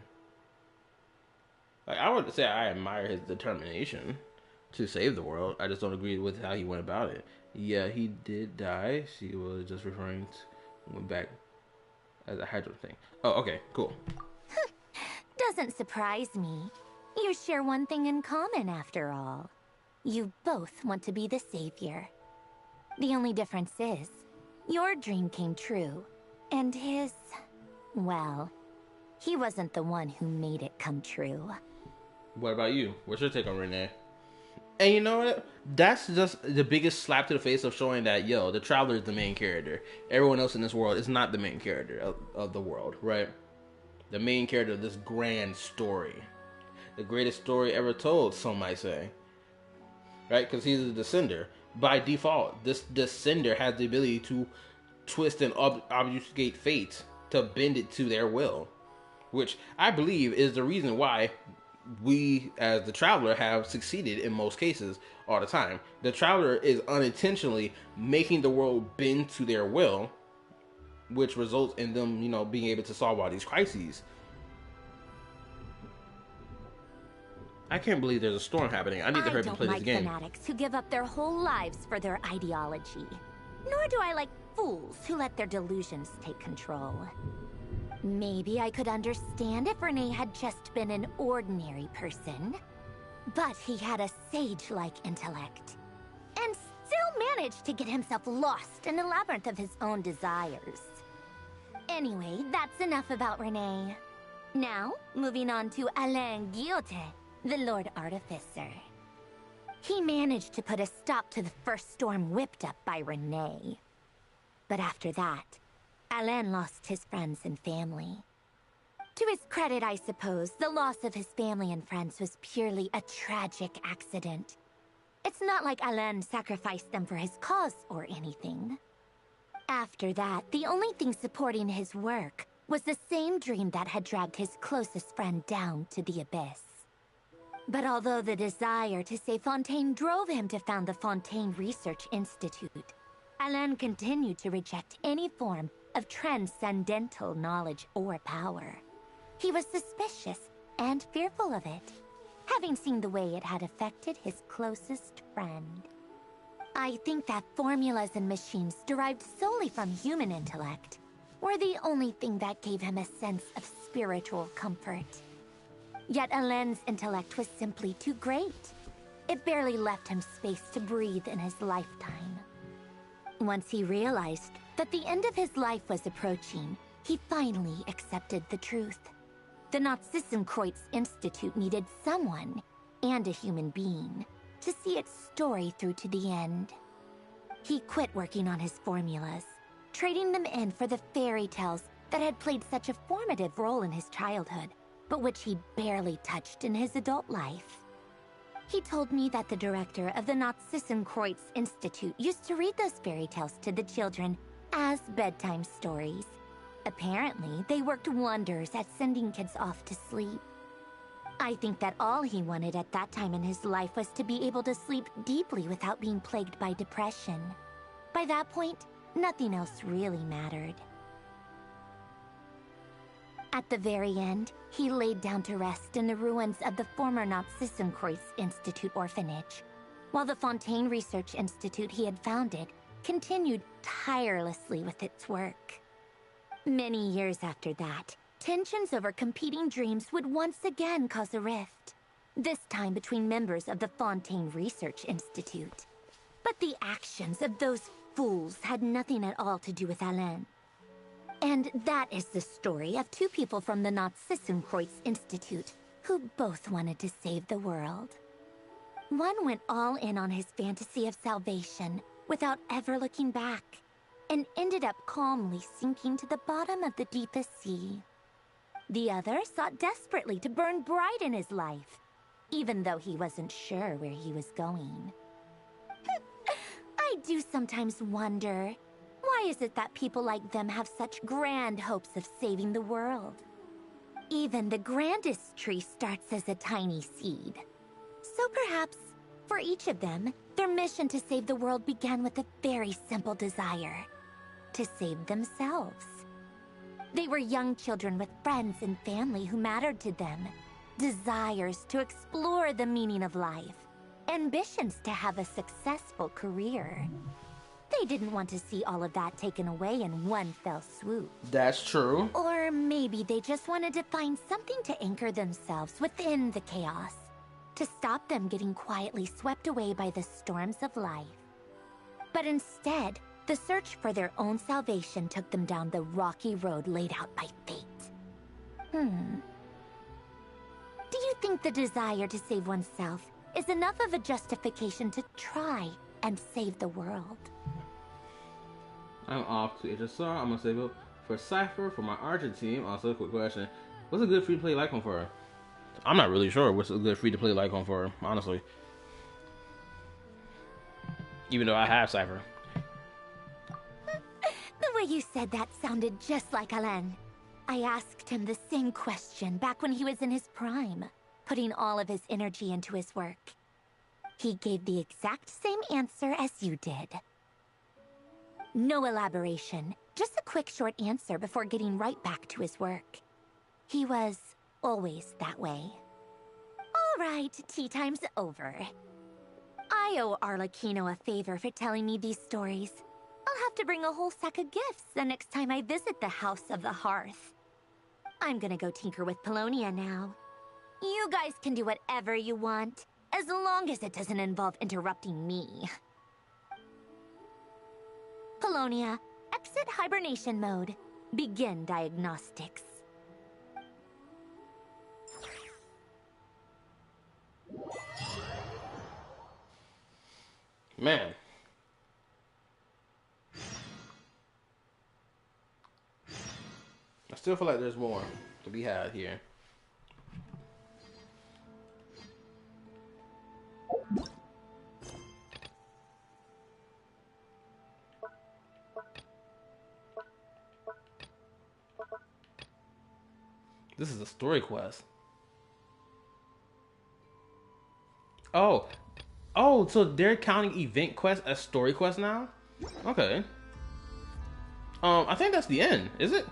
Like, I would say I admire his determination to save the world. I just don't agree with how he went about it. Yeah, he did die. She was just referring to went back as a hydro thing. Oh, okay, cool. Doesn't surprise me. You share one thing in common, after all. You both want to be the savior. The only difference is, your dream came true, and his, well, he wasn't the one who made it come true. What about you? What's your take on Renee? And you know what? That's just the biggest slap to the face of showing that, yo, the Traveler is the main character. Everyone else in this world is not the main character of the world, right? The main character of this grand story. The greatest story ever told, some might say. Right? Because he's a descender. By default, this descender has the ability to twist and obfuscate fate, to bend it to their will. Which I believe is the reason why we, as the Traveler, have succeeded in most cases all the time. The Traveler is unintentionally making the world bend to their will, which results in them, you know, being able to solve all these crises. I can't believe there's a storm happening. I need to hurry up and play this game. I don't like fanatics who give up their whole lives for their ideology. Nor do I like fools who let their delusions take control. Maybe I could understand if Renee had just been an ordinary person. But he had a sage-like intellect. And still managed to get himself lost in a labyrinth of his own desires. Anyway, that's enough about Renee. Now, moving on to Alain Guillotin, the Lord Artificer. He managed to put a stop to the first storm whipped up by Renee. But after that, Alain lost his friends and family. To his credit, I suppose, the loss of his family and friends was purely a tragic accident. It's not like Alain sacrificed them for his cause or anything. After that, the only thing supporting his work was the same dream that had dragged his closest friend down to the abyss. But although the desire to save Fontaine drove him to found the Fontaine Research Institute, Alain continued to reject any form of transcendental knowledge or power. He was suspicious and fearful of it, having seen the way it had affected his closest friend. I think that formulas and machines derived solely from human intellect were the only thing that gave him a sense of spiritual comfort. Yet Alain's intellect was simply too great. It barely left him space to breathe in his lifetime. Once he realized that the end of his life was approaching, he finally accepted the truth. The Nazissenkreuz Institute needed someone, and a human being, to see its story through to the end. He quit working on his formulas, trading them in for the fairy tales that had played such a formative role in his childhood, but which he barely touched in his adult life. He told me that the director of the Nazissenkreuz Institute used to read those fairy tales to the children as bedtime stories. Apparently, they worked wonders at sending kids off to sleep. I think that all he wanted at that time in his life was to be able to sleep deeply without being plagued by depression. By that point, nothing else really mattered. At the very end, he laid down to rest in the ruins of the former Nazissenkreuz Institute orphanage, while the Fontaine Research Institute he had founded continued tirelessly with its work. Many years after that, tensions over competing dreams would once again cause a rift, this time between members of the Fontaine Research Institute. But the actions of those fools had nothing at all to do with Alain. And that is the story of two people from the Nazissenkreuz Institute who both wanted to save the world. One went all in on his fantasy of salvation without ever looking back, and ended up calmly sinking to the bottom of the deepest sea. The other sought desperately to burn bright in his life, even though he wasn't sure where he was going. I do sometimes wonder, why is it that people like them have such grand hopes of saving the world? Even the grandest tree starts as a tiny seed. So perhaps, for each of them, their mission to save the world began with a very simple desire: to save themselves. They were young children with friends and family who mattered to them, desires to explore the meaning of life, ambitions to have a successful career. They didn't want to see all of that taken away in one fell swoop. That's true. Or Or maybe they just wanted to find something to anchor themselves within the chaos, to stop them getting quietly swept away by the storms of life. But instead, the search for their own salvation took them down the rocky road laid out by fate. Do you think the desire to save oneself is enough of a justification to try and save the world? I'm off to HSR. I'm gonna save up for Cypher for my Archer team. Also, a quick question: what's a good free-to-play Lycon for her? I'm not really sure what's a good free-to-play Lycon for her, honestly. Even though I have Cypher. The way you said that sounded just like Alain. I asked him the same question back when he was in his prime, putting all of his energy into his work. He gave the exact same answer as you did. No elaboration, just a quick short answer before getting right back to his work. He was always that way. All right, tea time's over. I owe Arlecchino a favor for telling me these stories. I'll have to bring a whole sack of gifts the next time I visit the House of the Hearth. I'm gonna go tinker with Polonia now. You guys can do whatever you want, as long as it doesn't involve interrupting me. Polonia, exit hibernation mode. Begin diagnostics. Man. I still feel like there's more to be had here. This is a story quest. Oh. Oh, so they're counting event quest as story quest now? Okay. I think that's the end, is it?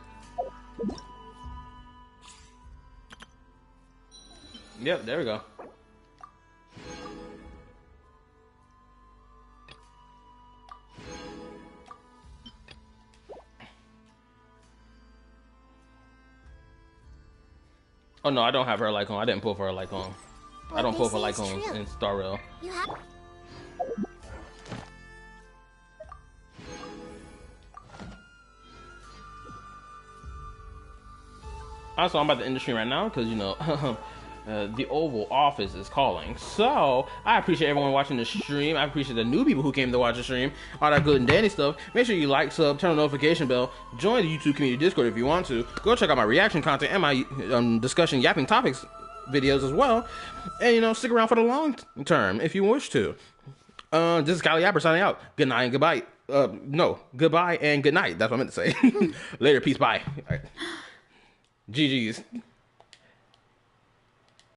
Yep, there we go. Oh no, I don't have her Lycon. I didn't pull for her Lycon. I don't pull for Lycons in Star Rail. You have... Also, I'm about to end the stream right now because, you know, the Oval Office is calling. So, I appreciate everyone watching the stream. I appreciate the new people who came to watch the stream. All that good and dandy stuff. Make sure you like, sub, turn on the notification bell. Join the YouTube community Discord if you want to. Go check out my reaction content and my discussion yapping topics videos as well. And, you know, stick around for the long term if you wish to. This is Kyle Yapper signing out. Good night and goodbye. No, goodbye and good night. That's what I meant to say. Later, peace, bye. All right. GG's.